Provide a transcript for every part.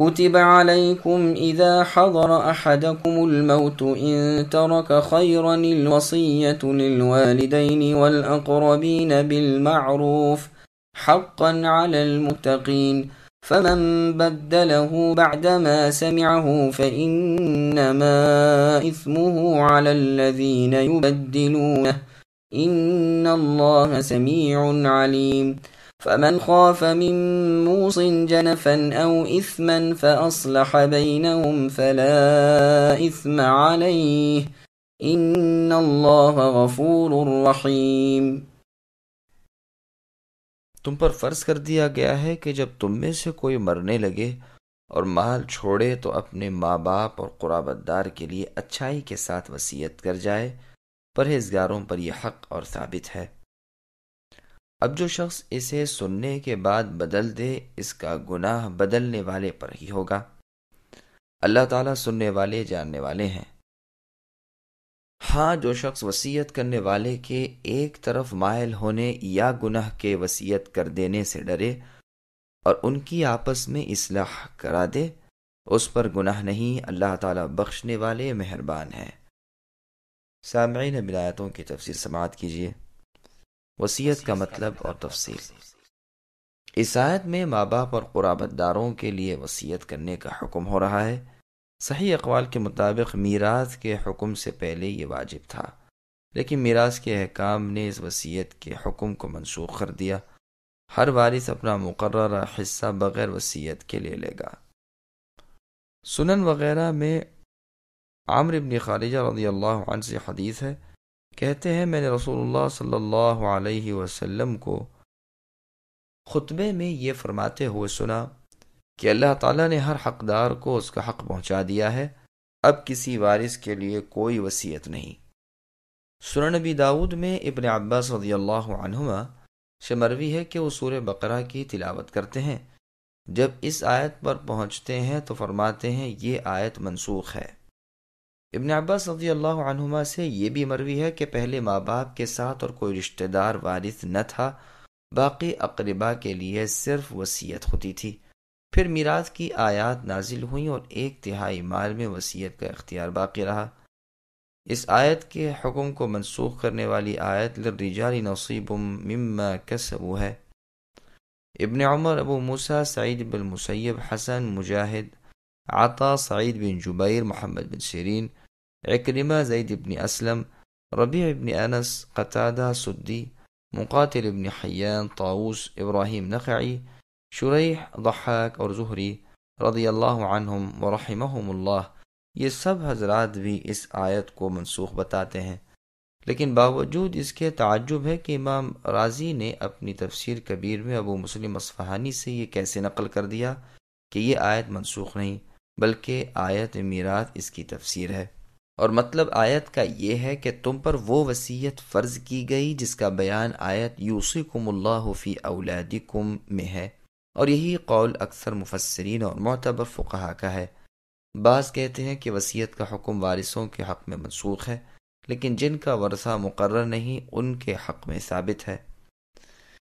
كتب عليكم إذا حضر أحدكم الموت إن ترك خيرا الوصية للوالدين والأقربين بالمعروف حقا على المتقين فمن بدله بعدما سمعه فإنما إثمه على الذين يبدلونه إن الله سميع عليم فمن خاف من موص جنفا أو إثما فأصلح بينهم فلا إثم عليه إن الله غفور رحيم۔ تم پر فرض کر دیا گیا ہے کہ جب تم میں سے کوئی مرنے لگے اور مال چھوڑے تو اپنے ماں باپ اور قرابت دار کے لیے اچھائی کے ساتھ وصیت کر جائے، پرہیزگاروں پر یہ حق اور ثابت ہے۔ اب جو شخص اسے سننے کے بعد بدل دے اس کا گناہ بدلنے والے پر ہی ہوگا۔ اللہ تعالیٰ سننے والے جاننے والے ہیں۔ ہاں، جو شخص وصیت کرنے والے کے ایک طرف مائل ہونے یا گناہ کے وصیت کر دینے سے ڈرے اور ان کی آپس میں اصلاح کرا دے، اس پر گناہ نہیں، اللہ تعالیٰ بخشنے والے مہربان ہے۔ سامعین، اب آیتوں کی تفسیر سماعت کیجیے۔ وصیت کا مطلب اور تفصیل۔ اس آیت میں ماں باپ اور قرابت داروں کے لیے وصیت کرنے کا حکم ہو رہا ہے۔ صحیح اقوال کے مطابق میراث کے حکم سے پہلے یہ واجب تھا، لیکن میراث کے احکام نے اس وصیت کے حکم کو منسوخ کر دیا۔ ہر وارث اپنا مقررہ حصہ بغیر وصیت کے لے لے گا۔ سنن وغیرہ میں عمرو بن خارجہ رضی اللہ عنہ سے حدیث ہے، کہتے ہیں میں نے رسول اللہ صلی اللہ علیہ وسلم کو خطبے میں یہ فرماتے ہوئے سنا کہ اللہ تعالیٰ نے ہر حقدار کو اس کا حق پہنچا دیا ہے، اب کسی وارث کے لیے کوئی وصیت نہیں۔ سنن نبی داؤد میں ابن عباس رضی اللہ عنہما سے مروی ہے کہ وہ سورہ بقرہ کی تلاوت کرتے ہیں، جب اس آیت پر پہنچتے ہیں تو فرماتے ہیں یہ آیت منسوخ ہے۔ ابن عباس رضی اللہ عنہما سے یہ بھی مروی ہے کہ پہلے ماں باپ کے ساتھ اور کوئی رشتہ دار وارث نہ تھا، باقی اقربا کے لیے صرف وصیت ہوتی تھی۔ پھر میراث کی آیات نازل ہوئیں اور 1/3 مال میں وصیت کا اختیار باقی رہا۔ اس آیت کے حکم کو منسوخ کرنے والی آیت للرجال نصیب مما کسبوا ہے۔ ابن عمر، ابو موسیٰ، سعید بن المسیب، حسن، مجاہد، عطا، سعید بن جبیر، محمد بن سیرین، عکرمہ، زید بن اسلم، ربیع بن انس، قتادہ، سدی، مقاتل بن حیان، طاؤس، ابراہیم نخعی، شریح، ضحاک اور زہری رضی اللہ عنہم ورحمہم اللہ، یہ سب حضرات بھی اس آیت کو منسوخ بتاتے ہیں، لیکن باوجود اس کے تعجب ہے کہ امام رازی نے اپنی تفسیر کبیر میں ابو مسلم اصفہانی سے یہ کیسے نقل کر دیا کہ یہ آیت منسوخ نہیں بلکہ آیت میراث اس کی تفسیر ہے، اور مطلب آیت کا یہ ہے کہ تم پر وہ وصیت فرض کی گئی جس کا بیان آیت یوصیکم اللہ فی اولادکم میں ہے، اور یہی قول اکثر مفسرین اور معتبر فقہا کا ہے۔ بعض کہتے ہیں کہ وصیت کا حکم وارثوں کے حق میں منسوخ ہے، لیکن جن کا ورثہ مقرر نہیں ان کے حق میں ثابت ہے۔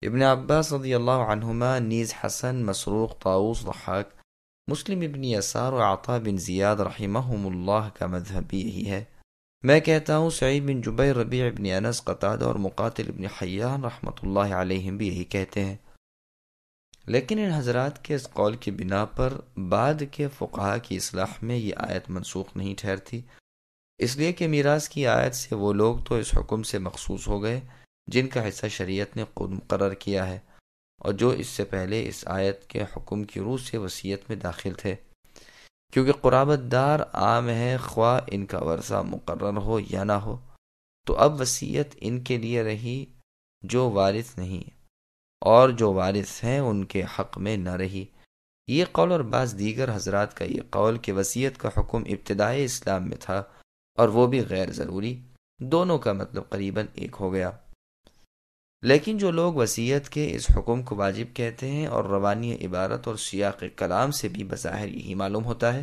ابن عباس رضی اللہ عنہما نیز حسن، مسروق، طاؤس، ضحاک، مسلم ابن یسار اور عطا بن زیاد رحمہم اللہ کا مذہب بھی یہی ہے۔ میں کہتا ہوں سعید بن جبیر، ربیع ابن انس، قتادہ اور مقاتل ابن حیان رحمۃ اللہ علیہم بھی یہی کہتے ہیں، لیکن ان حضرات کے اس قول کی بنا پر بعد کے فقہا کی اصلاح میں یہ آیت منسوخ نہیں ٹھہرتی، اس لیے کہ میراث کی آیت سے وہ لوگ تو اس حکم سے مخصوص ہو گئے جن کا حصہ شریعت نے خود مقرر کیا ہے، اور جو اس سے پہلے اس آیت کے حکم کی روح سے وصیت میں داخل تھے، کیونکہ قرابت دار عام ہے خواہ ان کا ورثہ مقرر ہو یا نہ ہو، تو اب وصیت ان کے لیے رہی جو وارث نہیں، اور جو وارث ہیں ان کے حق میں نہ رہی۔ یہ قول اور بعض دیگر حضرات کا یہ قول کہ وصیت کا حکم ابتدائی اسلام میں تھا اور وہ بھی غیر ضروری، دونوں کا مطلب قریباً ایک ہو گیا۔ لیکن جو لوگ وصیت کے اس حکم کو واجب کہتے ہیں اور روانی عبارت اور سیاق کلام سے بھی بظاہر یہی معلوم ہوتا ہے،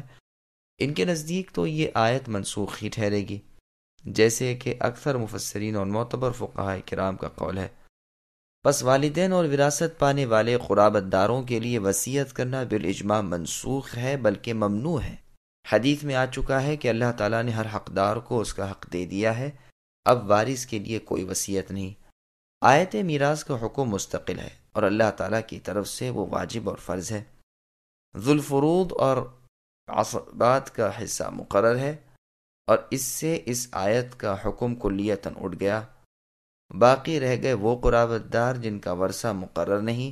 ان کے نزدیک تو یہ آیت منسوخ ہی ٹھہرے گی، جیسے کہ اکثر مفسرین اور معتبر فقہاء کرام کا قول ہے۔ پس والدین اور وراثت پانے والے قرابت داروں کے لیے وصیت کرنا بالاجماع منسوخ ہے بلکہ ممنوع ہے۔ حدیث میں آ چکا ہے کہ اللہ تعالیٰ نے ہر حقدار کو اس کا حق دے دیا ہے، اب وارث کے لیے کوئی وصیت نہیں۔ آیت میراث کا حکم مستقل ہے اور اللہ تعالیٰ کی طرف سے وہ واجب اور فرض ہے۔ ذوالفروض اور عصبات کا حصہ مقرر ہے اور اس سے اس آیت کا حکم کلیتاً اٹھ گیا۔ باقی رہ گئے وہ قرابت دار جن کا ورثہ مقرر نہیں،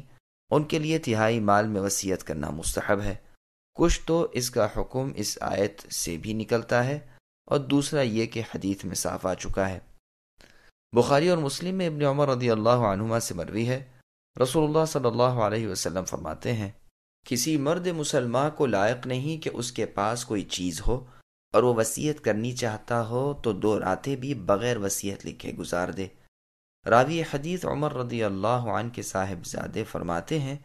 ان کے لیے تہائی مال میں وصیت کرنا مستحب ہے۔ کچھ تو اس کا حکم اس آیت سے بھی نکلتا ہے اور دوسرا یہ کہ حدیث میں صاف آ چکا ہے۔ بخاری اور مسلم میں ابن عمر رضی اللہ عنہما سے مروی ہے، رسول اللہ صلی اللہ علیہ وسلم فرماتے ہیں، کسی مرد مسلمان کو لائق نہیں کہ اس کے پاس کوئی چیز ہو اور وہ وصیت کرنی چاہتا ہو تو 2 راتیں بھی بغیر وصیت لکھے گزار دے۔ راوی حدیث عمر رضی اللہ عنہ کے صاحبزادے فرماتے ہیں،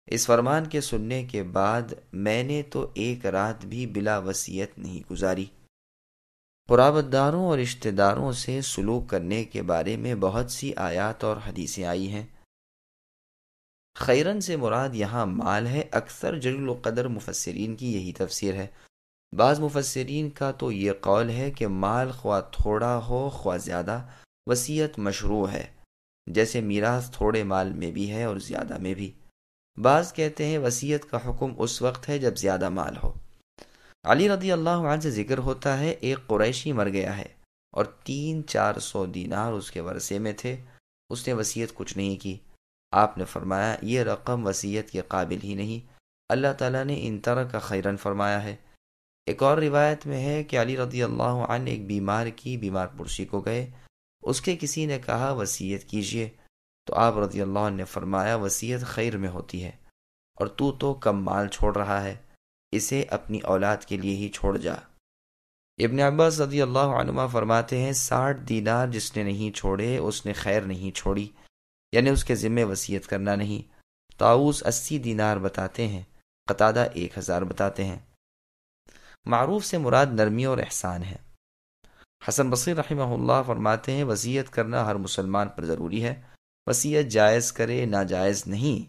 اس فرمان کے سننے کے بعد میں نے تو 1 رات بھی بلا وصیت نہیں گزاری۔ قرابت داروں اور رشتہ داروں سے سلوک کرنے کے بارے میں بہت سی آیات اور حدیثیں آئی ہیں۔ خیرن سے مراد یہاں مال ہے، اکثر جلیل القدر مفسرین کی یہی تفسیر ہے۔ بعض مفسرین کا تو یہ قول ہے کہ مال خواہ تھوڑا ہو خواہ زیادہ، وصیت مشروع ہے، جیسے میراث تھوڑے مال میں بھی ہے اور زیادہ میں بھی۔ بعض کہتے ہیں وصیت کا حکم اس وقت ہے جب زیادہ مال ہو۔ علی رضی اللہ عنہ سے ذکر ہوتا ہے، ایک قریشی مر گیا ہے اور 300-400 دینار اس کے ورثے میں تھے، اس نے وصیت کچھ نہیں کی۔ آپ نے فرمایا یہ رقم وصیت کے قابل ہی نہیں، اللہ تعالیٰ نے ان ترک خیرن فرمایا ہے۔ ایک اور روایت میں ہے کہ علی رضی اللہ عنہ ایک بیمار کی بیمار پرسی کو گئے، اس کے کسی نے کہا وصیت کیجئے، تو آپ رضی اللہ عنہ نے فرمایا وصیت خیر میں ہوتی ہے اور تو کم مال چھوڑ رہا ہے، اسے اپنی اولاد کے لیے ہی چھوڑ جا۔ ابن عباس رضی اللہ عنہما فرماتے ہیں 60 دینار جس نے نہیں چھوڑے اس نے خیر نہیں چھوڑی، یعنی اس کے ذمے وصیت کرنا نہیں۔ طاؤس 80 دینار بتاتے ہیں، قتادہ 1000 بتاتے ہیں۔ معروف سے مراد نرمی اور احسان ہے۔ حسن بصری رحمہ اللہ فرماتے ہیں وصیت کرنا ہر مسلمان پر ضروری ہے، وصیت جائز کرے ناجائز نہیں،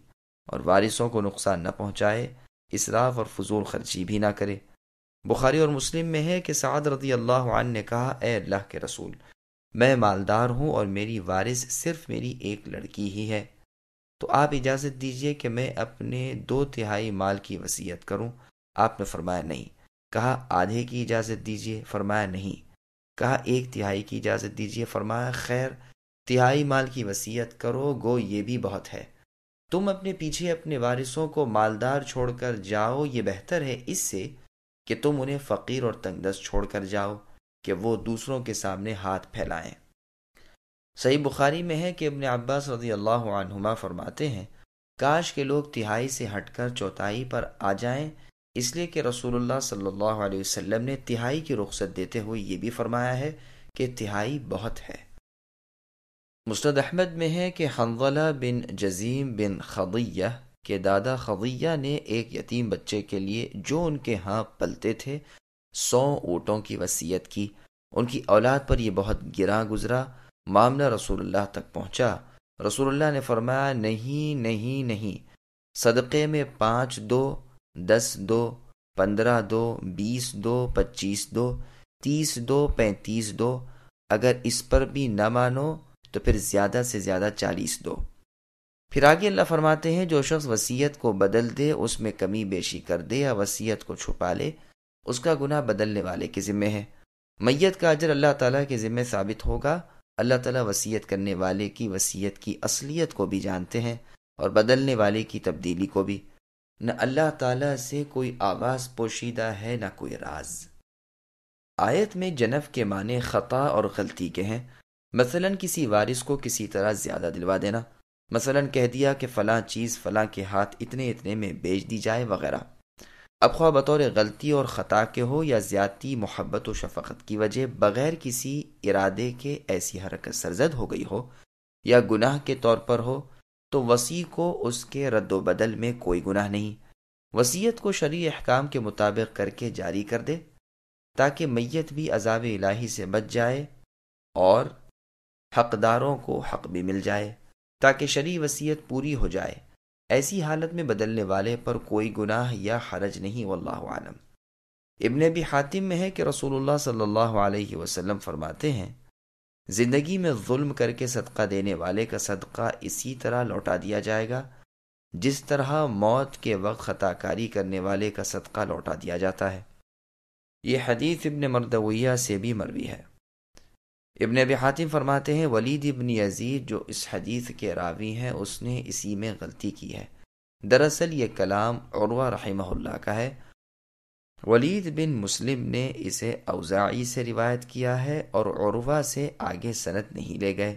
اور وارثوں کو نقصان نہ پہنچائے، اسراف اور فضول خرچی بھی نہ کرے۔ بخاری اور مسلم میں ہے کہ سعد رضی اللہ عنہ نے کہا، اے اللہ کے رسول، میں مالدار ہوں اور میری وارث صرف میری ایک لڑکی ہی ہے، تو آپ اجازت دیجئے کہ میں اپنے 2/3 مال کی وصیت کروں۔ آپ نے فرمایا نہیں۔ کہا آدھے کی اجازت دیجئے، فرمایا نہیں۔ کہا 1/3 کی اجازت دیجئے، فرمایا خیر 1/3 مال کی وصیت کرو، گو یہ بھی بہت ہے۔ تم اپنے پیچھے اپنے وارثوں کو مالدار چھوڑ کر جاؤ، یہ بہتر ہے اس سے کہ تم انہیں فقیر اور تنگ دست چھوڑ کر جاؤ کہ وہ دوسروں کے سامنے ہاتھ پھیلائیں۔ صحیح بخاری میں ہے کہ ابن عباس رضی اللہ عنہما فرماتے ہیں، کاش کہ لوگ 1/3 سے ہٹ کر 1/4 پر آ جائیں، اس لیے کہ رسول اللہ صلی اللہ علیہ وسلم نے 1/3 کی رخصت دیتے ہوئے یہ بھی فرمایا ہے کہ 1/3 بہت ہے۔ مسند احمد میں ہے کہ حنظلہ بن جزیم بن خضیہ کے دادا خضیہ نے ایک یتیم بچے کے لیے جو ان کے ہاں پلتے تھے 100 اونٹوں کی وصیت کی۔ ان کی اولاد پر یہ بہت گراں گزرا، معاملہ رسول اللہ تک پہنچا۔ رسول اللہ نے فرمایا نہیں نہیں نہیں، صدقے میں 5 دو، 10 دو، 15 دو، 20 دو، 25 دو، 30 دو، 35 دو، اگر اس پر بھی نہ مانو تو پھر زیادہ سے زیادہ 40 دو۔ پھر آگے اللہ فرماتے ہیں جو شخص وصیت کو بدل دے، اس میں کمی بیشی کر دے یا وصیت کو چھپا لے، اس کا گناہ بدلنے والے کے ذمہ ہے، میت کا اجر اللہ تعالیٰ کے ذمہ ثابت ہوگا۔ اللہ تعالیٰ وصیت کرنے والے کی وصیت کی اصلیت کو بھی جانتے ہیں اور بدلنے والے کی تبدیلی کو بھی۔ نہ اللہ تعالیٰ سے کوئی آواز پوشیدہ ہے نہ کوئی راز۔ آیت میں جنف کے معنی خطا اور غلطی کے ہیں، مثلا کسی وارث کو کسی طرح زیادہ دلوا دینا، مثلا کہہ دیا کہ فلاں چیز فلاں کے ہاتھ اتنے اتنے میں بیچ دی جائے وغیرہ۔ اب خواہ بطور غلطی اور خطا کے ہو یا زیادتی محبت و شفقت کی وجہ بغیر کسی ارادے کے ایسی حرکت سرزد ہو گئی ہو یا گناہ کے طور پر ہو تو وصی کو اس کے رد و بدل میں کوئی گناہ نہیں، وصیت کو شرعی احکام کے مطابق کر کے جاری کر دے تاکہ میت بھی عذاب الہی سے بچ جائے اور حقداروں کو حق بھی مل جائے۔ تاکہ شرعی وصیت پوری ہو جائے۔ ایسی حالت میں بدلنے والے پر کوئی گناہ یا حرج نہیں، واللہ عالم۔ ابن ابی حاتم میں ہے کہ رسول اللہ صلی اللہ علیہ وسلم فرماتے ہیں، زندگی میں ظلم کر کے صدقہ دینے والے کا صدقہ اسی طرح لوٹا دیا جائے گا جس طرح موت کے وقت خطا کاری کرنے والے کا صدقہ لوٹا دیا جاتا ہے۔ یہ حدیث ابن مردویہ سے بھی مروی ہے۔ ابن ابی حاتم فرماتے ہیں، ولید ابن یزید جو اس حدیث کے راوی ہیں اس نے اسی میں غلطی کی ہے۔ دراصل یہ کلام عروہ رحمہ اللہ کا ہے۔ ولید بن مسلم نے اسے اوزاعی سے روایت کیا ہے اور عروہ سے آگے سند نہیں لے گئے۔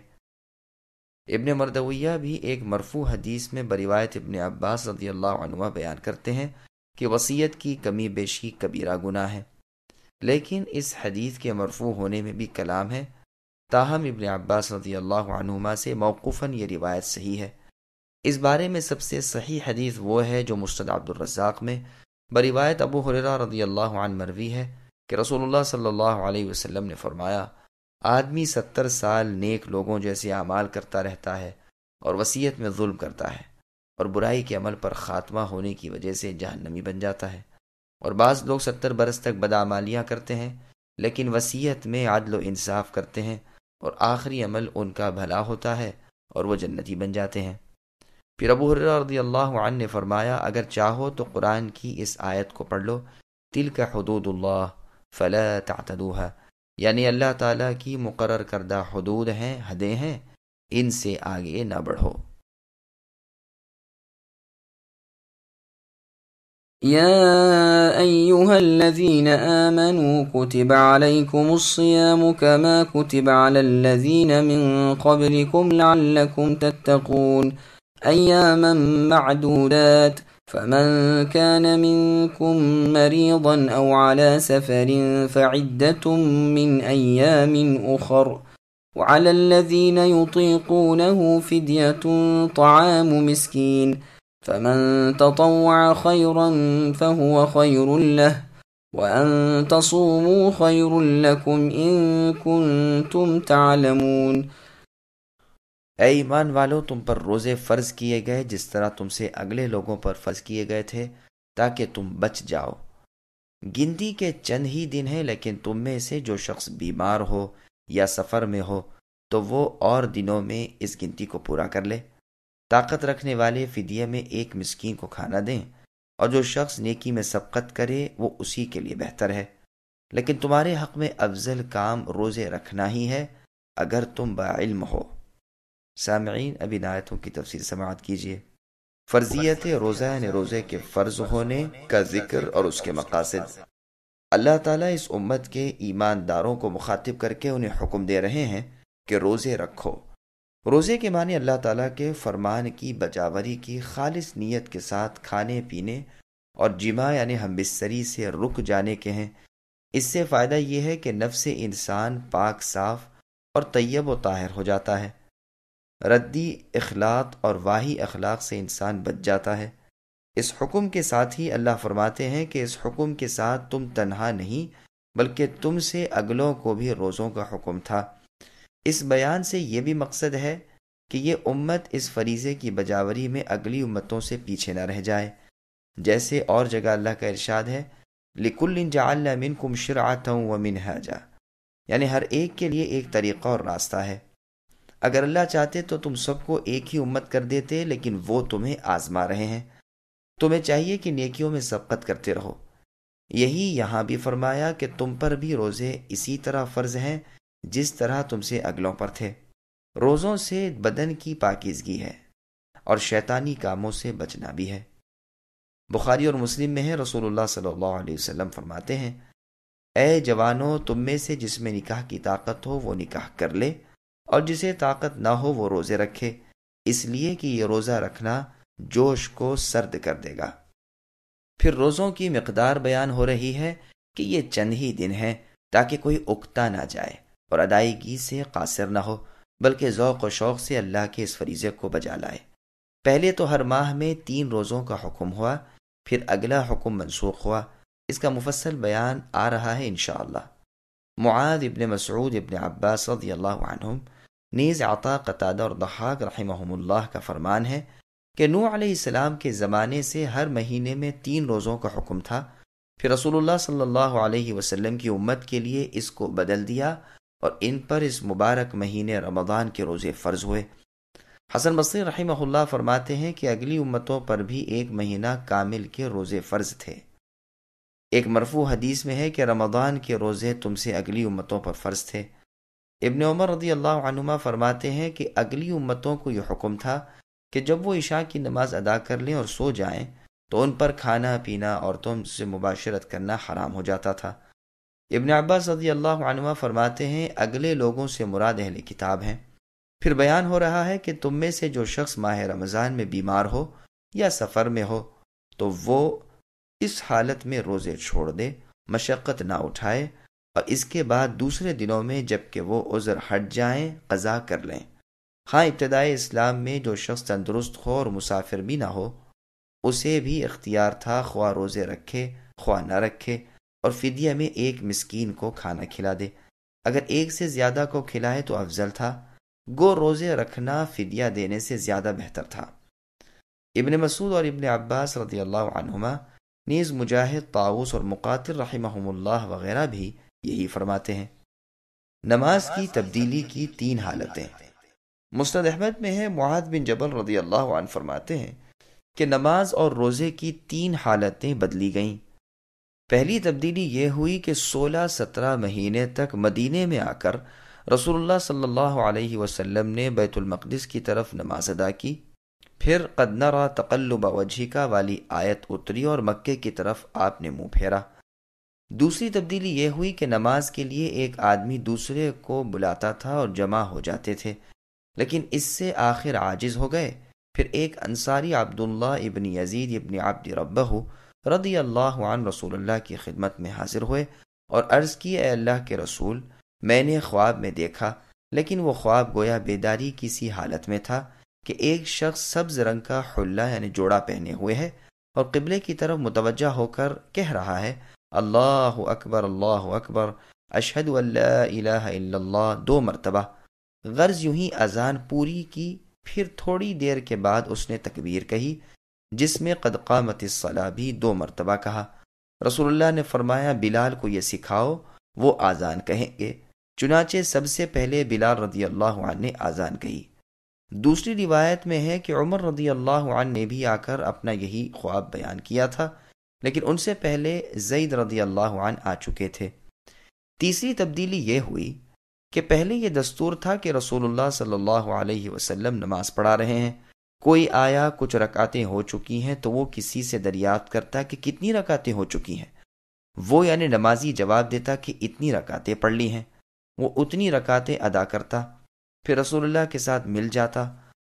ابن مردویہ بھی ایک مرفوع حدیث میں بروایت ابن عباس رضی اللہ عنہ بیان کرتے ہیں کہ وصیت کی کمی بیشی کبیرہ گناہ ہے، لیکن اس حدیث کے مرفوع ہونے میں بھی کلام ہے۔ تاہم ابن عباس رضی اللہ عنہما سے موقوفاً یہ روایت صحیح ہے۔ اس بارے میں سب سے صحیح حدیث وہ ہے جو مسند عبد الرزاق میں بروایت ابو ہریرہ رضی اللہ عنہ مروی ہے کہ رسول اللہ صلی اللہ علیہ وسلم نے فرمایا، آدمی 70 سال نیک لوگوں جیسے اعمال کرتا رہتا ہے اور وصیت میں ظلم کرتا ہے اور برائی کے عمل پر خاتمہ ہونے کی وجہ سے جہنمی بن جاتا ہے، اور بعض لوگ 70 برس تک بدعمالیاں کرتے ہیں لیکن وصیت میں عدل و انصاف کرتے ہیں اور آخری عمل ان کا بھلا ہوتا ہے اور وہ جنتی بن جاتے ہیں۔ پھر ابو ہریرہ رضی اللہ عنہ نے فرمایا، اگر چاہو تو قرآن کی اس آیت کو پڑھ لو، تلک حدود اللہ فلا تعتدوها، یعنی اللہ تعالیٰ کی مقرر کردہ حدود ہیں، حدیں ہیں، ان سے آگے نہ بڑھو۔ يا أيها الذين آمنوا كتب عليكم الصيام كما كتب على الذين من قبلكم لعلكم تتقون أياما معدودات فمن كان منكم مريضا أو على سفر فعدة من أيام أخر وعلى الذين يطيقونه فدية طعام مسكين فمن تطوع خيرا فهو خير له وأن تصوموا خير لكم إن كنتم تعلمون۔ اے ایمان والو، تم پر روزے فرض کیے گئے جس طرح تم سے اگلے لوگوں پر فرض کیے گئے تھے تاکہ تم بچ جاؤ۔ گنتی کے چند ہی دن ہیں، لیکن تم میں سے جو شخص بیمار ہو یا سفر میں ہو تو وہ اور دنوں میں اس گنتی کو پورا کر لے۔ طاقت رکھنے والے فدیہ میں ایک مسکین کو کھانا دیں، اور جو شخص نیکی میں سبقت کرے وہ اسی کے لیے بہتر ہے، لیکن تمہارے حق میں افضل کام روزے رکھنا ہی ہے اگر تم باعلم ہو۔ سامعین، اب ان آیتوں کی تفسیر سماعت کیجیے۔ فرضیت روزہ یعنی روزے کے فرض ہونے کا ذکر اور اس کے مقاصد۔ اللہ تعالیٰ اس امت کے ایمانداروں کو مخاطب کر کے انہیں حکم دے رہے ہیں کہ روزے رکھو۔ روزے کے معنی اللہ تعالیٰ کے فرمان کی بجاوری کی خالص نیت کے ساتھ کھانے پینے اور جماع یعنی ہم بستری سے رک جانے کے ہیں۔ اس سے فائدہ یہ ہے کہ نفس انسان پاک صاف اور طیب و طاہر ہو جاتا ہے، ردی اخلاق اور واہی اخلاق سے انسان بچ جاتا ہے۔ اس حکم کے ساتھ ہی اللہ فرماتے ہیں کہ اس حکم کے ساتھ تم تنہا نہیں بلکہ تم سے اگلوں کو بھی روزوں کا حکم تھا۔ اس بیان سے یہ بھی مقصد ہے کہ یہ امت اس فریضے کی بجاوری میں اگلی امتوں سے پیچھے نہ رہ جائے، جیسے اور جگہ اللہ کا ارشاد ہے، لِكُلٍّ جَعَلْنَا مِنْكُمْ شِرْعَةً وَمِنْهَاجًا، یعنی ہر ایک کے لیے ایک طریقہ اور راستہ ہے۔ اگر اللہ چاہتے تو تم سب کو ایک ہی امت کر دیتے، لیکن وہ تمہیں آزما رہے ہیں۔ تمہیں چاہیے کہ نیکیوں میں سبقت کرتے رہو۔ یہی یہاں بھی فرمایا کہ تم پر بھی روزے اسی طرح فرض ہیں جس طرح تم سے اگلوں پر تھے۔ روزوں سے بدن کی پاکیزگی ہے اور شیطانی کاموں سے بچنا بھی ہے۔ بخاری اور مسلم میں ہے، رسول اللہ صلی اللہ علیہ وسلم فرماتے ہیں، اے جوانوں، تم میں سے جس میں نکاح کی طاقت ہو وہ نکاح کر لے، اور جسے طاقت نہ ہو وہ روزے رکھے، اس لیے کہ یہ روزہ رکھنا جوش کو سرد کر دے گا۔ پھر روزوں کی مقدار بیان ہو رہی ہے کہ یہ چند ہی دن ہیں تاکہ کوئی اکتا نہ جائے اور ادائیگی سے قاصر نہ ہو، بلکہ ذوق و شوق سے اللہ کے اس فریضے کو بجا لائے۔ پہلے تو ہر ماہ میں 3 روزوں کا حکم ہوا، پھر اگلا حکم منسوخ ہوا۔ اس کا مفصل بیان آ رہا ہے انشاءاللہ۔ معاذ ابن مسعود ابن عباس رضی اللہ عنہم نیز عطا، قتادہ اور ضحاک رحمہم اللہ کا فرمان ہے کہ نوح علیہ السلام کے زمانے سے ہر مہینے میں 3 روزوں کا حکم تھا، پھر رسول اللہ صلی اللہ علیہ وسلم کی امت کے لیے اس کو بدل دیا اور ان پر اس مبارک مہینے رمضان کے روزے فرض ہوئے۔ حسن بصری رحمہ اللہ فرماتے ہیں کہ اگلی امتوں پر بھی 1 مہینہ کامل کے روزے فرض تھے۔ ایک مرفوع حدیث میں ہے کہ رمضان کے روزے تم سے اگلی امتوں پر فرض تھے۔ ابن عمر رضی اللہ عنہما فرماتے ہیں کہ اگلی امتوں کو یہ حکم تھا کہ جب وہ عشاء کی نماز ادا کر لیں اور سو جائیں تو ان پر کھانا پینا، عورتوں سے مباشرت کرنا حرام ہو جاتا تھا۔ ابن عباس رضی اللہ عنہما فرماتے ہیں اگلے لوگوں سے مراد اہل کتاب ہیں۔ پھر بیان ہو رہا ہے کہ تم میں سے جو شخص ماہ رمضان میں بیمار ہو یا سفر میں ہو تو وہ اس حالت میں روزے چھوڑ دے، مشقت نہ اٹھائے، اور اس کے بعد دوسرے دنوں میں جب کہ وہ عذر ہٹ جائیں قضا کر لیں۔ ہاں، ابتدائے اسلام میں جو شخص تندرست ہو اور مسافر بھی نہ ہو اسے بھی اختیار تھا خواہ روزے رکھے خواہ نہ رکھے، اور فدیہ میں 1 مسکین کو کھانا کھلا دے۔ اگر 1 سے زیادہ کو کھلائے تو افضل تھا، گو روزے رکھنا فدیہ دینے سے زیادہ بہتر تھا۔ ابن مسعود اور ابن عباس رضی اللہ عنہما، نیز مجاہد، طاؤس اور مقاتل رحمہم اللہ وغیرہ بھی یہی فرماتے ہیں۔ نماز کی تبدیلی کی 3 حالتیں۔ مسند احمد میں ہے، معاذ بن جبل رضی اللہ عنہ فرماتے ہیں کہ نماز اور روزے کی 3 حالتیں بدلی گئیں۔ پہلی تبدیلی یہ ہوئی کہ 16-17 مہینے تک مدینے میں آ کر رسول اللہ صلی اللہ علیہ وسلم نے بیت المقدس کی طرف نماز ادا کی، پھر قد نری تقلب وجہک والی آیت اتری اور مکے کی طرف آپ نے منہ پھیرا۔ دوسری تبدیلی یہ ہوئی کہ نماز کے لیے ایک آدمی دوسرے کو بلاتا تھا اور جمع ہو جاتے تھے، لیکن اس سے آخر عاجز ہو گئے۔ پھر ایک انصاری عبداللہ ابن یزید ابن عبد ربہ رضی اللہ عنہ رسول اللہ کی خدمت میں حاضر ہوئے اور عرض کی، اے اللہ کے رسول، میں نے خواب میں دیکھا، لیکن وہ خواب گویا بیداری کی سی حالت میں تھا کہ ایک شخص سبز رنگ کا حلہ یعنی جوڑا پہنے ہوئے ہے اور قبلے کی طرف متوجہ ہو کر کہہ رہا ہے، اللہ اکبر، اشہد ان لا الہ الا اللہ 2 مرتبہ۔ غرض یوں ہی اذان پوری کی، پھر تھوڑی دیر کے بعد اس نے تکبیر کہی جس میں قد قامت الصلاۃ بھی 2 مرتبہ کہا۔ رسول اللہ نے فرمایا، بلال کو یہ سکھاؤ، وہ آذان کہیں گے۔ چنانچہ سب سے پہلے بلال رضی اللہ عنہ نے آذان کہی۔ دوسری روایت میں ہے کہ عمر رضی اللہ عنہ نے بھی آ کر اپنا یہی خواب بیان کیا تھا، لیکن ان سے پہلے زید رضی اللہ عنہ آ چکے تھے۔ تیسری تبدیلی یہ ہوئی کہ پہلے یہ دستور تھا کہ رسول اللہ صلی اللہ علیہ وسلم نماز پڑھا رہے ہیں، کوئی آیا کچھ رکعتیں ہو چکی ہیں تو وہ کسی سے دریافت کرتا کہ کتنی رکعتیں ہو چکی ہیں، وہ یعنی نمازی جواب دیتا کہ اتنی رکعتیں پڑھ لی ہیں، وہ اتنی رکعتیں ادا کرتا، پھر رسول اللہ کے ساتھ مل جاتا۔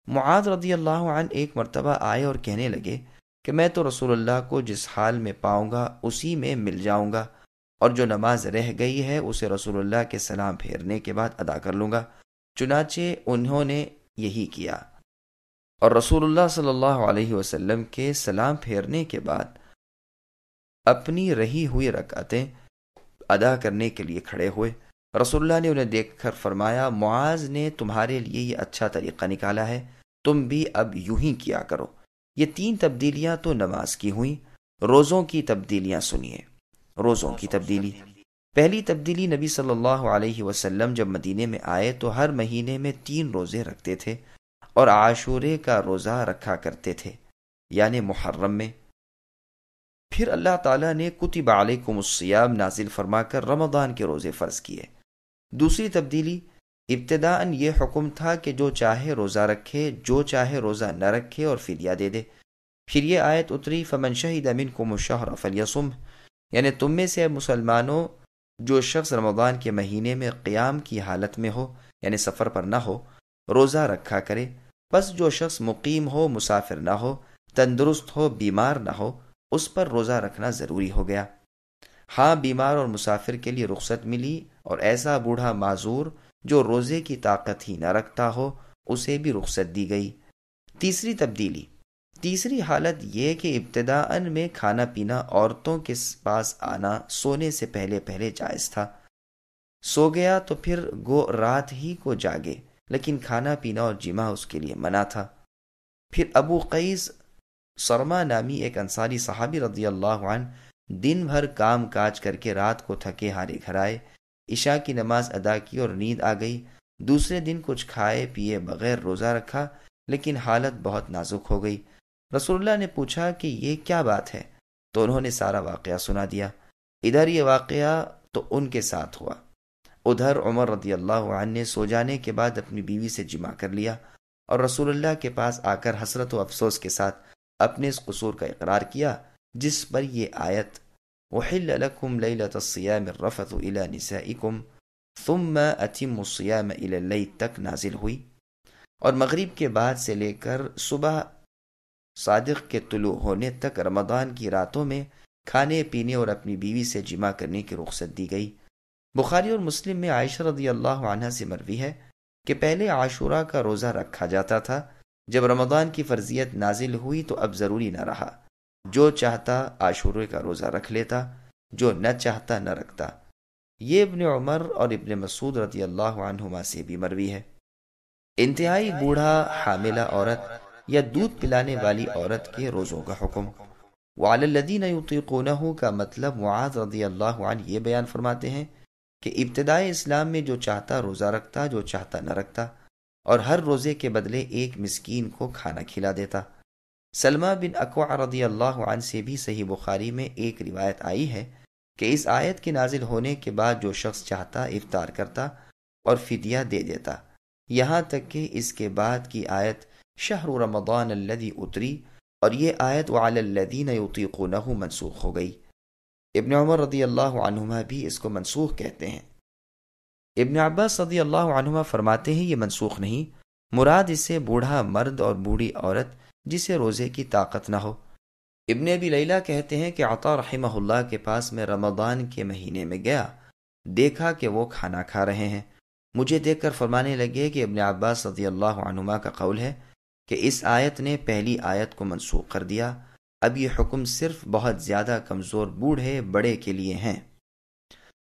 معاذ رضی اللہ عنہ ایک مرتبہ آئے اور کہنے لگے کہ میں تو رسول اللہ کو جس حال میں پاؤں گا اسی میں مل جاؤں گا، اور جو نماز رہ گئی ہے اسے رسول اللہ کے سلام پھیرنے کے بعد ادا کر لوں گا۔ چنانچہ انہوں نے یہی کیا، اور رسول اللہ صلی اللہ علیہ وسلم کے سلام پھیرنے کے بعد اپنی رہی ہوئی رکعتیں ادا کرنے کے لیے کھڑے ہوئے۔ رسول اللہ نے انہیں دیکھ کر فرمایا، معاذ نے تمہارے لیے یہ اچھا طریقہ نکالا ہے، تم بھی اب یوں ہی کیا کرو۔ یہ 3 تبدیلیاں تو نماز کی ہوئیں۔ روزوں کی تبدیلیاں سنیے۔ روزوں کی تبدیلی۔ پہلی تبدیلی، نبی صلی اللہ علیہ وسلم جب مدینے میں آئے تو ہر مہینے میں 3 روزے رکھتے تھے اور عاشورے کا روزہ رکھا کرتے تھے، یعنی محرم میں۔ پھر اللہ تعالیٰ نے کتب علیکم الصیام نازل فرما کر رمضان کے روزے فرض کیے۔ دوسری تبدیلی، ابتداءً یہ حکم تھا کہ جو چاہے روزہ رکھے، جو چاہے روزہ نہ رکھے اور فدیہ دے دے۔ پھر یہ آیت اتری، فمن شہد منکم الشہر فلیصم، یعنی تم میں سے مسلمانوں جو شخص رمضان کے مہینے میں قیام کی حالت میں ہو یعنی سفر پر نہ ہو روزہ رکھا کرے۔ پس جو شخص مقیم ہو، مسافر نہ ہو، تندرست ہو، بیمار نہ ہو، اس پر روزہ رکھنا ضروری ہو گیا۔ ہاں، بیمار اور مسافر کے لیے رخصت ملی، اور ایسا بوڑھا معذور جو روزے کی طاقت ہی نہ رکھتا ہو اسے بھی رخصت دی گئی۔ تیسری تبدیلی، تیسری حالت یہ کہ ابتداءً میں کھانا پینا، عورتوں کے پاس آنا سونے سے پہلے پہلے جائز تھا۔ سو گیا تو پھر گو رات ہی کو جاگے، لیکن کھانا پینا اور جماع اس کے لیے منع تھا۔ پھر ابو قیس سرما نامی ایک انصاری صحابی رضی اللہ عنہ دن بھر کام کاج کر کے رات کو تھکے ہارے گھر آئے، عشاء کی نماز ادا کی اور نیند آ گئی۔ دوسرے دن کچھ کھائے پیے بغیر روزہ رکھا، لیکن حالت بہت نازک ہو گئی۔ رسول اللہ نے پوچھا کہ یہ کیا بات ہے؟ تو انہوں نے سارا واقعہ سنا دیا۔ ادھر یہ واقعہ تو ان کے ساتھ ہوا، ادھر عمر رضی اللہ عنہ نے سو جانے کے بعد اپنی بیوی سے جماع کر لیا اور رسول اللہ کے پاس آ کر حسرت و افسوس کے ساتھ اپنے اس قصور کا اقرار کیا، جس پر یہ آیت وَحِلَّ لَكُمْ لَيْلَةَ الصِّيَامِ الرَّفَثُ إِلَى نِسَائِكُمْ ثُمَّ أَتِمُّوا الصِّيَامَ إِلَى اللَّيْلِ تک نازل ہوئی، اور مغرب کے بعد سے لے کر صبح صادق کے طلوع ہونے تک رمضان کی راتوں میں کھانے پینے اور اپنی بیوی سے جماع کرنے کی رخصت دی گئی۔ بخاری اور مسلم میں عائشہ رضی اللہ عنہا سے مروی ہے کہ پہلے عاشورہ کا روزہ رکھا جاتا تھا، جب رمضان کی فرضیت نازل ہوئی تو اب ضروری نہ رہا، جو چاہتا عاشورے کا روزہ رکھ لیتا، جو نہ چاہتا نہ رکھتا۔ یہ ابن عمر اور ابن مسعود رضی اللہ عنہما سے بھی مروی ہے۔ انتہائی بوڑھا، حاملہ عورت یا دودھ پلانے والی عورت کے روزوں کا حکم۔ وعلی الذین یطیقونہ کا مطلب معاذ رضی اللہ عنہ یہ بیان فرماتے ہیں کہ ابتدائے اسلام میں جو چاہتا روزہ رکھتا، جو چاہتا نہ رکھتا، اور ہر روزے کے بدلے ایک مسکین کو کھانا کھلا دیتا۔ سلمہ بن اکوع رضی اللہ عنہ سے بھی صحیح بخاری میں ایک روایت آئی ہے کہ اس آیت کے نازل ہونے کے بعد جو شخص چاہتا افطار کرتا اور فدیہ دے دیتا، یہاں تک کہ اس کے بعد کی آیت شہر رمضان الذی اتری اور یہ آیت وعلی الذین یطیقونہ منسوخ ہو گئی۔ ابن عمر رضی اللہ عنہما بھی اس کو منسوخ کہتے ہیں۔ ابن عباس رضی اللہ عنہما فرماتے ہیں یہ منسوخ نہیں، مراد اس سے بوڑھا مرد اور بوڑھی عورت جسے روزے کی طاقت نہ ہو۔ ابن ابی لیلہ کہتے ہیں کہ عطا رحمہ اللہ کے پاس میں رمضان کے مہینے میں گیا، دیکھا کہ وہ کھانا کھا رہے ہیں، مجھے دیکھ کر فرمانے لگے کہ ابن عباس رضی اللہ عنہما کا قول ہے کہ اس آیت نے پہلی آیت کو منسوخ کر دیا، اب یہ حکم صرف بہت زیادہ کمزور بوڑھے بڑے کے لیے ہیں۔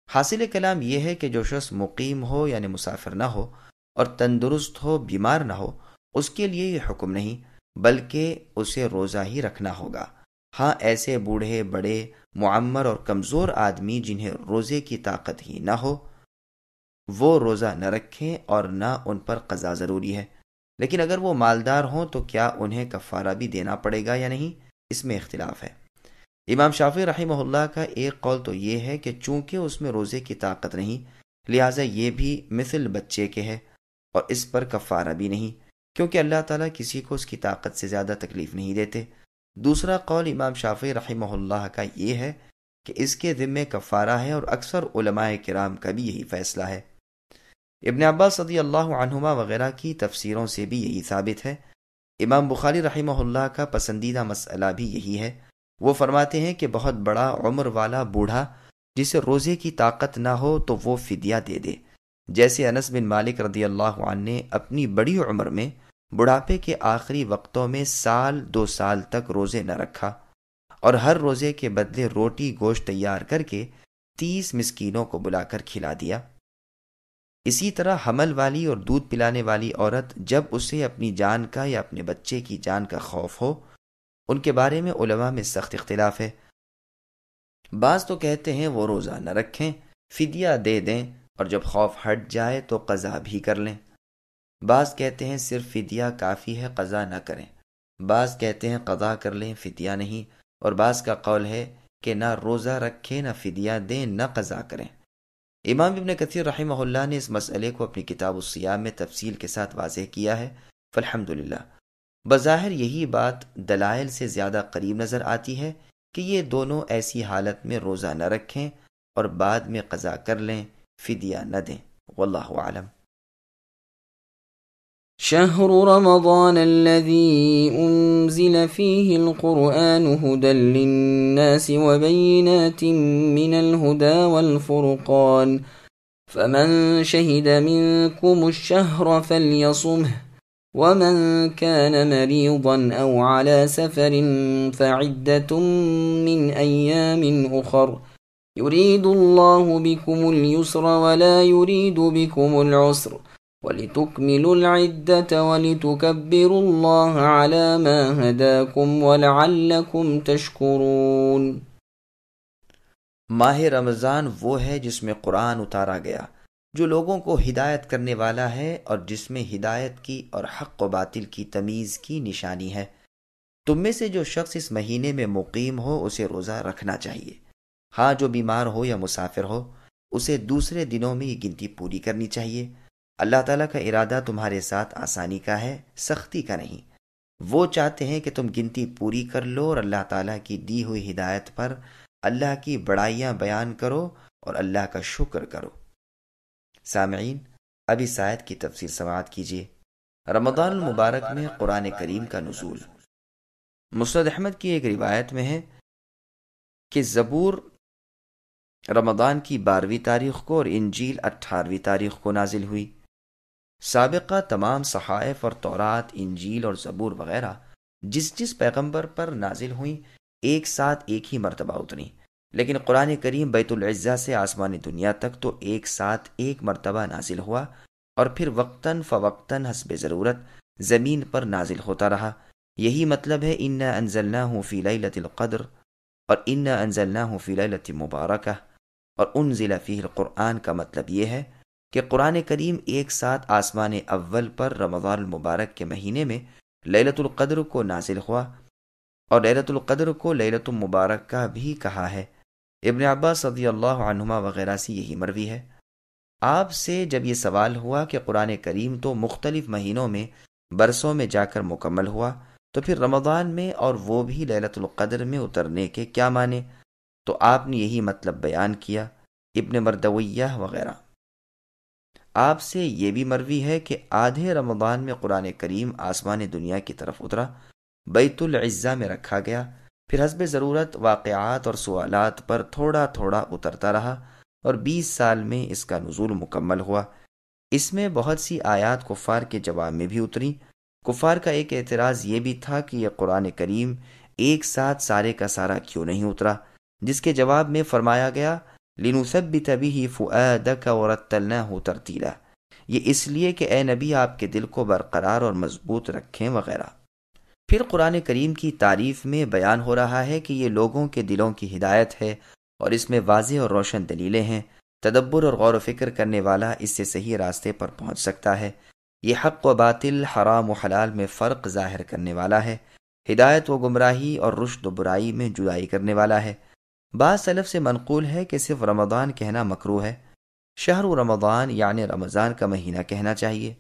حاصل کلام یہ ہے کہ جو شخص مقیم ہو یعنی مسافر نہ ہو اور تندرست ہو، بیمار نہ ہو، اس کے لیے یہ حکم نہیں بلکہ اسے روزہ ہی رکھنا ہوگا۔ ہاں ایسے بوڑھے بڑے معمر اور کمزور آدمی جنہیں روزے کی طاقت ہی نہ ہو وہ روزہ نہ رکھیں اور نہ ان پر قضا ضروری ہے، لیکن اگر وہ مالدار ہوں تو کیا انہیں کفارہ بھی دینا پڑے گا یا نہیں، اس میں اختلاف ہے۔ امام شافعی رحمہ اللہ کا ایک قول تو یہ ہے کہ چونکہ اس میں روزے کی طاقت نہیں لہٰذا یہ بھی مثل بچے کے ہے اور اس پر کفارہ بھی نہیں، کیونکہ اللہ تعالیٰ کسی کو اس کی طاقت سے زیادہ تکلیف نہیں دیتے۔ دوسرا قول امام شافعی رحمہ اللہ کا یہ ہے کہ اس کے ذمے کفارہ ہے، اور اکثر علماء کرام کا بھی یہی فیصلہ ہے۔ ابن عباس رضی اللہ عنہما وغیرہ کی تفسیروں سے بھی یہی ثابت ہے۔ امام بخاری رحمہ اللہ کا پسندیدہ مسئلہ بھی یہی ہے، وہ فرماتے ہیں کہ بہت بڑا عمر والا بوڑھا جسے روزے کی طاقت نہ ہو تو وہ فدیہ دے دے، جیسے انس بن مالک رضی اللہ عنہ نے اپنی بڑی عمر میں بڑھاپے کے آخری وقتوں میں 1-2 سال تک روزے نہ رکھا اور ہر روزے کے بدلے روٹی گوشت تیار کر کے 30 مسکینوں کو بلا کر کھلا دیا۔ اسی طرح حمل والی اور دودھ پلانے والی عورت جب اسے اپنی جان کا یا اپنے بچے کی جان کا خوف ہو، ان کے بارے میں علماء میں سخت اختلاف ہے۔ بعض تو کہتے ہیں وہ روزہ نہ رکھیں، فدیہ دے دیں اور جب خوف ہٹ جائے تو قضا بھی کر لیں۔ بعض کہتے ہیں صرف فدیہ کافی ہے، قضا نہ کریں۔ بعض کہتے ہیں قضا کر لیں، فدیہ نہیں، اور بعض کا قول ہے کہ نہ روزہ رکھیں، نہ فدیہ دیں، نہ قضا کریں۔ امام ابن کثیر رحمہ اللہ نے اس مسئلے کو اپنی کتاب الصیام میں تفصیل کے ساتھ واضح کیا ہے، فالحمدللہ۔ بظاہر یہی بات دلائل سے زیادہ قریب نظر آتی ہے کہ یہ دونوں ایسی حالت میں روزہ نہ رکھیں اور بعد میں قضا کر لیں، فدیہ نہ دیں، واللہ اعلم۔ شهر رمضان الذي أنزل فيه القرآن هدى للناس وبينات من الهدى والفرقان فمن شهد منكم الشهر فليصمه ومن كان مريضا أو على سفر فعدة من أيام أخر يريد الله بكم اليسر ولا يريد بكم العسر وَلِتُكْمِلُوا الْعِدَّةَ وَلِتُكَبِّرُوا اللَّهَ عَلَى مَا هَدَاكُمْ وَلَعَلَّكُمْ تَشْكُرُونَ۔ ماہ رمضان وہ ہے جس میں قرآن اتارا گیا، جو لوگوں کو ہدایت کرنے والا ہے اور جس میں ہدایت کی اور حق و باطل کی تمیز کی نشانی ہے۔ تم میں سے جو شخص اس مہینے میں مقیم ہو اسے روزہ رکھنا چاہیے، ہاں جو بیمار ہو یا مسافر ہو اسے دوسرے دنوں میں یہ گنتی پوری کرنی چاہیے۔ اللہ تعالیٰ کا ارادہ تمہارے ساتھ آسانی کا ہے، سختی کا نہیں۔ وہ چاہتے ہیں کہ تم گنتی پوری کر لو اور اللہ تعالیٰ کی دی ہوئی ہدایت پر اللہ کی بڑائیاں بیان کرو اور اللہ کا شکر کرو۔ سامعین، اب اس آیت کی تفسیر سماعت کیجیے۔ رمضان المبارک میں قرآن کریم کا نزول۔ مسند احمد کی ایک روایت میں ہے کہ زبور رمضان کی 12ویں تاریخ کو اور انجیل 18ویں تاریخ کو نازل ہوئی۔ سابقہ تمام صحائف اور تورات، انجیل اور زبور وغیرہ جس پیغمبر پر نازل ہوئیں ایک ساتھ ایک ہی مرتبہ اتری، لیکن قرآن کریم بیت العزہ سے آسمان دنیا تک تو ایک ساتھ ایک مرتبہ نازل ہوا اور پھر وقتاً فوقتاً حسب ضرورت زمین پر نازل ہوتا رہا۔ یہی مطلب ہے اِنَّا أَنزَلْنَاهُ فِي لَيْلَةِ الْقَدْرِ اور اِنَّا أَنزَلْنَاهُ فِي لَيْلَةٍ مُبَارَكَةٍ اور انزل فیہ القرآن کا مطلب یہ ہے کہ قرآن کریم ایک ساتھ آسمان اول پر رمضان المبارک کے مہینے میں لیلۃ القدر کو نازل ہوا، اور لیلۃ القدر کو لیلۃ مبارکہ بھی کہا ہے۔ ابن عباس رضی اللہ عنہما وغیرہ سے یہی مروی ہے۔ آپ سے جب یہ سوال ہوا کہ قرآن کریم تو مختلف مہینوں میں برسوں میں جا کر مکمل ہوا، تو پھر رمضان میں اور وہ بھی لیلۃ القدر میں اترنے کے کیا معنی؟ تو آپ نے یہی مطلب بیان کیا۔ ابن مردویہ وغیرہ۔ آپ سے یہ بھی مروی ہے کہ آدھے رمضان میں قرآن کریم آسمان دنیا کی طرف اترا، بیت العزہ میں رکھا گیا، پھر حسب ضرورت واقعات اور سوالات پر تھوڑا تھوڑا اترتا رہا اور 20 سال میں اس کا نزول مکمل ہوا۔ اس میں بہت سی آیات کفار کے جواب میں بھی اتری۔ کفار کا ایک اعتراض یہ بھی تھا کہ یہ قرآن کریم ایک ساتھ سارے کا سارا کیوں نہیں اترا، جس کے جواب میں فرمایا گیا لِنُثَبِّتَ بِهِ فُؤَادَكَ وَرَتَّلْنَاهُ تَرْتِيلًا، یہ اس لیے کہ اے نبی آپ کے دل کو برقرار اور مضبوط رکھیں وغیرہ۔ پھر قرآن کریم کی تعریف میں بیان ہو رہا ہے کہ یہ لوگوں کے دلوں کی ہدایت ہے اور اس میں واضح اور روشن دلیلیں ہیں۔ تدبر اور غور و فکر کرنے والا اس سے صحیح راستے پر پہنچ سکتا ہے۔ یہ حق و باطل، حرام و حلال میں فرق ظاہر کرنے والا ہے، ہدایت و گمراہی اور رشد و برائی میں جدائی کرنے والا ہے۔ بعض سلف سے منقول ہے کہ صرف رمضان کہنا مکروہ ہے، شہر رمضان یعنی رمضان کا مہینہ کہنا چاہیے۔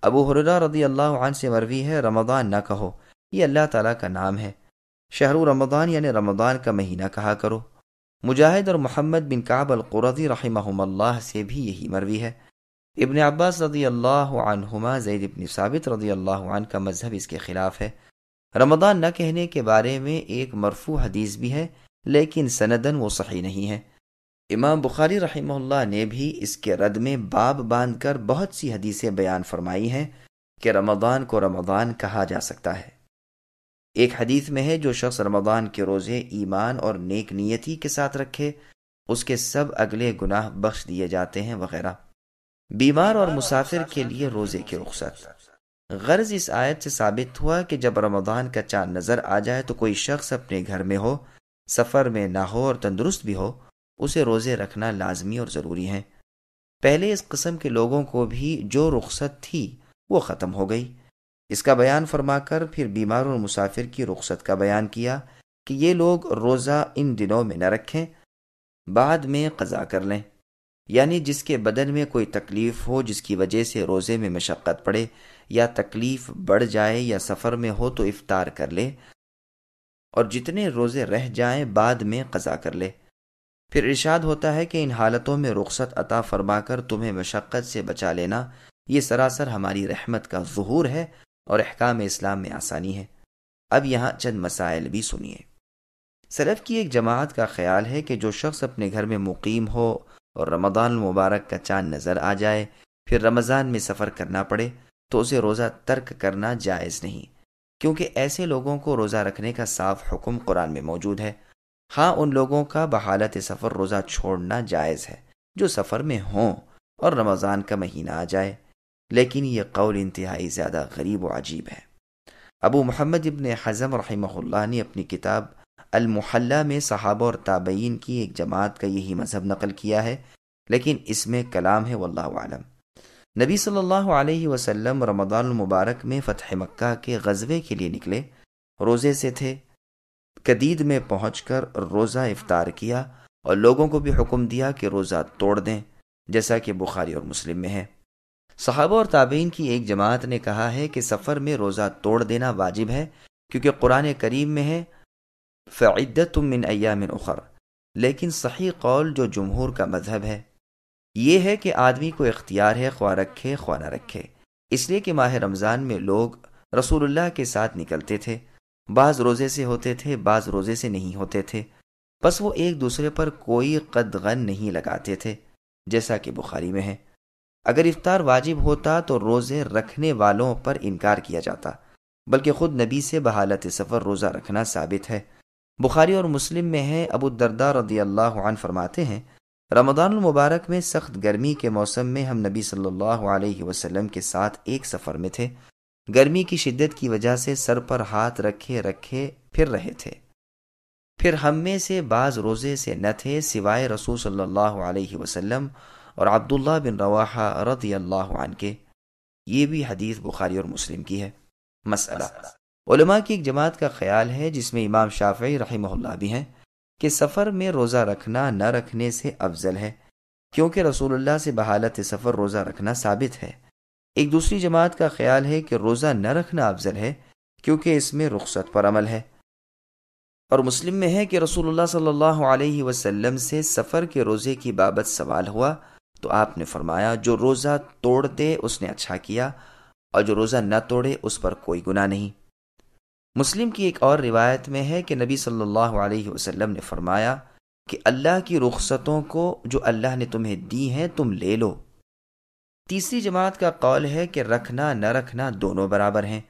ابو ہریرہ رضی اللہ عنہ سے مروی ہے رمضان نہ کہو، یہ اللہ تعالیٰ کا نام ہے، شہر رمضان یعنی رمضان کا مہینہ کہا کرو۔ مجاہد اور محمد بن کعب القرظی رحمہم اللہ سے بھی یہی مروی ہے۔ ابن عباس رضی اللہ عنہما، زید بن ثابت رضی اللہ عنہ کا مذہب اس کے خلاف ہے۔ رمضان نہ کہنے کے بارے میں ایک مرفوع حدیث بھی ہے، لیکن سندن وہ صحیح نہیں ہے۔ امام بخاری رحمہ اللہ نے بھی اس کے رد میں باب باندھ کر بہت سی حدیثیں بیان فرمائی ہیں کہ رمضان کو رمضان کہا جا سکتا ہے۔ ایک حدیث میں ہے جو شخص رمضان کے روزے ایمان اور نیک نیتی کے ساتھ رکھے اس کے سب اگلے گناہ بخش دیے جاتے ہیں وغیرہ۔ بیمار اور مسافر کے لیے روزے کی رخصت۔ غرض اس آیت سے ثابت ہوا کہ جب رمضان کا چاند نظر آ جائے تو کوئی شخص اپنے گھر میں ہو، سفر میں نہ ہو اور تندرست بھی ہو، اسے روزے رکھنا لازمی اور ضروری ہیں۔ پہلے اس قسم کے لوگوں کو بھی جو رخصت تھی وہ ختم ہو گئی۔ اس کا بیان فرما کر پھر بیمار اور مسافر کی رخصت کا بیان کیا کہ یہ لوگ روزہ ان دنوں میں نہ رکھیں، بعد میں قضا کر لیں، یعنی جس کے بدن میں کوئی تکلیف ہو جس کی وجہ سے روزے میں مشقت پڑے یا تکلیف بڑھ جائے یا سفر میں ہو تو افطار کر لے، اور جتنے روزے رہ جائیں بعد میں قضا کر لے۔ پھر ارشاد ہوتا ہے کہ ان حالتوں میں رخصت عطا فرما کر تمہیں مشقت سے بچا لینا یہ سراسر ہماری رحمت کا ظہور ہے اور احکام اسلام میں آسانی ہے۔ اب یہاں چند مسائل بھی سنیے۔ سلف کی ایک جماعت کا خیال ہے کہ جو شخص اپنے گھر میں مقیم ہو اور رمضان المبارک کا چاند نظر آ جائے پھر رمضان میں سفر کرنا پڑے تو اسے روزہ ترک کرنا جائز نہیں، کیونکہ ایسے لوگوں کو روزہ رکھنے کا صاف حکم قرآن میں موجود ہے۔ ہاں ان لوگوں کا بحالت سفر روزہ چھوڑنا جائز ہے جو سفر میں ہوں اور رمضان کا مہینہ آ جائے۔ لیکن یہ قول انتہائی زیادہ غریب و عجیب ہے۔ ابو محمد ابن حزم رحمہ اللہ نے اپنی کتاب المحلہ میں صحابہ اور تابعین کی ایک جماعت کا یہی مذہب نقل کیا ہے، لیکن اس میں کلام ہے، واللہ اعلم۔ نبی صلی اللہ علیہ وسلم رمضان المبارک میں فتح مکہ کے غزوے کے لیے نکلے، روزے سے تھے، کدید میں پہنچ کر روزہ افطار کیا اور لوگوں کو بھی حکم دیا کہ روزہ توڑ دیں، جیسا کہ بخاری اور مسلم میں ہے۔ صحابہ اور تابعین کی ایک جماعت نے کہا ہے کہ سفر میں روزہ توڑ دینا واجب ہے، کیونکہ قرآن کریم میں ہے فَعِدَّةٌ مِّنْ أَيَّامٍ أُخَرَ، لیکن صحیح قول جو جمہور کا مذہب ہے یہ ہے کہ آدمی کو اختیار ہے خواہ رکھے خواہ نہ رکھے، اس لیے کہ ماہ رمضان میں لوگ رسول اللہ کے ساتھ نکلتے تھے، بعض روزے سے ہوتے تھے، بعض روزے سے نہیں ہوتے تھے، بس وہ ایک دوسرے پر کوئی قدغن نہیں لگاتے تھے، جیسا کہ بخاری میں ہے۔ اگر افطار واجب ہوتا تو روزے رکھنے والوں پر انکار کیا جاتا، بلکہ خود نبی سے بحالت سفر روزہ رکھنا ثابت ہے۔ بخاری اور مسلم میں ہے، ابو الدرداء رضی اللہ عنہ فرماتے ہیں، رمضان المبارک میں سخت گرمی کے موسم میں ہم نبی صلی اللہ علیہ وسلم کے ساتھ ایک سفر میں تھے، گرمی کی شدت کی وجہ سے سر پر ہاتھ رکھے رکھے پھر رہے تھے، پھر ہم میں سے بعض روزے سے نہ تھے سوائے رسول صلی اللہ علیہ وسلم اور عبداللہ بن رواحہ رضی اللہ عنہ کے۔ یہ بھی حدیث بخاری اور مسلم کی ہے۔ مسئلہ، علماء کی ایک جماعت کا خیال ہے، جس میں امام شافعی رحمہ اللہ بھی ہیں، کہ سفر میں روزہ رکھنا نہ رکھنے سے افضل ہے، کیونکہ رسول اللہ سے بحالت سفر روزہ رکھنا ثابت ہے۔ ایک دوسری جماعت کا خیال ہے کہ روزہ نہ رکھنا افضل ہے، کیونکہ اس میں رخصت پر عمل ہے۔ اور مسلم میں ہے کہ رسول اللہ صلی اللہ علیہ وسلم سے سفر کے روزے کی بابت سوال ہوا تو آپ نے فرمایا، جو روزہ توڑ دے اس نے اچھا کیا، اور جو روزہ نہ توڑے اس پر کوئی گناہ نہیں۔ مسلم کی ایک اور روایت میں ہے کہ نبی صلی اللہ علیہ وسلم نے فرمایا کہ اللہ کی رخصتوں کو جو اللہ نے تمہیں دی ہیں تم لے لو۔ تیسری جماعت کا قول ہے کہ رکھنا نہ رکھنا دونوں برابر ہیں۔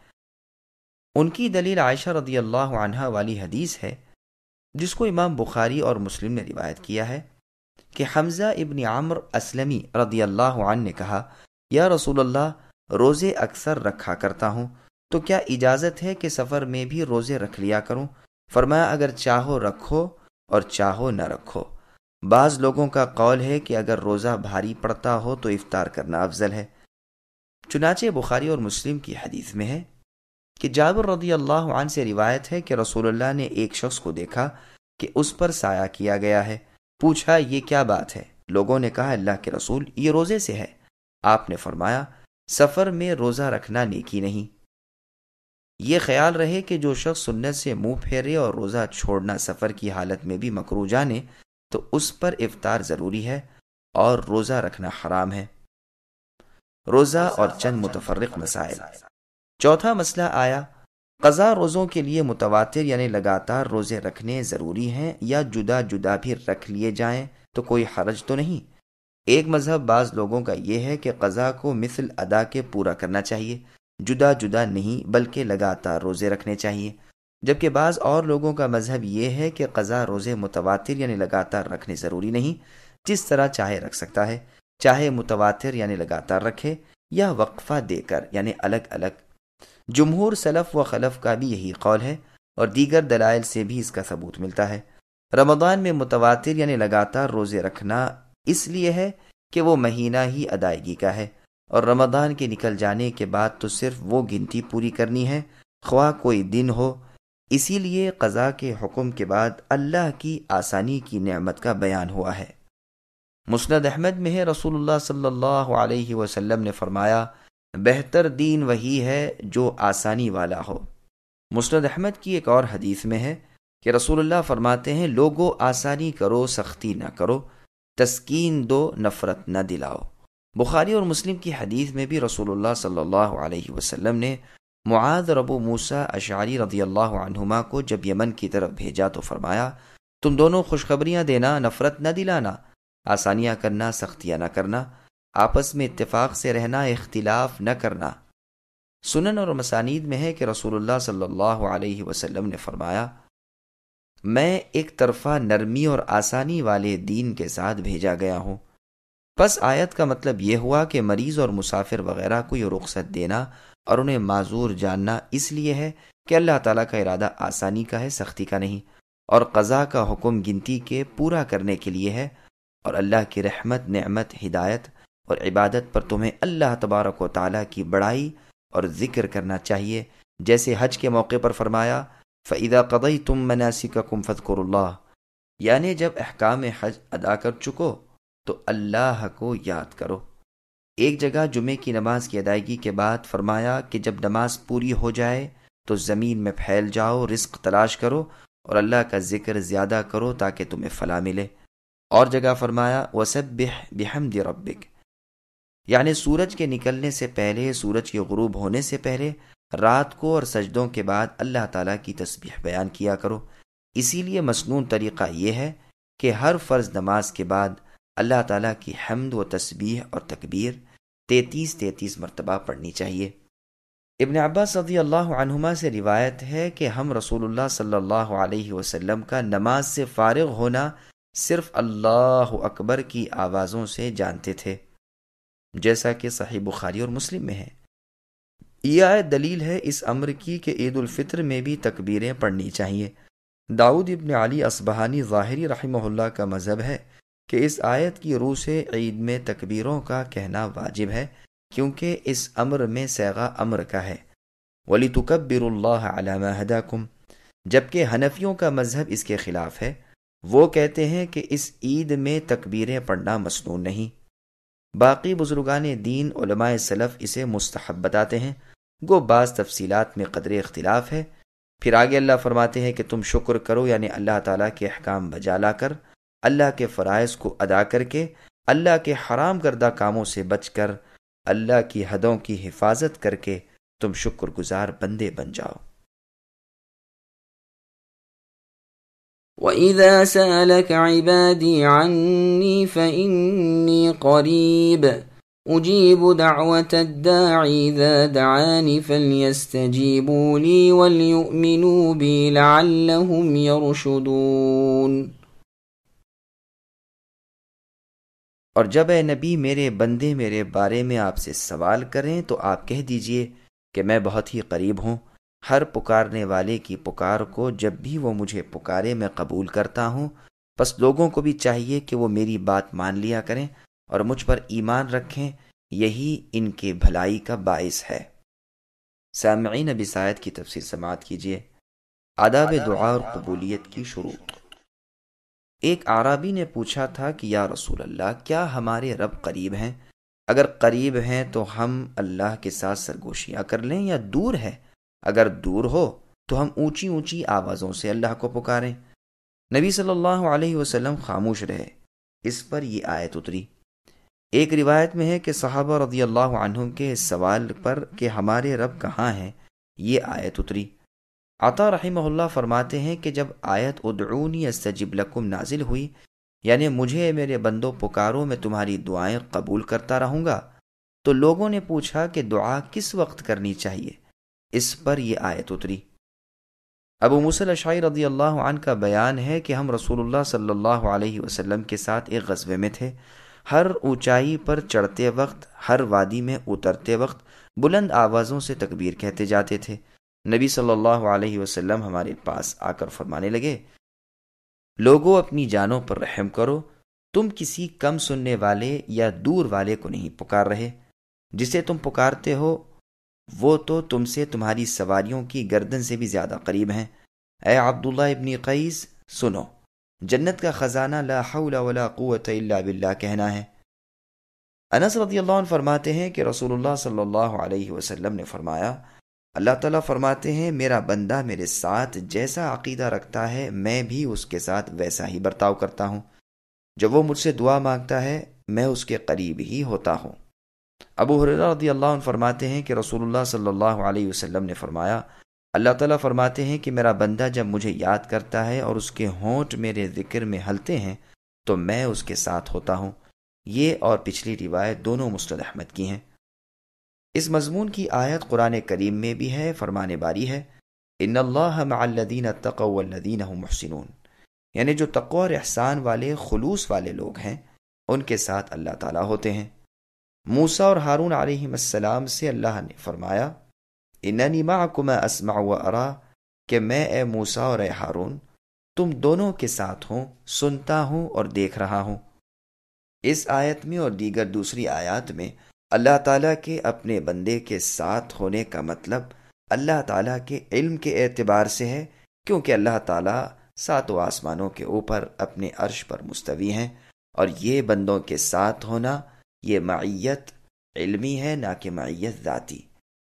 ان کی دلیل عائشہ رضی اللہ عنہا والی حدیث ہے، جس کو امام بخاری اور مسلم نے روایت کیا ہے کہ حمزہ ابن عمرو اسلمی رضی اللہ عنہ نے کہا، یا رسول اللہ، روزے اکثر رکھا کرتا ہوں، تو کیا اجازت ہے کہ سفر میں بھی روزے رکھ لیا کروں؟ فرمایا، اگر چاہو رکھو اور چاہو نہ رکھو۔ بعض لوگوں کا قول ہے کہ اگر روزہ بھاری پڑتا ہو تو افطار کرنا افضل ہے۔ چنانچہ بخاری اور مسلم کی حدیث میں ہے کہ جابر رضی اللہ عنہ سے روایت ہے کہ رسول اللہ نے ایک شخص کو دیکھا کہ اس پر سایہ کیا گیا ہے، پوچھا یہ کیا بات ہے؟ لوگوں نے کہا، اللہ کے رسول، یہ روزے سے ہے۔ آپ نے فرمایا، سفر میں روزہ رکھنا نیکی نہیں۔ یہ خیال رہے کہ جو شخص سنت سے منہ پھیرے اور روزہ چھوڑنا سفر کی حالت میں بھی مکروہ جانے تو اس پر افطار ضروری ہے اور روزہ رکھنا حرام ہے۔ روزہ اور چند متفرق مسائل۔ چوتھا مسئلہ آیا، قضا روزوں کے لیے متواتر یعنی لگاتار روزے رکھنے ضروری ہیں یا جدا جدا بھی رکھ لیے جائیں تو کوئی حرج تو نہیں؟ ایک مذہب بعض لوگوں کا یہ ہے کہ قضا کو مثل ادا کے پورا کرنا چاہیے، جدا جدا نہیں بلکہ لگاتار روزے رکھنے چاہیے، جبکہ بعض اور لوگوں کا مذہب یہ ہے کہ قضا روزے متواتر یعنی لگاتار رکھنے ضروری نہیں، جس طرح چاہے رکھ سکتا ہے، چاہے متواتر یعنی لگاتار رکھے یا وقفہ دے کر یعنی الگ الگ۔ جمہور سلف و خلف کا بھی یہی قول ہے اور دیگر دلائل سے بھی اس کا ثبوت ملتا ہے۔ رمضان میں متواتر یعنی لگاتار روزے رکھنا اس لیے ہے کہ وہ مہینہ ہی ادائیگی کا ہے، اور رمضان کے نکل جانے کے بعد تو صرف وہ گنتی پوری کرنی ہے، خواہ کوئی دن ہو۔ اسی لیے قضا کے حکم کے بعد اللہ کی آسانی کی نعمت کا بیان ہوا ہے۔ مسند احمد میں ہے، رسول اللہ صلی اللہ علیہ وسلم نے فرمایا، بہتر دین وہی ہے جو آسانی والا ہو۔ مسند احمد کی ایک اور حدیث میں ہے کہ رسول اللہ فرماتے ہیں، لوگو آسانی کرو سختی نہ کرو، تسکین دو نفرت نہ دلاؤ۔ بخاری اور مسلم کی حدیث میں بھی رسول اللہ صلی اللہ علیہ وسلم نے معاذ اور ابو موسیٰ اشعری رضی اللہ عنہما کو جب یمن کی طرف بھیجا تو فرمایا، تم دونوں خوشخبریاں دینا، نفرت نہ دلانا، آسانیاں کرنا، سختیاں نہ کرنا، آپس میں اتفاق سے رہنا، اختلاف نہ کرنا۔ سنن اور مسانید میں ہے کہ رسول اللہ صلی اللہ علیہ وسلم نے فرمایا، میں ایک طرفہ نرمی اور آسانی والے دین کے ساتھ بھیجا گیا ہوں۔ پس آیت کا مطلب یہ ہوا کہ مریض اور مسافر وغیرہ کو یہ رخصت دینا اور انہیں معذور جاننا اس لیے ہے کہ اللہ تعالیٰ کا ارادہ آسانی کا ہے، سختی کا نہیں، اور قضا کا حکم گنتی کے پورا کرنے کے لیے ہے، اور اللہ کی رحمت، نعمت، ہدایت اور عبادت پر تمہیں اللہ تبارک و تعالیٰ کی بڑائی اور ذکر کرنا چاہیے، جیسے حج کے موقع پر فرمایا فَإِذَا قَضَيْتُم مَنَاسِكَكُمْ فَاذْكُرُوا اللَّهَ، یعنی جب احکام حج ادا کر چکو تو اللہ کو یاد کرو۔ ایک جگہ جمعے کی نماز کی ادائیگی کے بعد فرمایا کہ جب نماز پوری ہو جائے تو زمین میں پھیل جاؤ، رزق تلاش کرو اور اللہ کا ذکر زیادہ کرو تاکہ تمہیں فلاح ملے۔ اور جگہ فرمایا وَسَبِّحْ بِحَمْدِ رَبِّكَ، یعنی سورج کے نکلنے سے پہلے، سورج کے غروب ہونے سے پہلے، رات کو اور سجدوں کے بعد اللہ تعالیٰ کی تسبیح بیان کیا کرو۔ اسی لیے مسنون طریقہ یہ ہے کہ ہر فرض نماز کے بعد اللہ تعالیٰ کی حمد و تسبیح اور تکبیر 33 مرتبہ پڑھنی چاہیے۔ ابن عباس رضی اللہ عنہما سے روایت ہے کہ ہم رسول اللہ صلی اللہ علیہ وسلم کا نماز سے فارغ ہونا صرف اللہ اکبر کی آوازوں سے جانتے تھے، جیسا کہ صحیح بخاری اور مسلم میں ہے۔ یہ آیت دلیل ہے اس امر کی کہ عید الفطر میں بھی تکبیریں پڑھنی چاہیے۔ داؤد ابن علی اصبہانی ظاہری رحمہ اللہ کا مذہب ہے کہ اس آیت کی روح سے عید میں تکبیروں کا کہنا واجب ہے، کیونکہ اس امر میں صیغہ امر کا ہے، وَلِتُكَبِّرُوا اللَّهَ عَلَى مَا هَدَاكُمْ، جبکہ حنفیوں کا مذہب اس کے خلاف ہے۔ وہ کہتے ہیں کہ اس عید میں تکبیریں پڑھنا مسنون نہیں۔ باقی بزرگان دین علماء سلف اسے مستحب بتاتے ہیں، گو بعض تفصیلات میں قدر اختلاف ہے۔ پھر آگے اللہ فرماتے ہیں کہ تم شکر کرو، یعنی اللہ تعالیٰ کے احکام بجا لا کر، اللہ کے فرائض کو ادا کر کے، اللہ کے حرام کردہ کاموں سے بچ کر، اللہ کی حدوں کی حفاظت کر کے تم شکر گزار بندے بن جاؤ۔ وَإِذَا سَأَلَكَ عِبَادِي عَنِّي فَإِنِّي قَرِيبٌ أُجِيبُ دَعْوَةَ الدَّاعِ إِذَا دَعَانِ فَلْيَسْتَجِيبُوا لِي وَلْيُؤْمِنُوا بِي لَعَلَّهُمْ يَرْشُدُونَ۔ اور جب اے نبی میرے بندے میرے بارے میں آپ سے سوال کریں تو آپ کہہ دیجئے کہ میں بہت ہی قریب ہوں، ہر پکارنے والے کی پکار کو جب بھی وہ مجھے پکارے میں قبول کرتا ہوں۔ پس لوگوں کو بھی چاہیے کہ وہ میری بات مان لیا کریں اور مجھ پر ایمان رکھیں، یہی ان کے بھلائی کا باعث ہے۔ سامعین اب اس آیت کی تفسیر سماعت کیجیے۔ آداب دعا اور قبولیت کی شروط۔ ایک اعرابی نے پوچھا تھا کہ یا رسول اللہ، کیا ہمارے رب قریب ہیں؟ اگر قریب ہیں تو ہم اللہ کے ساتھ سرگوشیاں کر لیں، یا دور ہے؟ اگر دور ہو تو ہم اونچی اونچی آوازوں سے اللہ کو پکاریں۔ نبی صلی اللہ علیہ وسلم خاموش رہے۔ اس پر یہ آیت اتری۔ ایک روایت میں ہے کہ صحابہ رضی اللہ عنہم کے اس سوال پر کہ ہمارے رب کہاں ہیں، یہ آیت اتری۔ عطا رحمہ اللہ فرماتے ہیں کہ جب آیت ادعونی استجب لکم نازل ہوئی، یعنی مجھے میرے بندوں پکارو میں تمہاری دعائیں قبول کرتا رہوں گا، تو لوگوں نے پوچھا کہ دعا کس وقت کرنی چاہیے۔ اس پر یہ آیت اتری۔ ابو موسیٰ الاشعری رضی اللہ عنہ کا بیان ہے کہ ہم رسول اللہ صلی اللہ علیہ وسلم کے ساتھ ایک غزوے میں تھے۔ ہر اونچائی پر چڑھتے وقت، ہر وادی میں اترتے وقت بلند آوازوں سے تکبیر کہتے جاتے تھے۔ نبی صلی اللہ علیہ وسلم ہمارے پاس آ کر فرمانے لگے، لوگوں اپنی جانوں پر رحم کرو، تم کسی کم سننے والے یا دور والے کو نہیں پکار رہے، جسے تم پکارتے ہو وہ تو تم سے تمہاری سواریوں کی گردن سے بھی زیادہ قریب ہیں۔ اے عبداللہ ابن قیس، سنو، جنت کا خزانہ لا حول ولا قوت الا باللہ کہنا ہے۔ انس رضی اللہ عنہ فرماتے ہیں کہ رسول اللہ صلی اللہ علیہ وسلم نے فرمایا، اللہ تعالیٰ فرماتے ہیں میرا بندہ میرے ساتھ جیسا عقیدہ رکھتا ہے میں بھی اس کے ساتھ ویسا ہی برتاؤ کرتا ہوں۔ جب وہ مجھ سے دعا مانگتا ہے میں اس کے قریب ہی ہوتا ہوں۔ ابو ہریرہ رضی اللہ عنہ فرماتے ہیں کہ رسول اللہ صلی اللہ علیہ وسلم نے فرمایا، اللہ تعالیٰ فرماتے ہیں کہ میرا بندہ جب مجھے یاد کرتا ہے اور اس کے ہونٹ میرے ذکر میں ہلتے ہیں تو میں اس کے ساتھ ہوتا ہوں۔ یہ اور پچھلی روایت دونوں مسند احمد کی ہیں۔ اس مضمون کی آیت قرآن کریم میں بھی ہے، فرمان باری ہے، ان اللہ مع الذین اتقوا والذین هم محسنون، یعنی جو تقوی اور احسان والے خلوص والے لوگ ہیں ان کے ساتھ اللہ تعالیٰ ہوتے ہیں۔ موسیٰ اور ہارون علیہ السلام سے اللہ نے فرمایا اننی معکما اسمع و ارا، کہ میں اے موسیٰ اور اے ہارون تم دونوں کے ساتھ ہوں، سنتا ہوں اور دیکھ رہا ہوں۔ اس آیت میں اور دیگر دوسری آیات میں اللہ تعالیٰ کے اپنے بندے کے ساتھ ہونے کا مطلب اللہ تعالیٰ کے علم کے اعتبار سے ہے، کیونکہ اللہ تعالیٰ ساتوں آسمانوں کے اوپر اپنے عرش پر مستوی ہیں، اور یہ بندوں کے ساتھ ہونا یہ معیت علمی ہے نہ کہ معیت ذاتی،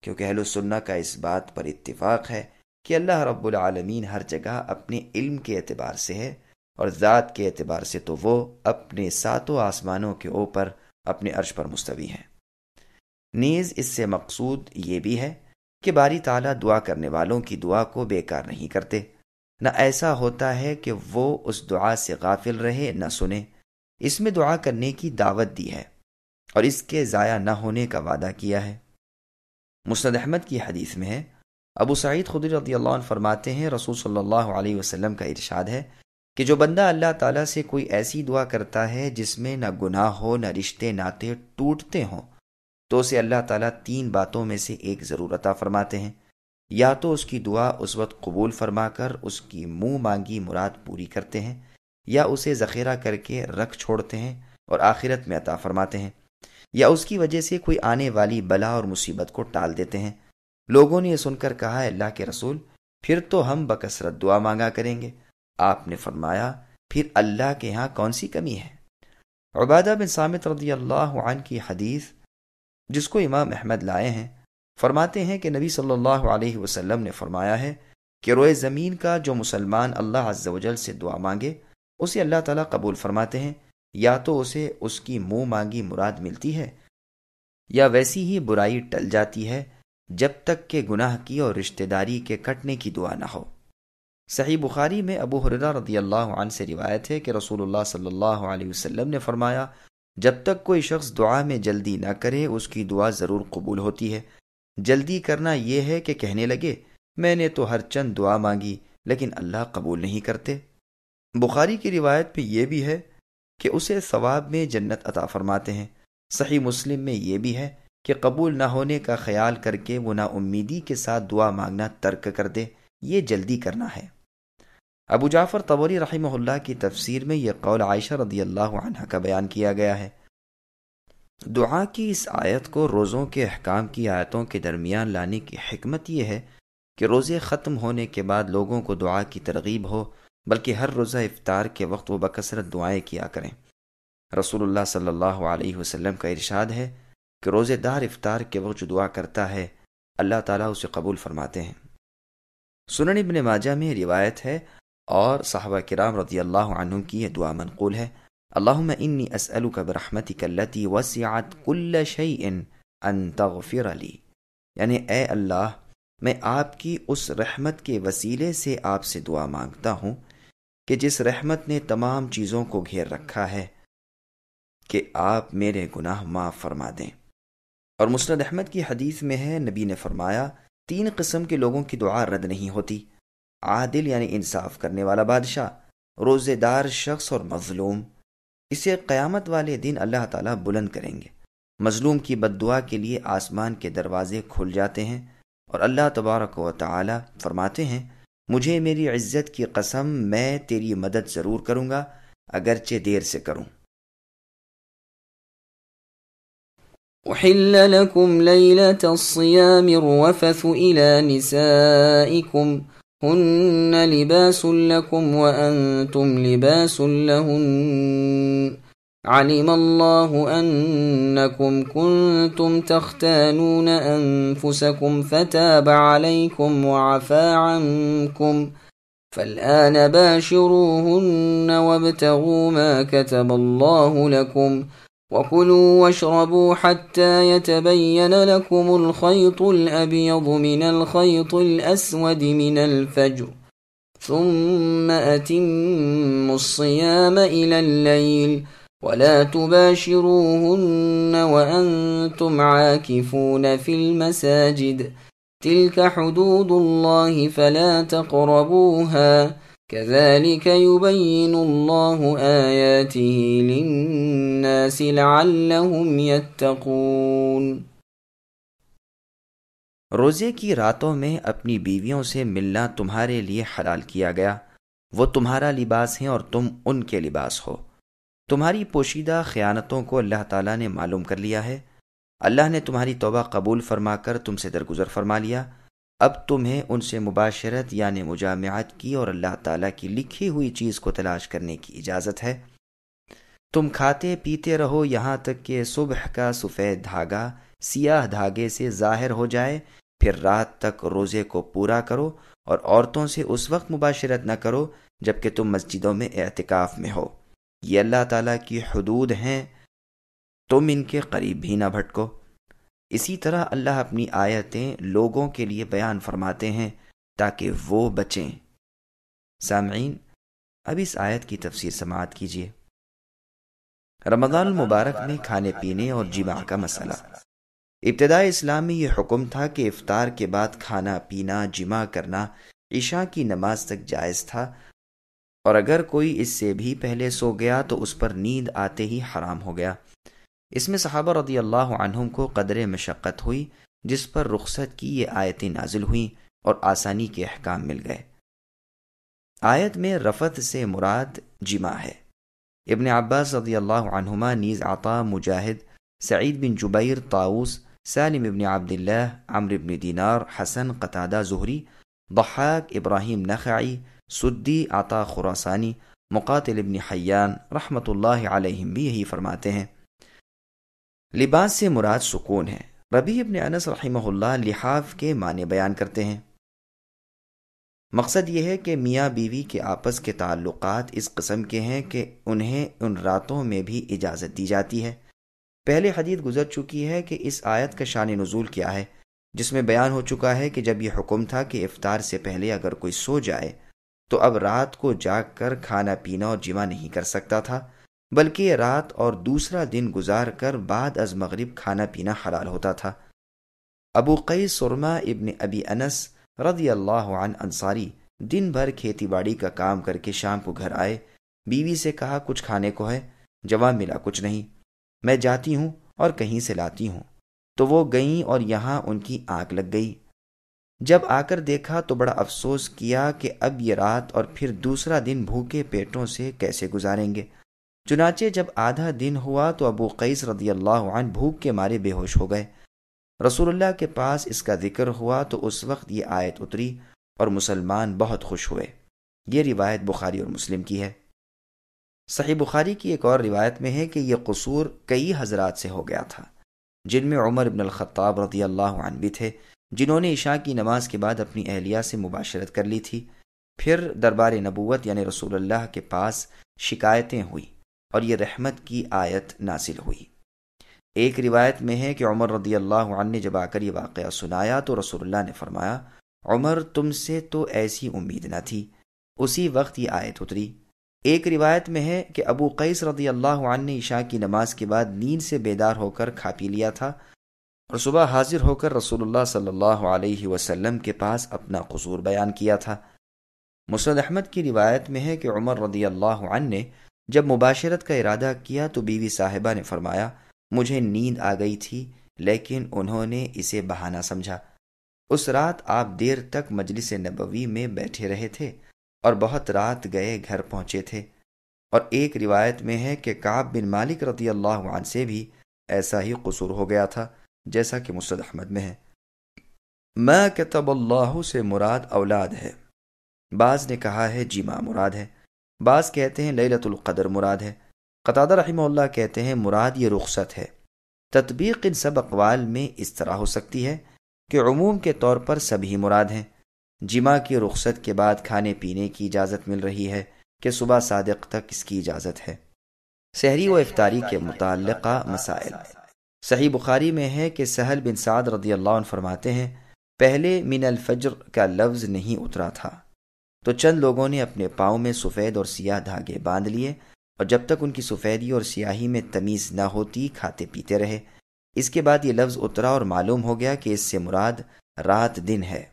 کیونکہ اہل سنہ کا اس بات پر اتفاق ہے کہ اللہ رب العالمین ہر جگہ اپنے علم کے اعتبار سے ہے، اور ذات کے اعتبار سے تو وہ اپنے ساتوں آسمانوں کے اوپر اپنے عرش پر مستوی ہیں۔ نیز اس سے مقصود یہ بھی ہے کہ باری تعالیٰ دعا کرنے والوں کی دعا کو بیکار نہیں کرتے، نہ ایسا ہوتا ہے کہ وہ اس دعا سے غافل رہے نہ سنے۔ اس میں دعا کرنے کی دعوت دی ہے اور اس کے ضائع نہ ہونے کا وعدہ کیا ہے۔ مسند احمد کی حدیث میں ہے، ابو سعید خدری رضی اللہ عنہ فرماتے ہیں رسول صلی اللہ علیہ وسلم کا ارشاد ہے کہ جو بندہ اللہ تعالیٰ سے کوئی ایسی دعا کرتا ہے جس میں نہ گناہ ہو نہ رشتے ناطے ٹوٹتے ہوں، تو اسے اللہ تعالیٰ 3 باتوں میں سے ایک ضرور عطا فرماتے ہیں۔ یا تو اس کی دعا اس وقت قبول فرما کر اس کی منہ مانگی مراد پوری کرتے ہیں، یا اسے ذخیرہ کر کے رکھ چھوڑتے ہیں اور آخرت میں عطا فرماتے ہیں، یا اس کی وجہ سے کوئی آنے والی بلا اور مصیبت کو ٹال دیتے ہیں۔ لوگوں نے یہ سن کر کہا، اللہ کے رسول پھر تو ہم بکثرت دعا مانگا کریں گے۔ آپ نے فرمایا پھر اللہ کے ہاں کون سی کمی ہے؟ عبادہ بن صامت رضی اللہ عنہ کی حدیث جس کو امام احمد لائے ہیں، فرماتے ہیں کہ نبی صلی اللہ علیہ وسلم نے فرمایا ہے کہ روئے زمین کا جو مسلمان اللہ عز و جل سے دعا مانگے اسے اللہ تعالیٰ قبول فرماتے ہیں، یا تو اسے اس کی منہ مانگی مراد ملتی ہے یا ویسی ہی برائی ٹل جاتی ہے جب تک کہ گناہ کی اور رشتہ داری کے کٹنے کی دعا نہ ہو۔ صحیح بخاری میں ابو ہریرہ رضی اللہ عنہ سے روایت ہے کہ رسول اللہ صلی اللہ علیہ وسلم نے فرمایا جب تک کوئی شخص دعا میں جلدی نہ کرے اس کی دعا ضرور قبول ہوتی ہے۔ جلدی کرنا یہ ہے کہ کہنے لگے میں نے تو ہر چند دعا مانگی لیکن اللہ قبول نہیں کرتے۔ بخاری کی روایت پہ یہ بھی ہے کہ اسے ثواب میں جنت عطا فرماتے ہیں۔ صحیح مسلم میں یہ بھی ہے کہ قبول نہ ہونے کا خیال کر کے وہ نا امیدی کے ساتھ دعا مانگنا ترک کر دے، یہ جلدی کرنا ہے۔ ابو جعفر طبری رحمہ اللہ کی تفسیر میں یہ قول عائشہ رضی اللہ عنہ کا بیان کیا گیا ہے۔ دعا کی اس آیت کو روزوں کے احکام کی آیتوں کے درمیان لانے کی حکمت یہ ہے کہ روزے ختم ہونے کے بعد لوگوں کو دعا کی ترغیب ہو، بلکہ ہر روزہ افطار کے وقت وہ بکثرت دعائیں کیا کریں۔ رسول اللہ صلی اللہ علیہ وسلم کا ارشاد ہے کہ روزے دار افطار کے وقت جو دعا کرتا ہے اللہ تعالیٰ اسے قبول فرماتے ہیں۔ سنن ابن ماجہ میں روایت ہے اور صحابہ کرام رضی اللہ عنہم کی یہ دعا منقول ہے، اللہم انی اسألک برحمتک التی وسعت کل شیء ان تغفر لی، یعنی اے اللہ میں آپ کی اس رحمت کے وسیلے سے آپ سے دعا مانگتا ہوں کہ جس رحمت نے تمام چیزوں کو گھیر رکھا ہے، کہ آپ میرے گناہ معاف فرما دیں۔ اور مسند احمد کی حدیث میں ہے نبی نے فرمایا 3 قسم کے لوگوں کی دعا رد نہیں ہوتی، عادل یعنی انصاف کرنے والا بادشاہ، روزے دار شخص اور مظلوم۔ اسے قیامت والے دن اللہ تعالیٰ بلند کریں گے۔ مظلوم کی بد دعا کے لیے آسمان کے دروازے کھل جاتے ہیں اور اللہ تبارک و تعالیٰ فرماتے ہیں مجھے میری عزت کی قسم میں تیری مدد ضرور کروں گا اگرچہ دیر سے کروں۔ أحل لكم ليلة الصيام الرفث إلى نسائكم هن لباس لكم وأنتم لباس لهن علم الله أنكم كنتم تختانون أنفسكم فتاب عليكم وعفى عنكم فالآن باشروهن وابتغوا ما كتب الله لكم وَكُلُوا وَاشْرَبُوا حَتَّى يَتَبَيَّنَ لَكُمُ الْخَيْطُ الْأَبْيَضُ مِنَ الْخَيْطِ الْأَسْوَدِ مِنَ الْفَجْرِ ثُمَّ أَتِمُّوا الصِّيَامَ إِلَى اللَّيْلِ وَلَا تُبَاشِرُوهُنَّ وَأَنْتُمْ عَاكِفُونَ فِي الْمَسَاجِدِ تِلْكَ حُدُودُ اللَّهِ فَلَا تَقْرَبُوهَا كَذَلِكَ يُبَيِّنُ اللَّهُ آيَاتِهِ لِلنَّاسِ الناس لعلهم يتقون۔ روزے کی راتوں میں اپنی بیویوں سے ملنا تمہارے لیے حلال کیا گیا، وہ تمہارا لباس ہیں اور تم ان کے لباس ہو۔ تمہاری پوشیدہ خیانتوں کو اللہ تعالیٰ نے معلوم کر لیا ہے۔ اللہ نے تمہاری توبہ قبول فرما کر تم سے درگزر فرما لیا۔ اب تمہیں ان سے مباشرت یعنی مجامعت کی اور اللہ تعالیٰ کی لکھی ہوئی چیز کو تلاش کرنے کی اجازت ہے۔ تم کھاتے پیتے رہو یہاں تک کہ صبح کا سفید دھاگا سیاہ دھاگے سے ظاہر ہو جائے، پھر رات تک روزے کو پورا کرو اور عورتوں سے اس وقت مباشرت نہ کرو جب کہ تم مسجدوں میں اعتکاف میں ہو۔ یہ اللہ تعالیٰ کی حدود ہیں، تم ان کے قریب بھی نہ بھٹکو۔ اسی طرح اللہ اپنی آیتیں لوگوں کے لیے بیان فرماتے ہیں تاکہ وہ بچیں۔ سامعین، اب اس آیت کی تفسیر سماعت کیجیے۔ رمضان المبارک میں کھانے پینے اور جماع کا مسئلہ۔ ابتداء اسلام میں یہ حکم تھا کہ افطار کے بعد کھانا پینا جماع کرنا عشاء کی نماز تک جائز تھا، اور اگر کوئی اس سے بھی پہلے سو گیا تو اس پر نیند آتے ہی حرام ہو گیا۔ اس میں صحابہ رضی اللہ عنہم کو قدر مشقت ہوئی، جس پر رخصت کی یہ آیتیں نازل ہوئیں اور آسانی کے احکام مل گئے۔ آیت میں رفث سے مراد جماع ہے۔ ابن عباس رضی اللہ عنہما نیز عطا، مجاہد، سعید بن جبیر، طاؤس، سالم ابن عبداللہ، عمرو بن دینار، حسن، قتادہ زہری، ضحاک، ابراہیم نخعی، سدی، عطا خراسانی، مقاتل ابن حیان رحمۃ اللہ علیہم بھی یہی فرماتے ہیں۔ لباس سے مراد سکون ہے۔ ربیع ابن انس رحمہ اللہ لحاف کے معنی بیان کرتے ہیں۔ مقصد یہ ہے کہ میاں بیوی کے آپس کے تعلقات اس قسم کے ہیں کہ انہیں ان راتوں میں بھی اجازت دی جاتی ہے۔ پہلے حدیث گزر چکی ہے کہ اس آیت کا شان نزول کیا ہے، جس میں بیان ہو چکا ہے کہ جب یہ حکم تھا کہ افطار سے پہلے اگر کوئی سو جائے تو اب رات کو جاگ کر کھانا پینا اور جماع نہیں کر سکتا تھا، بلکہ یہ رات اور دوسرا دن گزار کر بعد از مغرب کھانا پینا حلال ہوتا تھا۔ ابو قیس سرما ابن ابی انس رضی اللہ عنہ انصاری دن بھر کھیتی باڑی کا کام کر کے شام کو گھر آئے، بیوی سے کہا کچھ کھانے کو ہے؟ جواب ملا کچھ نہیں، میں جاتی ہوں اور کہیں سے لاتی ہوں۔ تو وہ گئیں اور یہاں ان کی آنکھ لگ گئی۔ جب آ کر دیکھا تو بڑا افسوس کیا کہ اب یہ رات اور پھر دوسرا دن بھوکے پیٹوں سے کیسے گزاریں گے۔ چنانچہ جب آدھا دن ہوا تو ابو قیس رضی اللہ عنہ بھوک کے مارے بے ہوش ہو گئے۔ رسول اللہ کے پاس اس کا ذکر ہوا تو اس وقت یہ آیت اتری اور مسلمان بہت خوش ہوئے۔ یہ روایت بخاری اور مسلم کی ہے۔ صحیح بخاری کی ایک اور روایت میں ہے کہ یہ قصور کئی حضرات سے ہو گیا تھا، جن میں عمر بن الخطاب رضی اللہ عنہ بھی تھے، جنہوں نے عشاء کی نماز کے بعد اپنی اہلیہ سے مباشرت کر لی تھی۔ پھر دربار نبوت یعنی رسول اللہ کے پاس شکایتیں ہوئی اور یہ رحمت کی آیت نازل ہوئی۔ ایک روایت میں ہے کہ عمر رضی اللہ عنہ نے جب آ کر یہ واقعہ سنایا تو رسول اللہ نے فرمایا، عمر تم سے تو ایسی امید نہ تھی۔ اسی وقت یہ آیت اتری۔ ایک روایت میں ہے کہ ابو قیس رضی اللہ عنہ نے عشاء کی نماز کے بعد نیند سے بیدار ہو کر کھا پی لیا تھا اور صبح حاضر ہو کر رسول اللہ صلی اللہ علیہ وسلم کے پاس اپنا قصور بیان کیا تھا۔ مسند احمد کی روایت میں ہے کہ عمر رضی اللہ عنہ نے جب مباشرت کا ارادہ کیا تو بیوی صاحبہ نے فرمایا، مجھے نیند آ گئی تھی لیکن انہوں نے اسے بہانہ سمجھا۔ اس رات آپ دیر تک مجلس نبوی میں بیٹھے رہے تھے اور بہت رات گئے گھر پہنچے تھے۔ اور ایک روایت میں ہے کہ کعب بن مالک رضی اللہ عنہ سے بھی ایسا ہی قصور ہو گیا تھا، جیسا کہ مسند احمد میں ہے۔ ما کتب اللہ سے مراد اولاد ہے، بعض نے کہا ہے جماع مراد ہے، بعض کہتے ہیں لیلۃ القدر مراد ہے۔ قتادہ رحمہ اللہ کہتے ہیں مراد یہ رخصت ہے۔ تطبیق ان سب اقوال میں اس طرح ہو سکتی ہے کہ عموم کے طور پر سبھی مراد ہیں۔ جماع کی رخصت کے بعد کھانے پینے کی اجازت مل رہی ہے کہ صبح صادق تک اس کی اجازت ہے۔ سحری و افطاری کے متعلقہ مسائل۔ صحیح بخاری میں ہے کہ سہل بن سعد رضی اللہ عنہ فرماتے ہیں، پہلے من الفجر کا لفظ نہیں اترا تھا تو چند لوگوں نے اپنے پاؤں میں سفید اور سیاہ دھاگے باندھ لیے اور جب تک ان کی سفیدی اور سیاہی میں تمیز نہ ہوتی کھاتے پیتے رہے۔ اس کے بعد یہ لفظ اترا اور معلوم ہو گیا کہ اس سے مراد رات دن ہے۔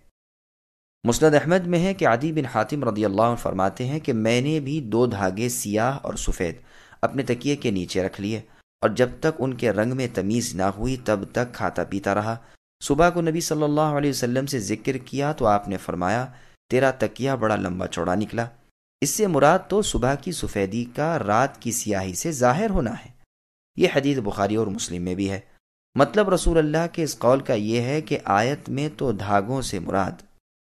مسند احمد میں ہے کہ عدی بن حاتم رضی اللہ عنہ فرماتے ہیں کہ میں نے بھی 2 دھاگے سیاہ اور سفید اپنے تکیے کے نیچے رکھ لیے اور جب تک ان کے رنگ میں تمیز نہ ہوئی تب تک کھاتا پیتا رہا۔ صبح کو نبی صلی اللہ علیہ وسلم سے ذکر کیا تو آپ نے فرمایا تیرا تکیہ بڑا لمبا چوڑا نکلا۔ اس سے مراد تو صبح کی سفیدی کا رات کی سیاہی سے ظاہر ہونا ہے۔ یہ حدیث بخاری اور مسلم میں بھی ہے۔ مطلب رسول اللہ کے اس قول کا یہ ہے کہ آیت میں تو دھاگوں سے مراد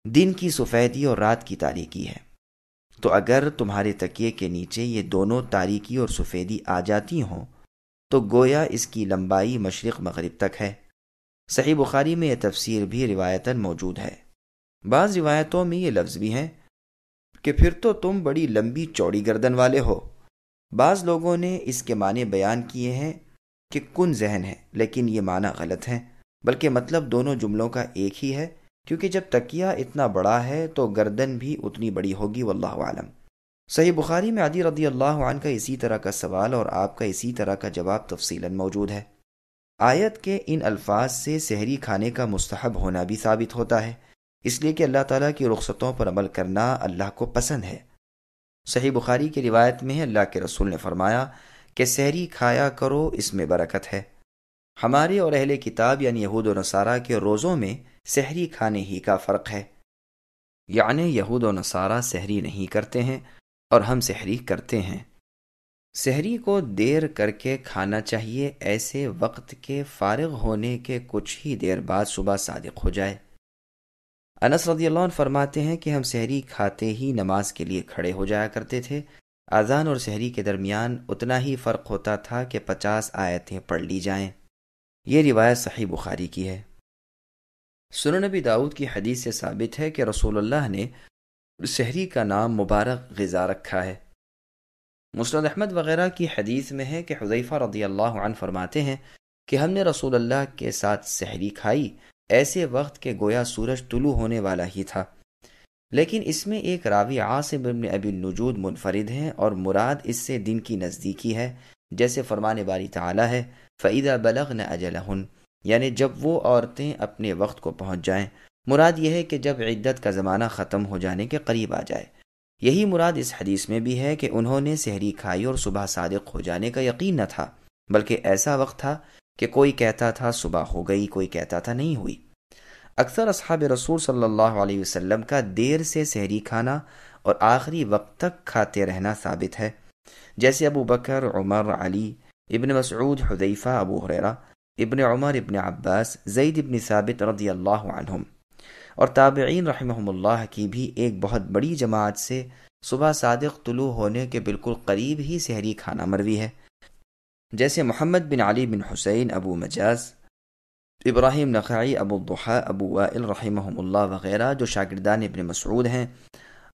دن کی سفیدی اور رات کی تاریکی ہے، تو اگر تمہارے تکیے کے نیچے یہ دونوں تاریکی اور سفیدی آ جاتی ہوں تو گویا اس کی لمبائی مشرق مغرب تک ہے۔ صحیح بخاری میں یہ تفسیر بھی روایتاً موجود ہے۔ بعض روایتوں میں یہ لفظ بھی ہیں کہ پھر تو تم بڑی لمبی چوڑی گردن والے ہو۔ بعض لوگوں نے اس کے معنی بیان کیے ہیں کہ کن ذہن ہے، لیکن یہ معنی غلط ہے، بلکہ مطلب دونوں جملوں کا ایک ہی ہے، کیونکہ جب تکیہ اتنا بڑا ہے تو گردن بھی اتنی بڑی ہوگی، واللہ عالم۔ صحیح بخاری میں عدی رضی اللہ عنہ کا اسی طرح کا سوال اور آپ کا اسی طرح کا جواب تفصیلاً موجود ہے۔ آیت کے ان الفاظ سے سحری کھانے کا مستحب ہونا بھی ثابت ہوتا ہے، اس لیے کہ اللہ تعالیٰ کی رخصتوں پر عمل کرنا اللہ کو پسند ہے۔ صحیح بخاری کی روایت میں اللہ کے رسول نے فرمایا کہ سحری کھایا کرو، اس میں برکت ہے۔ ہمارے اور اہل کتاب یعنی یہود و نصارہ کے روزوں میں سحری کھانے ہی کا فرق ہے، یعنی یہود و نصارہ سحری نہیں کرتے ہیں اور ہم سحری کرتے ہیں۔ سحری کو دیر کر کے کھانا چاہیے، ایسے وقت کے فارغ ہونے کے کچھ ہی دیر بعد صبح صادق ہو جائے۔ انس رضی اللہ عنہ فرماتے ہیں کہ ہم سحری کھاتے ہی نماز کے لیے کھڑے ہو جایا کرتے تھے۔ اذان اور سحری کے درمیان اتنا ہی فرق ہوتا تھا کہ 50 آیتیں پڑھ لی جائیں۔ یہ روایت صحیح بخاری کی ہے۔ سنن نبی داؤد کی حدیث سے ثابت ہے کہ رسول اللہ نے سحری کا نام مبارک غذا رکھا ہے۔ مسند احمد وغیرہ کی حدیث میں ہے کہ حذیفہ رضی اللہ عنہ فرماتے ہیں کہ ہم نے رسول اللہ کے ساتھ سحری کھائی، ایسے وقت کہ گویا سورج طلوع ہونے والا ہی تھا۔ لیکن اس میں ایک راوی عاصم بن ابی النجود منفرد ہیں اور مراد اس سے دن کی نزدیکی ہے، جیسے فرمان باری تعالی ہے فَإِذَا بَلَغْنَ أَجَلَهُنَّ، یعنی جب وہ عورتیں اپنے وقت کو پہنچ جائیں۔ مراد یہ ہے کہ جب عدت کا زمانہ ختم ہو جانے کے قریب آ جائے۔ یہی مراد اس حدیث میں بھی ہے کہ انہوں نے سحری کھائی اور صبح صادق ہو جانے کا یقین نہ تھا، بلکہ ایسا وقت تھا کہ کوئی کہتا تھا صبح ہو گئی، کوئی کہتا تھا نہیں ہوئی۔ اکثر اصحاب رسول صلی اللہ علیہ وسلم کا دیر سے سحری کھانا اور آخری وقت تک کھاتے رہنا ثابت ہے، جیسے ابو بکر، عمر، علی، ابن مسعود، حذیفہ، ابو ہریرہ، ابن عمر، ابن عباس، زید ابن ثابت رضی اللہ عنہم اور تابعین رحمہم اللہ کی بھی ایک بہت بڑی جماعت سے صبح صادق طلوع ہونے کے بالکل قریب ہی سحری کھانا مروی ہے، جیسے محمد بن علی بن حسین، ابو مجاز، ابراہیم نخعی، ابو الضحیٰ، ابو وائل رحمہم اللہ وغیرہ جو شاگردان ابن مسعود ہیں،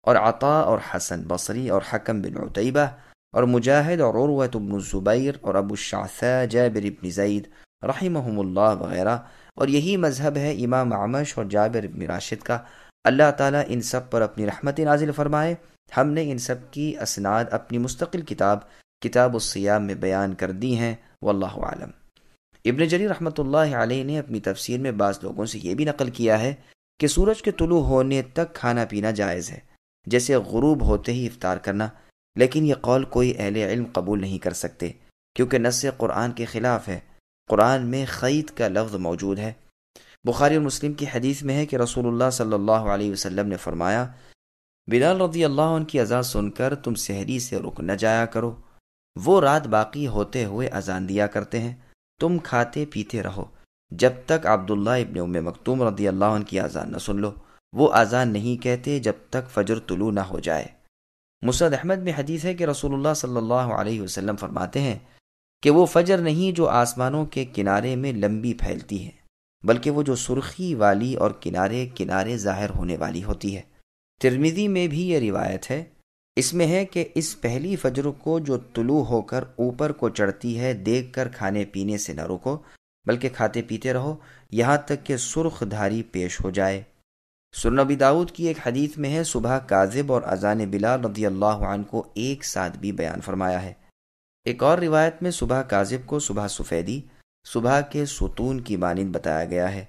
اور عطا اور حسن بصری اور حکم بن عتیبہ اور مجاہد اور عروۃ بن الزبیر اور ابو الشعثاء جابر بن زید رحمہم اللہ وغیرہ، اور یہی مذہب ہے امام اعمش اور جابر بن راشد کا۔ اللہ تعالیٰ ان سب پر اپنی رحمت نازل فرمائے۔ ہم نے ان سب کی اسناد اپنی مستقل کتاب الصیام میں بیان کر دی ہیں، واللہ عالم۔ ابن جریر رحمۃ اللہ علیہ نے اپنی تفسیر میں بعض لوگوں سے یہ بھی نقل کیا ہے کہ سورج کے طلوع ہونے تک کھانا پینا جائز ہے، جیسے غروب ہوتے ہی افطار کرنا، لیکن یہ قول کوئی اہل علم قبول نہیں کر سکتے کیونکہ نص قرآن کے خلاف ہے۔ قرآن میں خیط کا لفظ موجود ہے۔ بخاری اور مسلم کی حدیث میں ہے کہ رسول اللہ صلی اللہ علیہ وسلم نے فرمایا بلال رضی اللہ عنہ کی اذان سن کر تم سحری سے رک نہ جایا کرو، وہ رات باقی ہوتے ہوئے اذان دیا کرتے ہیں، تم کھاتے پیتے رہو جب تک عبداللہ ابن ام مکتوم رضی اللہ عنہ کی اذان نہ سن لو، وہ اذان نہیں کہتے جب تک فجر طلوع نہ ہو جائے۔ مسند احمد میں حدیث ہے کہ رسول اللہ صلی اللہ علیہ وسلم فرماتے ہیں کہ وہ فجر نہیں جو آسمانوں کے کنارے میں لمبی پھیلتی ہے، بلکہ وہ جو سرخی والی اور کنارے کنارے ظاہر ہونے والی ہوتی ہے۔ ترمذی میں بھی یہ روایت ہے، اس میں ہے کہ اس پہلی فجر کو جو طلوع ہو کر اوپر کو چڑھتی ہے دیکھ کر کھانے پینے سے نہ رکو، بلکہ کھاتے پیتے رہو یہاں تک کہ سرخ دھاری پیش ہو جائے۔ سنن ابی داؤد کی ایک حدیث میں ہے صبح کاذب اور اذان بلال رضی اللہ عنہ کو ایک ساتھ بھی بیان فرمایا ہے۔ ایک اور روایت میں صبح کاذب کو صبح سفیدی، صبح کے ستون کی مانند بتایا گیا ہے،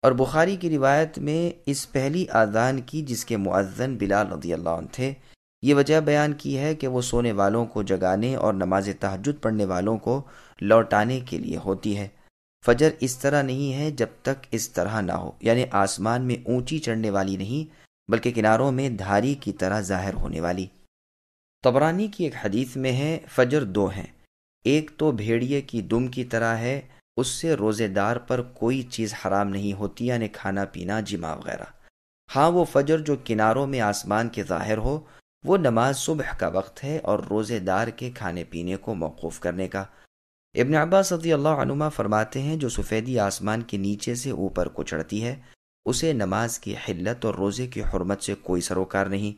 اور بخاری کی روایت میں اس پہلی اذان کی جس کے مؤذن بلال رضی اللہ عنہ تھے، یہ وجہ بیان کی ہے کہ وہ سونے والوں کو جگانے اور نماز تہجد پڑھنے والوں کو لوٹانے کے لیے ہوتی ہے۔ فجر اس طرح نہیں ہے جب تک اس طرح نہ ہو، یعنی آسمان میں اونچی چڑھنے والی نہیں بلکہ کناروں میں دھاری کی طرح ظاہر ہونے والی۔ طبرانی کی ایک حدیث میں ہے فجر دو ہیں، ایک تو بھیڑیے کی دم کی طرح ہے، اس سے روزے دار پر کوئی چیز حرام نہیں ہوتی، یعنی کھانا پینا جماع وغیرہ۔ ہاں وہ فجر جو کناروں میں آسمان کے ظاہر ہو وہ نماز صبح کا وقت ہے اور روزے دار کے کھانے پینے کو موقوف کرنے کا۔ ابن عباس رضی اللہ عنہما فرماتے ہیں جو سفیدی آسمان کے نیچے سے اوپر کو چڑھتی ہے اسے نماز کی حلت اور روزے کی حرمت سے کوئی سروکار نہیں،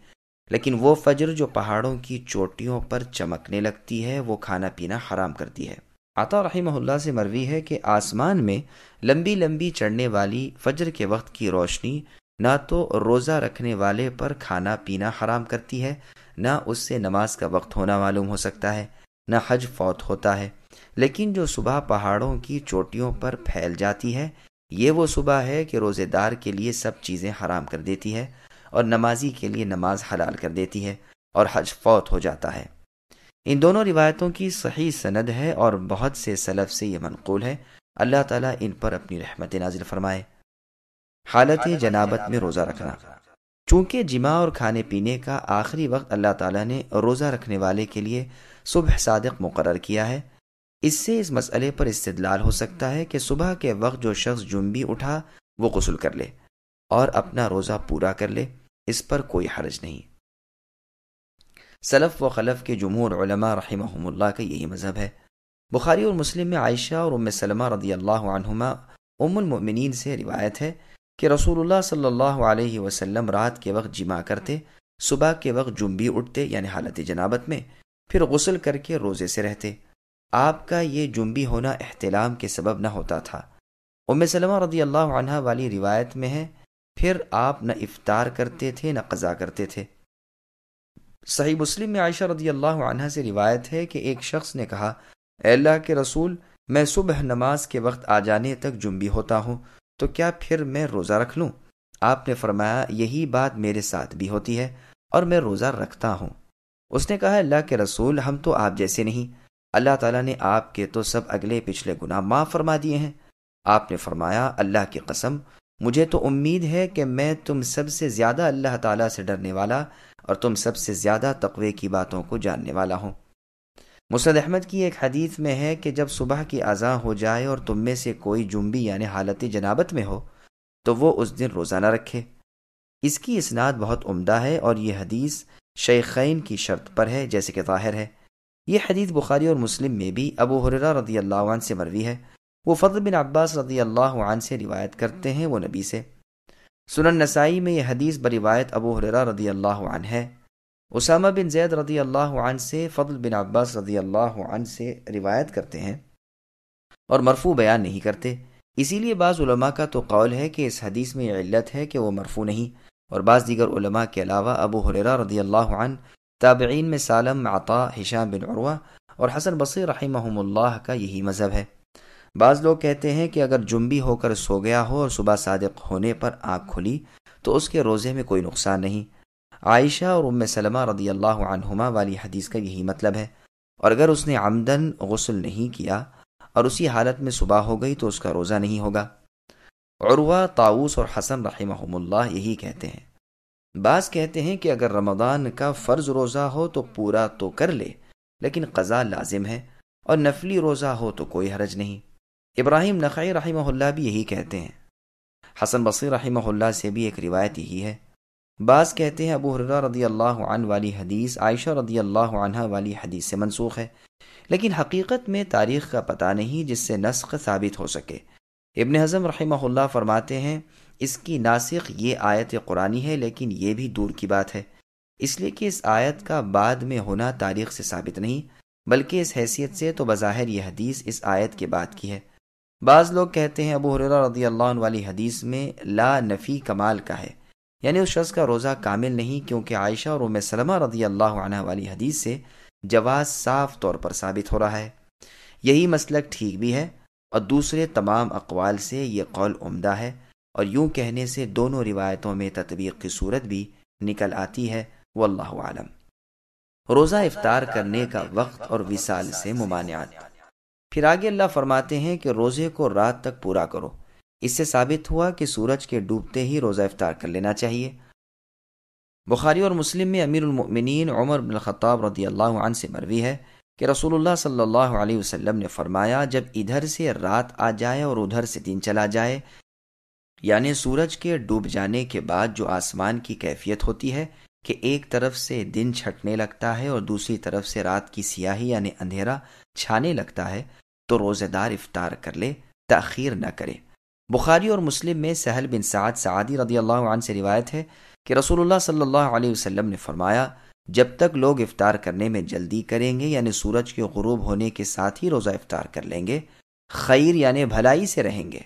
لیکن وہ فجر جو پہاڑوں کی چوٹیوں پر چمکنے لگتی ہے وہ کھانا پینا حرام کرتی ہے۔ عطا رحمہ اللہ سے مروی ہے کہ آسمان میں لمبی لمبی چڑھنے والی فجر کے وقت کی روشنی نہ تو روزہ رکھنے والے پر کھانا پینا حرام کرتی ہے، نہ اس سے نماز کا وقت ہونا معلوم ہو سکتا ہے، نہ حج فوت ہوتا ہے، لیکن جو صبح پہاڑوں کی چوٹیوں پر پھیل جاتی ہے یہ وہ صبح ہے کہ روزے دار کے لیے سب چیزیں حرام کر دیتی ہے اور نمازی کے لیے نماز حلال کر دیتی ہے اور حج فوت ہو جاتا ہے۔ ان دونوں روایتوں کی صحیح سند ہے اور بہت سے سلف سے یہ منقول ہے، اللہ تعالیٰ ان پر اپنی رحمت نازل فرمائے۔ حالت جنابت میں روزہ رکھنا۔ چونکہ جماع اور کھانے پینے کا آخری وقت اللہ تعالیٰ نے روزہ رکھنے والے کے لیے صبح صادق مقرر کیا ہے، اس سے اس مسئلے پر استدلال ہو سکتا ہے کہ صبح کے وقت جو شخص جنبی اٹھا وہ غسل کر لے اور اپنا روزہ پورا کر لے، اس پر کوئی حرج نہیں۔ سلف و خلف کے جمہور علماء رحمہم اللہ کا یہی مذہب ہے۔ بخاری اور مسلم میں عائشہ اور ام سلمہ رضی اللہ عنہما ام المؤمنین سے روایت ہے کہ رسول اللہ صلی اللہ علیہ وسلم رات کے وقت جماع کرتے، صبح کے وقت جنبی اٹھتے یعنی حالت جنابت میں، پھر غسل کر کے روزے سے رہتے۔ آپ کا یہ جنبی ہونا احتلام کے سبب نہ ہوتا تھا۔ ام سلمہ رضی اللہ عنہ والی روایت میں ہے پھر آپ نہ افطار کرتے تھے نہ قضا کرتے تھے۔ صحیح مسلم میں عائشہ رضی اللہ عنہ سے روایت ہے کہ ایک شخص نے کہا، اے اللہ کے رسول، میں صبح نماز کے وقت آ جانے تک جنبی ہوتا ہوں تو کیا پھر میں روزہ رکھ لوں؟ آپ نے فرمایا یہی بات میرے ساتھ بھی ہوتی ہے اور میں روزہ رکھتا ہوں۔ اس نے کہا اللہ کے رسول ہم تو آپ جیسے نہیں، اللہ تعالیٰ نے آپ کے تو سب اگلے پچھلے گناہ معاف فرما دیے ہیں۔ آپ نے فرمایا اللہ کی قسم مجھے تو امید ہے کہ میں تم سب سے زیادہ اللہ تعالیٰ سے ڈرنے والا اور تم سب سے زیادہ تقوی کی باتوں کو جاننے والا ہوں۔ مسند احمد کی ایک حدیث میں ہے کہ جب صبح کی اذان ہو جائے اور تم میں سے کوئی جنبی یعنی حالت جنابت میں ہو تو وہ اس دن روزہ نہ رکھے۔ اس کی اسناد بہت عمدہ ہے اور یہ حدیث شیخین کی شرط پر ہے جیسے کہ ظاہر ہے۔ یہ حدیث بخاری اور مسلم میں بھی ابو ہریرہ رضی اللہ عنہ سے مروی ہے، وہ فضل بن عباس رضی اللہ عنہ سے روایت کرتے ہیں وہ نبی سے۔ سنن نسائی میں یہ حدیث بروایت ابو ہریرہ رضی اللہ عنہ ہے۔ اسامہ بن زید رضی اللہ عنہ سے فضل بن عباس رضی اللہ عنہ سے روایت کرتے ہیں اور مرفوع بیان نہیں کرتے، اسی لیے بعض علماء کا تو قول ہے کہ اس حدیث میں یہ علت ہے کہ وہ مرفوع نہیں، اور بعض دیگر علماء کے علاوہ ابو ہریرہ رضی اللہ عنہ، تابعین میں سالم، عطا، ہشام بن عروہ اور حسن بصری رحمہم اللہ کا یہی مذہب ہے۔ بعض لوگ کہتے ہیں کہ اگر جنبی ہو کر سو گیا ہو اور صبح صادق ہونے پر آنکھ کھلی تو اس کے روزے میں کوئی نقصان نہیں۔ عائشہ اور ام سلمہ رضی اللہ عنہما والی حدیث کا یہی مطلب ہے، اور اگر اس نے عمدن غسل نہیں کیا اور اسی حالت میں صبح ہو گئی تو اس کا روزہ نہیں ہوگا۔ عروہ، طاؤس اور حسن رحمہم اللہ یہی کہتے ہیں۔ بعض کہتے ہیں کہ اگر رمضان کا فرض روزہ ہو تو پورا تو کر لے لیکن قضا لازم ہے، اور نفلی روزہ ہو تو کوئی حرج نہیں۔ ابراہیم نخعی رحمہ اللہ بھی یہی کہتے ہیں۔ حسن بصری رحمہ اللہ سے بھی ایک روایت یہی ہے۔ بعض کہتے ہیں ابو ہریرہ رضی اللہ عنہ والی حدیث عائشہ رضی اللہ عنہ والی حدیث سے منسوخ ہے، لیکن حقیقت میں تاریخ کا پتہ نہیں جس سے نسخ ثابت ہو سکے۔ ابن حزم رحمہ اللہ فرماتے ہیں اس کی ناسخ یہ آیت قرآنی ہے، لیکن یہ بھی دور کی بات ہے، اس لیے کہ اس آیت کا بعد میں ہونا تاریخ سے ثابت نہیں، بلکہ اس حیثیت سے تو بظاہر یہ حدیث اس آیت کے بعد کی ہے۔ بعض لوگ کہتے ہیں ابو ہریرہ رضی اللہ عنہ والی حدیث میں لا نفی کمال کا ہے، یعنی اس شخص کا روزہ کامل نہیں، کیونکہ عائشہ اور ام سلمہ رضی اللہ عنہ والی حدیث سے جواز صاف طور پر ثابت ہو رہا ہے۔ یہی مسلک ٹھیک بھی ہے، اور دوسرے تمام اقوال سے یہ قول عمدہ ہے، اور یوں کہنے سے دونوں روایتوں میں تطبیق کی صورت بھی نکل آتی ہے، واللہ اعلم۔ روزہ افطار کرنے کا وقت اور وصال سے ممانعت۔ پھر آگے اللہ فرماتے ہیں کہ روزے کو رات تک پورا کرو۔ اس سے ثابت ہوا کہ سورج کے ڈوبتے ہی روزہ افطار کر لینا چاہیے۔ بخاری اور مسلم میں امیر المؤمنین عمر بن الخطاب رضی اللہ عنہ سے مروی ہے کہ رسول اللہ صلی اللہ علیہ وسلم نے فرمایا، جب ادھر سے رات آ جائے اور ادھر سے دن چلا جائے، یعنی سورج کے ڈوب جانے کے بعد جو آسمان کی کیفیت ہوتی ہے کہ ایک طرف سے دن چھٹنے لگتا ہے اور دوسری طرف سے رات کی سیاہی یعنی اندھیرا چھانے لگتا ہے، تو روزہ دار افطار کر لے، تاخیر نہ کرے۔ بخاری اور مسلم میں سہل بن سعد سعدی رضی اللہ عنہ سے روایت ہے کہ رسول اللہ صلی اللہ علیہ وسلم نے فرمایا، جب تک لوگ افطار کرنے میں جلدی کریں گے یعنی سورج کے غروب ہونے کے ساتھ ہی روزہ افطار کر لیں گے، خیر یعنی بھلائی سے رہیں گے۔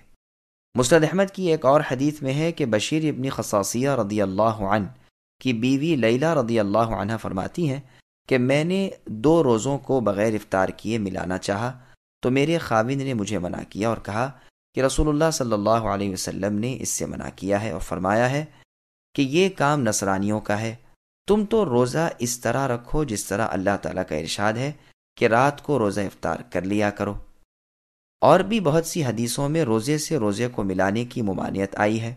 مسند احمد کی ایک اور حدیث میں ہے کہ بشیر ابن خصاصیہ رضی اللہ عنہ کی بیوی لیلہ رضی اللہ عنہ فرماتی ہیں کہ میں نے 2 روزوں کو بغیر افطار کیے ملانا چاہا تو میرے خاوند نے مجھے منع کیا اور کہا کہ رسول اللہ صلی اللہ علیہ وسلم نے اس سے منع کیا ہے اور فرمایا ہے کہ یہ کام نصرانیوں کا ہے، تم تو روزہ اس طرح رکھو جس طرح اللہ تعالیٰ کا ارشاد ہے کہ رات کو روزہ افطار کر لیا کرو۔ اور بھی بہت سی حدیثوں میں روزے سے روزے کو ملانے کی ممانعت آئی ہے۔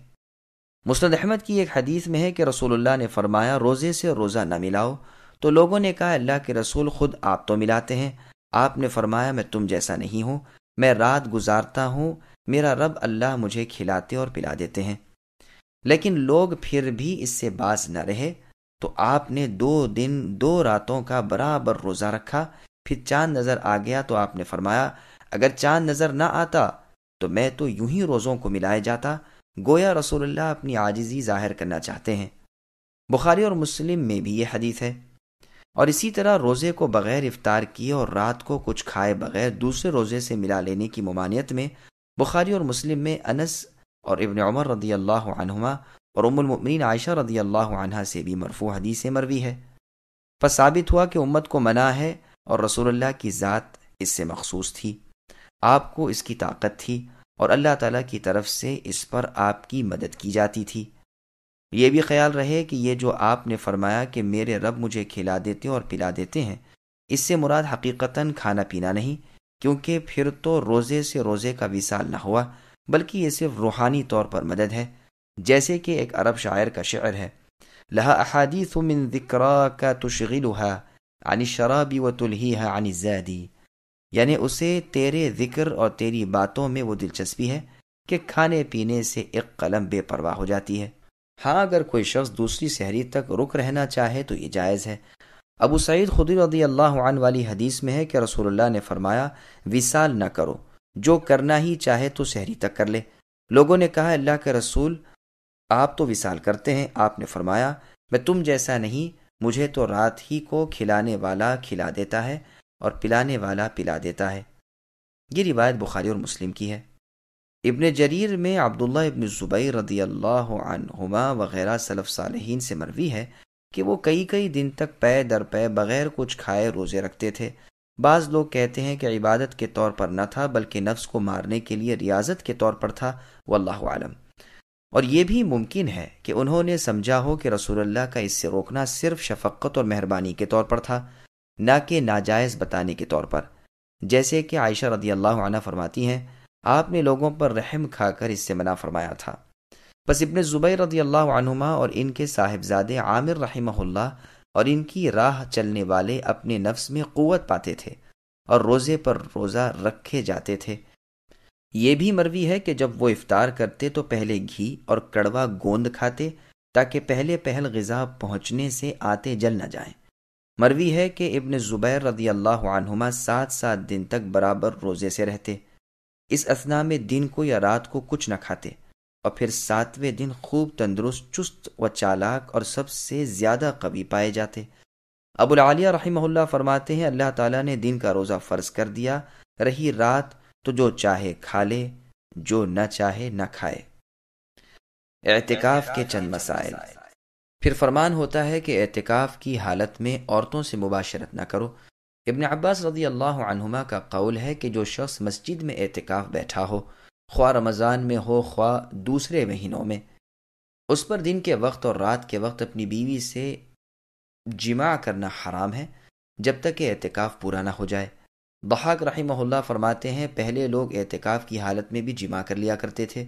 مسند احمد کی ایک حدیث میں ہے کہ رسول اللہ نے فرمایا، روزے سے روزہ نہ ملاؤ، تو لوگوں نے کہا اللہ کے رسول خود آپ تو ملاتے ہیں۔ آپ نے فرمایا، میں تم جیسا نہیں ہوں، میں رات گزارتا ہوں، میرا رب اللہ مجھے کھلاتے اور پلا دیتے ہیں۔ لیکن لوگ پھر بھی اس سے باز نہ رہے تو آپ نے 2 دن 2 راتوں کا برابر روزہ رکھا۔ پھر چاند نظر آ گیا تو آپ نے فرمایا، اگر چاند نظر نہ آتا تو میں تو یوں ہی روزوں کو ملائے جاتا، گویا رسول اللہ اپنی عاجزی ظاہر کرنا چاہتے ہیں۔ بخاری اور مسلم میں بھی یہ حدیث ہے۔ اور اسی طرح روزے کو بغیر افطار کیے اور رات کو کچھ کھائے بغیر دوسرے روزے سے ملا لینے کی ممانعت میں بخاری اور مسلم میں انس اور ابن عمر رضی اللہ عنہما اور ام المؤمنین عائشہ رضی اللہ عنہا سے بھی مرفوع حدیث مروی ہے۔ پس ثابت ہوا کہ امت کو منع ہے اور رسول اللہ کی ذات اس سے مخصوص تھی، آپ کو اس کی طاقت تھی اور اللہ تعالیٰ کی طرف سے اس پر آپ کی مدد کی جاتی تھی۔ یہ بھی خیال رہے کہ یہ جو آپ نے فرمایا کہ میرے رب مجھے کھلا دیتے اور پلا دیتے ہیں، اس سے مراد حقیقتاً کھانا پینا نہیں، کیونکہ پھر تو روزے سے روزے کا وصال نہ ہوا، بلکہ یہ صرف روحانی طور پر مدد ہے۔ جیسے کہ ایک عرب شاعر کا شعر ہے، لہا احادیث من ذکراک تشغلها عن الشراب وتلہیها عن الزاد، یعنی اسے تیرے ذکر اور تیری باتوں میں وہ دلچسپی ہے کہ کھانے پینے سے ایک قلم بے پرواہ ہو جاتی ہے۔ ہاں اگر کوئی شخص دوسری سحری تک رک رہنا چاہے تو یہ جائز ہے۔ ابو سعید خدری رضی اللہ عنہ والی حدیث میں ہے کہ رسول اللہ نے فرمایا، وصال نہ کرو، جو کرنا ہی چاہے تو سحری تک کر لے۔ لوگوں نے کہا اللہ کے رسول آپ تو وصال کرتے ہیں۔ آپ نے فرمایا، میں تم جیسا نہیں، مجھے تو رات ہی کو کھلانے والا کھلا دیتا ہے اور پلانے والا پلا دیتا ہے۔ یہ روایت بخاری اور مسلم کی ہے۔ ابن جریر میں عبداللہ ابن زبیر رضی اللہ عنہما وغیرہ سلف صالحین سے مروی ہے کہ وہ کئی دن تک پے در پے بغیر کچھ کھائے روزے رکھتے تھے۔ بعض لوگ کہتے ہیں کہ عبادت کے طور پر نہ تھا بلکہ نفس کو مارنے کے لیے ریاضت کے طور پر تھا، واللہ عالم۔ اور یہ بھی ممکن ہے کہ انہوں نے سمجھا ہو کہ رسول اللہ کا اس سے روکنا صرف شفقت اور مہربانی کے طور پر تھا، نہ کہ ناجائز بتانے کے طور پر، جیسے کہ عائشہ رضی اللہ عنہ فرماتی ہیں، آپ نے لوگوں پر رحم کھا کر اس سے منع فرمایا تھا۔ بس ابن زبیر رضی اللہ عنہما اور ان کے صاحبزادے عامر رحمہ اللہ اور ان کی راہ چلنے والے اپنے نفس میں قوت پاتے تھے اور روزے پر روزہ رکھے جاتے تھے۔ یہ بھی مروی ہے کہ جب وہ افطار کرتے تو پہلے گھی اور کڑوا گوند کھاتے تاکہ پہلے پہل غذا پہنچنے سے آتے جل نہ جائیں۔ مروی ہے کہ ابن زبیر رضی اللہ عنہما 7 دن تک برابر روزے سے رہتے، اس اثناء میں دن کو یا رات کو کچھ نہ کھاتے، اور پھر 7ویں دن خوب تندرست، چست و چالاک اور سب سے زیادہ قوی پائے جاتے۔ ابو العالیہ رحمہ اللہ فرماتے ہیں، اللہ تعالیٰ نے دن کا روزہ فرض کر دیا، رہی رات تو جو چاہے کھا لے، جو نہ چاہے نہ کھائے۔ اعتکاف کے چند مسائل۔ پھر فرمان ہوتا ہے کہ اعتکاف کی حالت میں عورتوں سے مباشرت نہ کرو۔ ابن عباس رضی اللہ عنہما کا قول ہے کہ جو شخص مسجد میں اعتکاف بیٹھا ہو، خواہ رمضان میں ہو خواہ دوسرے مہینوں میں، اس پر دن کے وقت اور رات کے وقت اپنی بیوی سے جماع کرنا حرام ہے جب تک کہ اعتکاف پورا نہ ہو جائے۔ ضحاک رحمہ اللہ فرماتے ہیں پہلے لوگ اعتکاف کی حالت میں بھی جماع کر لیا کرتے تھے،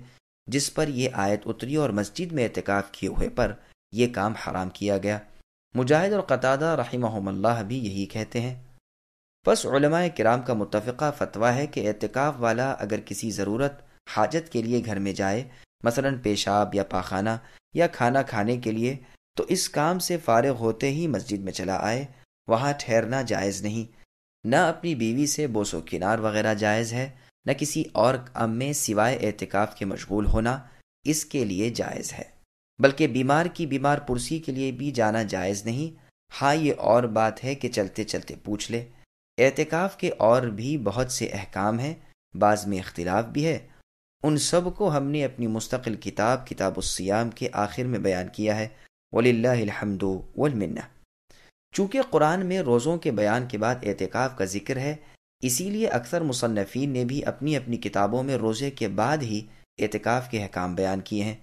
جس پر یہ آیت اتری اور مسجد میں اعتکاف کیے ہوئے پر یہ کام حرام کیا گیا۔ مجاہد اور قتادہ رحمہم اللہ بھی یہی کہتے ہیں۔ پس علماء کرام کا متفقہ فتویٰ ہے کہ اعتکاف والا اگر کسی ضرورت حاجت کے لیے گھر میں جائے، مثلا پیشاب یا پاخانہ یا کھانا کھانے کے لیے، تو اس کام سے فارغ ہوتے ہی مسجد میں چلا آئے، وہاں ٹھہرنا جائز نہیں۔ نہ اپنی بیوی سے بوس و کنار وغیرہ جائز ہے، نہ کسی اور کام میں سوائے اعتکاف کے مشغول ہونا اس کے لیے جائز ہے، بلکہ بیمار کی بیمار پرسی کے لیے بھی جانا جائز نہیں۔ ہاں یہ اور بات ہے کہ چلتے چلتے پوچھ لے۔ اعتکاف کے اور بھی بہت سے احکام ہیں، بعض میں اختلاف بھی ہے، ان سب کو ہم نے اپنی مستقل کتاب الصیام کے آخر میں بیان کیا ہے، وَلِلَّهِ الْحَمْدُ وَالْمِنَّةُ۔ چونکہ قرآن میں روزوں کے بیان کے بعد اعتکاف کا ذکر ہے، اسی لیے اکثر مصنفین نے بھی اپنی اپنی کتابوں میں روزے کے بعد ہی اعتکاف کے احکام بیان کیے ہیں۔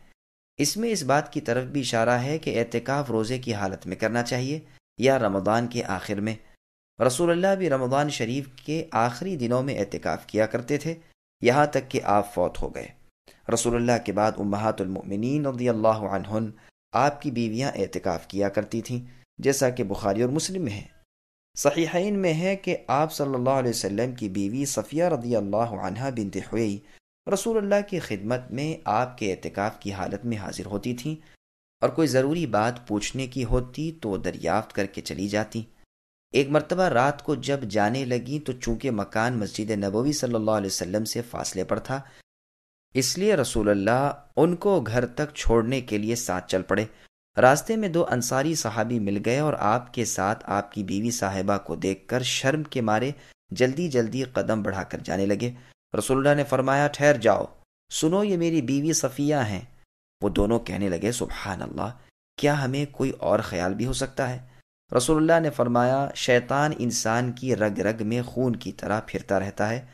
اس میں اس بات کی طرف بھی اشارہ ہے کہ اعتکاف روزے کی حالت میں کرنا چاہیے یا رمضان کے آخر میں۔ رسول اللہ بھی رمضان شریف کے آخری دنوں میں اعتکاف کیا کرتے تھے، یہاں تک کہ آپ فوت ہو گئے۔ رسول اللہ کے بعد امہات المؤمنین رضی اللہ عنہن، آپ کی بیویاں اعتکاف کیا کرتی تھیں، جیسا کہ بخاری اور مسلم میں ہے۔ صحیحین میں ہے کہ آپ صلی اللہ علیہ وسلم کی بیوی صفیہ رضی اللہ عنہا بنت حوی رسول اللہ کی خدمت میں آپ کے اعتکاف کی حالت میں حاضر ہوتی تھیں، اور کوئی ضروری بات پوچھنے کی ہوتی تو وہ دریافت کر کے چلی جاتی۔ ایک مرتبہ رات کو جب جانے لگی تو چونکہ مکان مسجد نبوی صلی اللہ علیہ وسلم سے فاصلے پر تھا، اس لیے رسول اللہ ان کو گھر تک چھوڑنے کے لیے ساتھ چل پڑے۔ راستے میں 2 انصاری صحابی مل گئے اور آپ کے ساتھ آپ کی بیوی صاحبہ کو دیکھ کر شرم کے مارے جلدی جلدی قدم بڑھا کر جانے لگے۔ رسول اللہ نے فرمایا ٹھہر جاؤ، سنو یہ میری بیوی صفیہ ہیں۔ وہ دونوں کہنے لگے سبحان اللہ، کیا ہمیں کوئی اور خیال بھی ہو سکتا ہے؟ رسول اللہ نے فرمایا شیطان انسان کی رگ رگ میں خون کی طرح پھرتا رہتا ہے،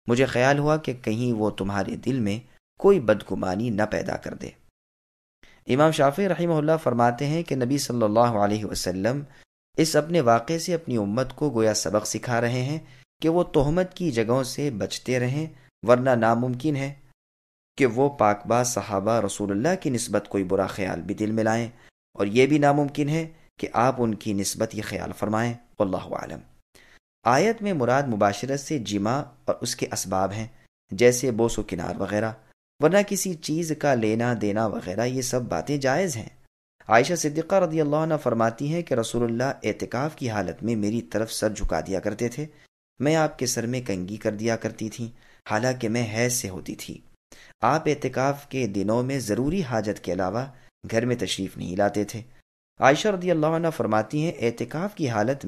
مجھے خیال ہوا کہ کہیں وہ تمہارے دل میں کوئی بدگمانی نہ پیدا کر دے۔ امام شافعی رحمہ اللہ فرماتے ہیں کہ نبی صلی اللہ علیہ وسلم اس اپنے واقعے سے اپنی امت کو گویا سبق سکھا رہے ہیں کہ وہ تہمت کی جگہوں سے بچتے رہیں، ورنہ ناممکن ہے کہ وہ پاک باز صحابہ رسول اللہ کی نسبت کوئی برا خیال بھی دل میں لائیں، اور یہ بھی ناممکن ہے کہ آپ ان کی نسبت یہ خیال فرمائیں۔ واللہ اعلم۔ آیت میں مراد مباشرت سے جماع اور اس کے اسباب ہیں، جیسے بوس و کنار وغیرہ، ورنہ کسی چیز کا لینا دینا وغیرہ یہ سب باتیں جائز ہیں۔ عائشہ صدیقہ رضی اللہ عنہ فرماتی ہیں کہ رسول اللہ اعتکاف کی حالت میں میری طرف سر جھکا دیا کرتے تھے، میں آپ کے سر میں کنگھی کر دیا کرتی تھی، حالانکہ میں حیض سے ہوتی تھی۔ آپ اعتکاف کے دنوں میں ضروری حاجت کے علاوہ گھر میں تشریف نہیں لاتے تھے۔ عائشہ رضی اللہ عنہ فرماتی ہیں اعتکاف کی حالت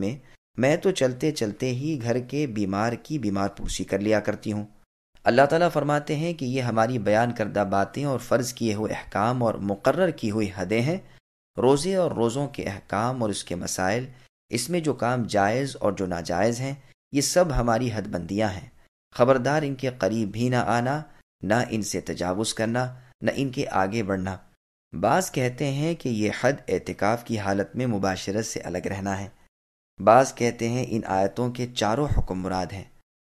میں تو چلتے چلتے ہی گھر کے بیمار کی بیمار پرسی کر لیا کرتی ہوں۔ اللہ تعالیٰ فرماتے ہیں کہ یہ ہماری بیان کردہ باتیں اور فرض کیے ہوئے احکام اور مقرر کی ہوئی حدیں ہیں۔ روزے اور روزوں کے احکام اور اس کے مسائل، اس میں جو کام جائز اور جو ناجائز ہیں، یہ سب ہماری حد بندیاں ہیں۔ خبردار ان کے قریب بھی نہ آنا، نہ ان سے تجاوز کرنا، نہ ان کے آگے بڑھنا۔ بعض کہتے ہیں کہ یہ حد اعتکاف کی حالت میں مباشرت سے الگ رہنا ہے، بعض کہتے ہیں ان آیتوں کے چاروں حکم مراد ہیں۔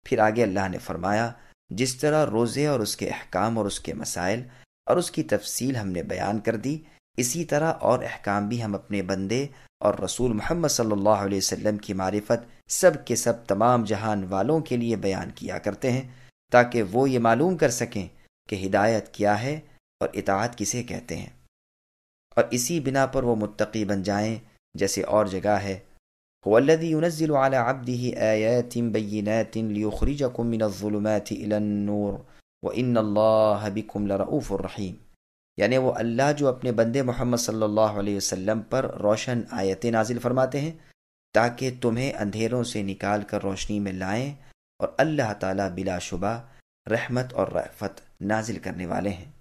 پھر آگے اللہ نے فرمایا جس طرح روزے اور اس کے احکام اور اس کے مسائل اور اس کی تفصیل ہم نے بیان کر دی، اسی طرح اور احکام بھی ہم اپنے بندے اور رسول محمد صلی اللہ علیہ وسلم کی معرفت سب کے سب تمام جہان والوں کے لیے بیان کیا کرتے ہیں، تاکہ وہ یہ معلوم کر سکیں کہ ہدایت کیا ہے اور اطاعت کسے کہتے ہیں، اور اسی بنا پر وہ متقی بن جائیں، جیسے اور جگہ ہے هو الذي ينزل على عبده آيات بينات ليخرجكم من الظلمات إلى النور وإن الله بكم لرؤوف رحيم، یعنی وہ اللہ جو اپنے بندے محمد صلی اللہ علیہ وسلم پر روشن آیتیں نازل فرماتے ہیں تاکہ تمہیں اندھیروں سے نکال کر روشنی میں لائیں، اور اللہ تعالیٰ بلا شبہ رحمت اور رأفت نازل کرنے والے ہیں۔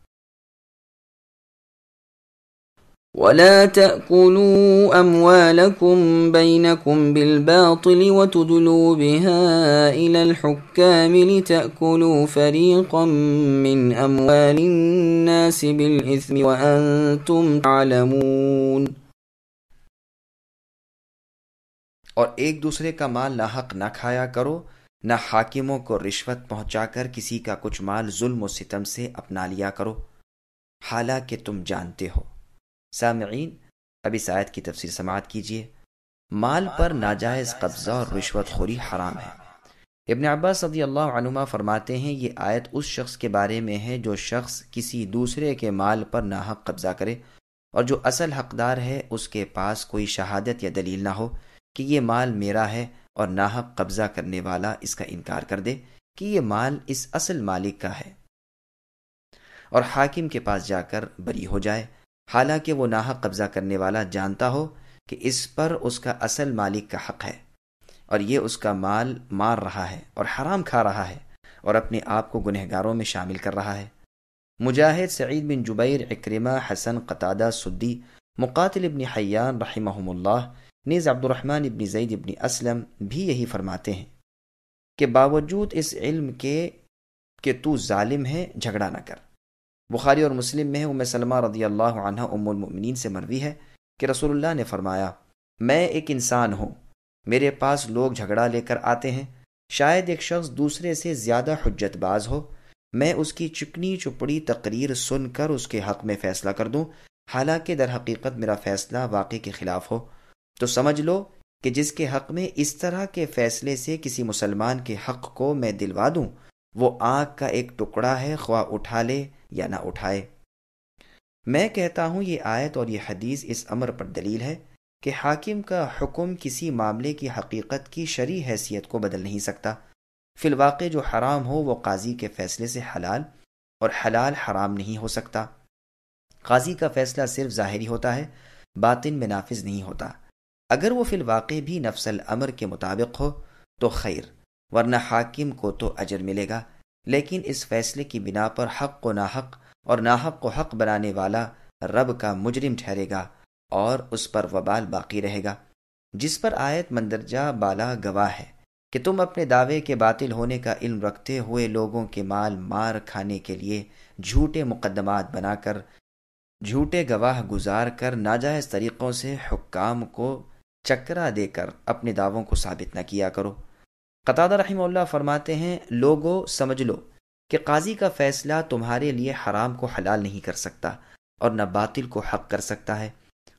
ولا تأكلوا أموالكم بينكم بالباطل وتدلوا بها إلى الحكام لتأكلوا فريقا من أموال الناس بالإثم وأنتم تعلمون اور ایک دوسرے کا مال ناحق نہ کھایا کرو، نہ حاکموں کو رشوت پہنچا کر کسی کا کچھ مال ظلم و ستم سے اپنا لیا کرو، حالانکہ تم جانتے ہو۔ سامعین، اب اس آیت کی تفسیر سماعت کیجیے۔ مال پر ناجائز قبضہ اور رشوت خوری حرام ہے۔ ابن عباس رضی اللہ عنہما فرماتے ہیں یہ آیت اس شخص کے بارے میں ہے جو شخص کسی دوسرے کے مال پر ناحق قبضہ کرے اور جو اصل حقدار ہے اس کے پاس کوئی شہادت یا دلیل نہ ہو کہ یہ مال میرا ہے، اور ناحق قبضہ کرنے والا اس کا انکار کر دے کہ یہ مال اس اصل مالک کا ہے اور حاکم کے پاس جا کر بری ہو جائے، حالانکہ وہ ناحق قبضہ کرنے والا جانتا ہو کہ اس پر اس کا اصل مالک کا حق ہے اور یہ اس کا مال مار رہا ہے اور حرام کھا رہا ہے اور اپنے آپ کو گنہگاروں میں شامل کر رہا ہے۔ مجاہد، سعید بن جبیر، اکرمہ، حسن، قتادہ، سدی، مقاتل ابن حیان رحمہم اللہ، نیز عبد الرحمن ابن زید ابن اسلم بھی یہی فرماتے ہیں کہ باوجود اس علم کے کہ تو ظالم ہے جھگڑا نہ کر۔ بخاری اور مسلم میں ام سلمہ رضی اللہ عنہ ام المؤمنین سے مروی ہے کہ رسول اللہ نے فرمایا، میں ایک انسان ہوں، میرے پاس لوگ جھگڑا لے کر آتے ہیں، شاید ایک شخص دوسرے سے زیادہ حجت باز ہو، میں اس کی چکنی چپڑی تقریر سن کر اس کے حق میں فیصلہ کر دوں، حالانکہ در حقیقت میرا فیصلہ واقع کے خلاف ہو، تو سمجھ لو کہ جس کے حق میں اس طرح کے فیصلے سے کسی مسلمان کے حق کو میں دلوا دوں، وہ آنکھ کا ایک ٹکڑا ہے، خواہ اٹھا لے یا نہ اٹھائے۔ میں کہتا ہوں یہ آیت اور یہ حدیث اس امر پر دلیل ہے کہ حاکم کا حکم کسی معاملے کی حقیقت کی شرعی حیثیت کو بدل نہیں سکتا۔ فی الواقع جو حرام ہو وہ قاضی کے فیصلے سے حلال اور حلال حرام نہیں ہو سکتا۔ قاضی کا فیصلہ صرف ظاہری ہوتا ہے، باطن میں نافذ نہیں ہوتا۔ اگر وہ فی الواقع بھی نفس الامر کے مطابق ہو تو خیر، ورنہ حاکم کو تو اجر ملے گا، لیکن اس فیصلے کی بنا پر حق کو ناحق اور ناحق کو حق بنانے والا رب کا مجرم ٹھہرے گا اور اس پر وبال باقی رہے گا، جس پر آیت مندرجہ بالا گواہ ہے کہ تم اپنے دعوے کے باطل ہونے کا علم رکھتے ہوئے لوگوں کے مال مار کھانے کے لیے جھوٹے مقدمات بنا کر، جھوٹے گواہ گزار کر، ناجائز طریقوں سے حکام کو چکرا دے کر اپنے دعووں کو ثابت نہ کیا کرو۔ قتادہ رحمہ اللہ فرماتے ہیں، لوگو سمجھ لو کہ قاضی کا فیصلہ تمہارے لیے حرام کو حلال نہیں کر سکتا اور نہ باطل کو حق کر سکتا ہے۔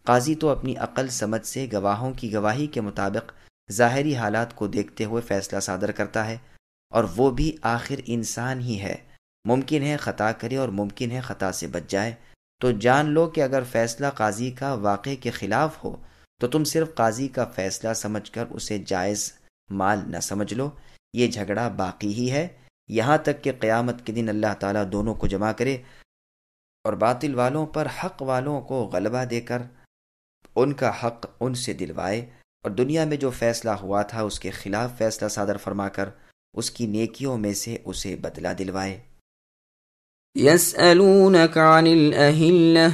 قاضی تو اپنی عقل سمجھ سے گواہوں کی گواہی کے مطابق ظاہری حالات کو دیکھتے ہوئے فیصلہ صادر کرتا ہے، اور وہ بھی آخر انسان ہی ہے، ممکن ہے خطا کرے اور ممکن ہے خطا سے بچ جائے۔ تو جان لو کہ اگر فیصلہ قاضی کا واقع کے خلاف ہو تو تم صرف قاضی کا فیصلہ سمجھ کر اسے جائز مال نہ سمجھ لو، یہ جھگڑا باقی ہی ہے یہاں تک کہ قیامت کے دن اللہ تعالیٰ دونوں کو جمع کرے اور باطل والوں پر حق والوں کو غلبہ دے کر ان کا حق ان سے دلوائے، اور دنیا میں جو فیصلہ ہوا تھا اس کے خلاف فیصلہ صادر فرما کر اس کی نیکیوں میں سے اسے بدلہ دلوائے۔ يسألونك عن الأهلة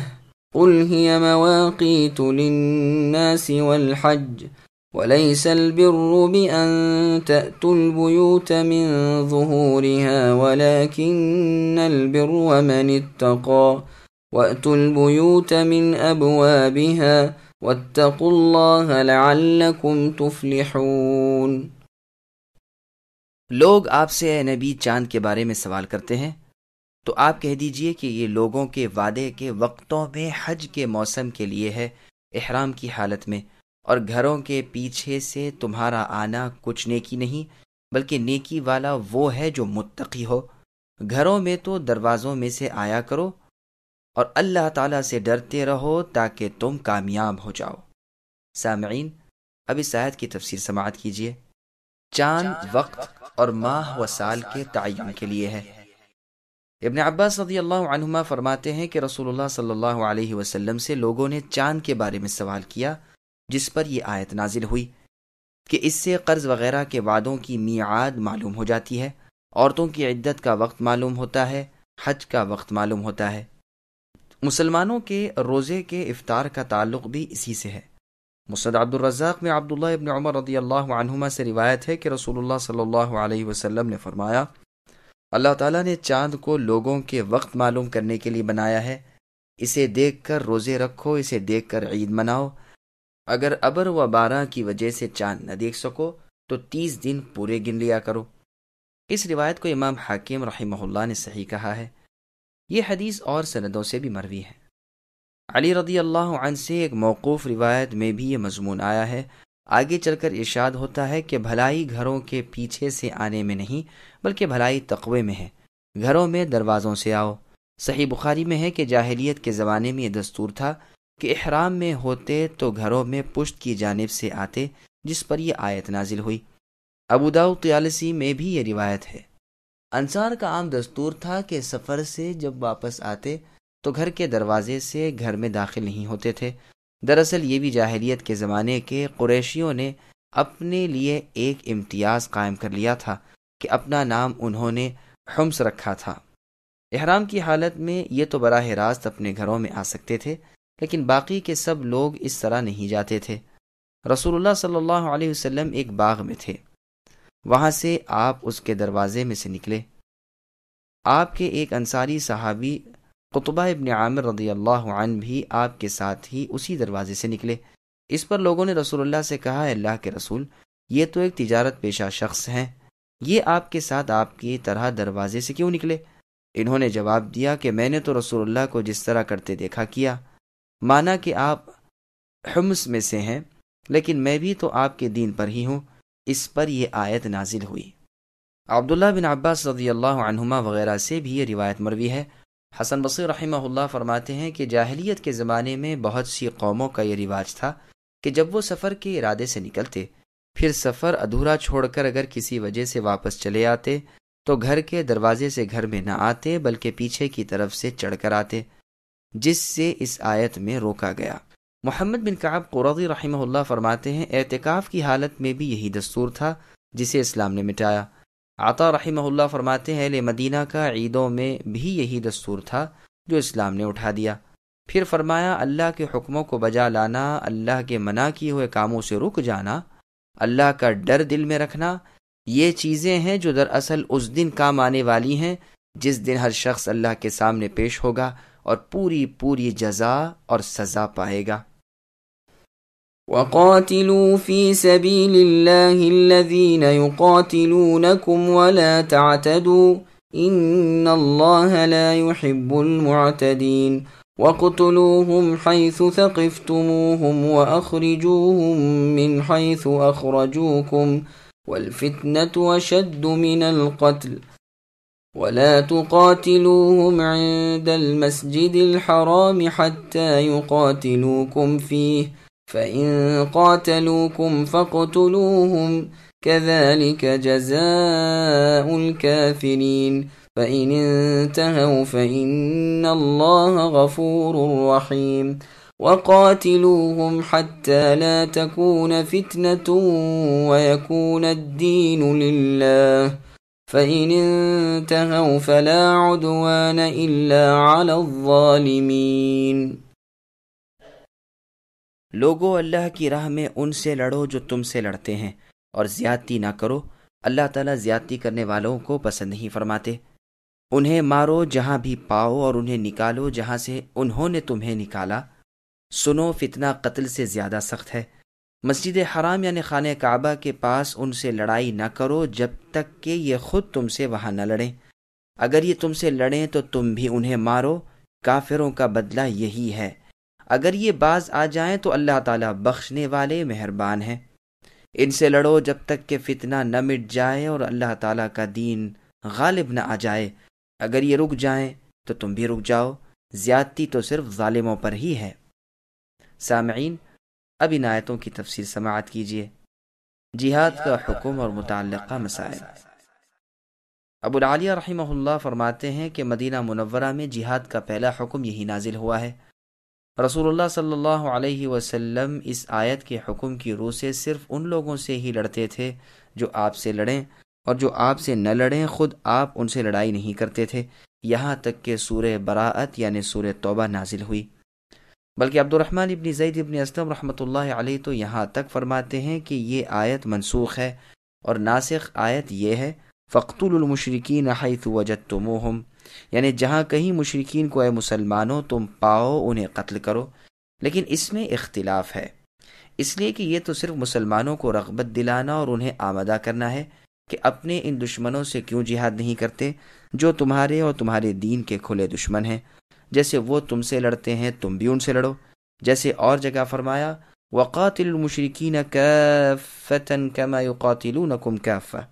قل هي مواقيت للناس والحج وليس البر بأن تأتوا البيوت من ظهورها ولكن البر من اتقى وأتوا البيوت من أبوابها واتقوا الله لعلكم تفلحون۔ لوگ آپ سے اے نبی چاند کے بارے میں سوال کرتے ہیں، تو آپ کہہ دیجئے کہ یہ لوگوں کے وعدے کے وقتوں میں حج کے موسم کے لیے ہے، احرام کی حالت میں، اور گھروں کے پیچھے سے تمہارا آنا کچھ نیکی نہیں بلکہ نیکی والا وہ ہے جو متقی ہو۔ گھروں میں تو دروازوں میں سے آیا کرو اور اللہ تعالیٰ سے ڈرتے رہو تاکہ تم کامیاب ہو جاؤ۔ سامعین، اب اس آیت کی تفسیر سماعت کیجیے۔ چاند وقت اور ماہ و سال کے تعین کے لیے ہے۔ ابن عباس رضی اللہ عنہما فرماتے ہیں کہ رسول اللہ صلی اللہ علیہ وسلم سے لوگوں نے چاند کے بارے میں سوال کیا، جس پر یہ آیت نازل ہوئی کہ اس سے قرض وغیرہ کے وعدوں کی میعاد معلوم ہو جاتی ہے، عورتوں کی عدت کا وقت معلوم ہوتا ہے، حج کا وقت معلوم ہوتا ہے۔ مسلمانوں کے روزے کے افطار کا تعلق بھی اسی سے ہے۔ مسند عبدالرزاق میں عبداللہ ابن عمر رضی اللہ عنہما سے روایت ہے کہ رسول اللہ صلی اللہ علیہ وسلم نے فرمایا، اللہ تعالیٰ نے چاند کو لوگوں کے وقت معلوم کرنے کے لیے بنایا ہے، اسے دیکھ کر روزے رکھو، اسے دیکھ کر عید مناؤ، اگر ابر و بارہ کی وجہ سے چاند نہ دیکھ سکو تو 30 دن پورے گن لیا کرو۔ اس روایت کو امام حاکم رحمہ اللہ نے صحیح کہا ہے۔ یہ حدیث اور سندوں سے بھی مروی ہے۔ علی رضی اللہ عنہ سے ایک موقوف روایت میں بھی یہ مضمون آیا ہے۔ آگے چل کر ارشاد ہوتا ہے کہ بھلائی گھروں کے پیچھے سے آنے میں نہیں بلکہ بھلائی تقوی میں ہے، گھروں میں دروازوں سے آؤ۔ صحیح بخاری میں ہے کہ جاہلیت کے زمانے میں یہ دستور تھا کہ احرام میں ہوتے تو گھروں میں پشت کی جانب سے آتے، جس پر یہ آیت نازل ہوئی۔ ابو داؤد طیالسی میں بھی یہ روایت ہے۔ انصار کا عام دستور تھا کہ سفر سے جب واپس آتے تو گھر کے دروازے سے گھر میں داخل نہیں ہوتے تھے۔ دراصل یہ بھی جاہلیت کے زمانے کے قریشیوں نے اپنے لیے ایک امتیاز قائم کر لیا تھا کہ اپنا نام انہوں نے حمص رکھا تھا۔ احرام کی حالت میں یہ تو براہ راست اپنے گھروں میں آ سکتے تھے، لیکن باقی کے سب لوگ اس طرح نہیں جاتے تھے۔ رسول اللہ صلی اللہ علیہ وسلم ایک باغ میں تھے، وہاں سے آپ اس کے دروازے میں سے نکلے۔ آپ کے ایک انصاری صحابی قطبہ ابن عامر رضی اللہ عنہ بھی آپ کے ساتھ ہی اسی دروازے سے نکلے۔ اس پر لوگوں نے رسول اللہ سے کہا، اللہ کے رسول، یہ تو ایک تجارت پیشہ شخص ہیں، یہ آپ کے ساتھ آپ کی طرح دروازے سے کیوں نکلے؟ انہوں نے جواب دیا کہ میں نے تو رسول اللہ کو جس طرح کرتے دیکھا کیا، مانا کہ آپ حمص میں سے ہیں، لیکن میں بھی تو آپ کے دین پر ہی ہوں۔ اس پر یہ آیت نازل ہوئی۔ عبداللہ بن عباس رضی اللہ عنہما وغیرہ سے بھی یہ روایت مروی ہے۔ حسن بصری رحمہ اللہ فرماتے ہیں کہ جاہلیت کے زمانے میں بہت سی قوموں کا یہ رواج تھا کہ جب وہ سفر کے ارادے سے نکلتے، پھر سفر ادھورا چھوڑ کر اگر کسی وجہ سے واپس چلے آتے تو گھر کے دروازے سے گھر میں نہ آتے بلکہ پیچھے کی طرف سے چڑھ کر آتے، جس سے اس آیت میں روکا گیا۔ محمد بن کعب قرظی رحمہ اللہ فرماتے ہیں اعتکاف کی حالت میں بھی یہی دستور تھا جسے اسلام نے مٹایا۔ عطا رحمہ اللہ فرماتے ہیں اہل مدینہ کا عیدوں میں بھی یہی دستور تھا جو اسلام نے اٹھا دیا۔ پھر فرمایا اللہ کے حکموں کو بجا لانا، اللہ کے منع کیے ہوئے کاموں سے رک جانا، اللہ کا ڈر دل میں رکھنا، یہ چیزیں ہیں جو دراصل اس دن کام آنے والی ہیں جس دن ہر شخص اللہ کے سامنے پیش ہوگا اور پوری جزا اور سزا پائے گا۔ وَقَاتِلُوا فِي سَبِيلِ اللَّهِ الَّذِينَ يُقَاتِلُونَكُمْ وَلَا تَعْتَدُوا إِنَّ اللَّهَ لَا يُحِبُّ الْمُعْتَدِينَ وَاقْتُلُوهُمْ حَيْثُ ثَقِفْتُمُوهُمْ وَأَخْرِجُوهُمْ مِنْ حَيْثُ أَخْرَجُوكُمْ وَالْفِتْنَةُ أَشَدُّ مِنَ الْقَتْلِ وَلَا تُقَاتِلُوهُمْ عِندَ الْمَسْجِدِ الْحَرَامِ حَتَّى يُقَاتِلُوكُمْ فِيهِ فَإِن قَاتَلُوكُمْ فَاقْتُلُوهُمْ كَذَلِكَ جَزَاءُ الْكَافِرِينَ فَإِنِ انْتَهَوْا فَإِنَّ اللَّهَ غَفُورٌ رَحِيمٌ وَقَاتِلُوهُمْ حَتَّى لَا تَكُونَ فِتْنَةٌ وَيَكُونَ الدِّينُ لِلَّهِ فَإِنِ انْتَهَوْا فَلَا عُدْوَانَ إِلَّا عَلَى الظَّالِمِينَ۔ لوگو اللہ کی راہ میں ان سے لڑو جو تم سے لڑتے ہیں، اور زیادتی نہ کرو، اللہ تعالیٰ زیادتی کرنے والوں کو پسند نہیں فرماتے۔ انہیں مارو جہاں بھی پاؤ اور انہیں نکالو جہاں سے انہوں نے تمہیں نکالا۔ سنو فتنہ قتل سے زیادہ سخت ہے۔ مسجد حرام یعنی خانہ کعبہ کے پاس ان سے لڑائی نہ کرو جب تک کہ یہ خود تم سے وہاں نہ لڑیں۔ اگر یہ تم سے لڑیں تو تم بھی انہیں مارو، کافروں کا بدلہ یہی ہے۔ اگر یہ باز آ جائیں تو اللہ تعالیٰ بخشنے والے مہربان ہیں۔ ان سے لڑو جب تک کہ فتنہ نہ مٹ جائے اور اللہ تعالیٰ کا دین غالب نہ آ جائے۔ اگر یہ رک جائیں تو تم بھی رک جاؤ، زیادتی تو صرف ظالموں پر ہی ہے۔ سامعین، اب ان آیتوں کی تفسیر سماعت کیجیے۔ جہاد کا حکم اور متعلقہ مسائل۔ ابو العالیہ رحمہ اللہ فرماتے ہیں کہ مدینہ منورہ میں جہاد کا پہلا حکم یہی نازل ہوا ہے۔ رسول اللہ صلی اللہ علیہ وسلم اس آیت کے حکم کی روح سے صرف ان لوگوں سے ہی لڑتے تھے جو آپ سے لڑیں، اور جو آپ سے نہ لڑیں خود آپ ان سے لڑائی نہیں کرتے تھے، یہاں تک کہ سورہ براءت یعنی سورہ توبہ نازل ہوئی۔ بلکہ عبد الرحمن ابن زید ابن اسلم رحمۃ اللہ علیہ تو یہاں تک فرماتے ہیں کہ یہ آیت منسوخ ہے، اور ناسخ آیت یہ ہے فَاقْتُلُوا الْمُشْرِكِينَ حَيْثُ وَجَدتُّمُوهُمْ، یعنی جہاں کہیں مشرکین کو اے مسلمانوں تم پاؤ انہیں قتل کرو۔ لیکن اس میں اختلاف ہے، اس لیے کہ یہ تو صرف مسلمانوں کو رغبت دلانا اور انہیں آمادہ کرنا ہے کہ اپنے ان دشمنوں سے کیوں جہاد نہیں کرتے جو تمہارے اور تمہارے دین کے کھلے دشمن ہیں، جیسے وہ تم سے لڑتے ہیں تم بھی ان سے لڑو۔ جیسے اور جگہ فرمایا وَقَاتِلُوا الْمُشْرِكِينَ كَافَّةً كَمَا يُقَاتِلُونَكُمْ كَافَّةً،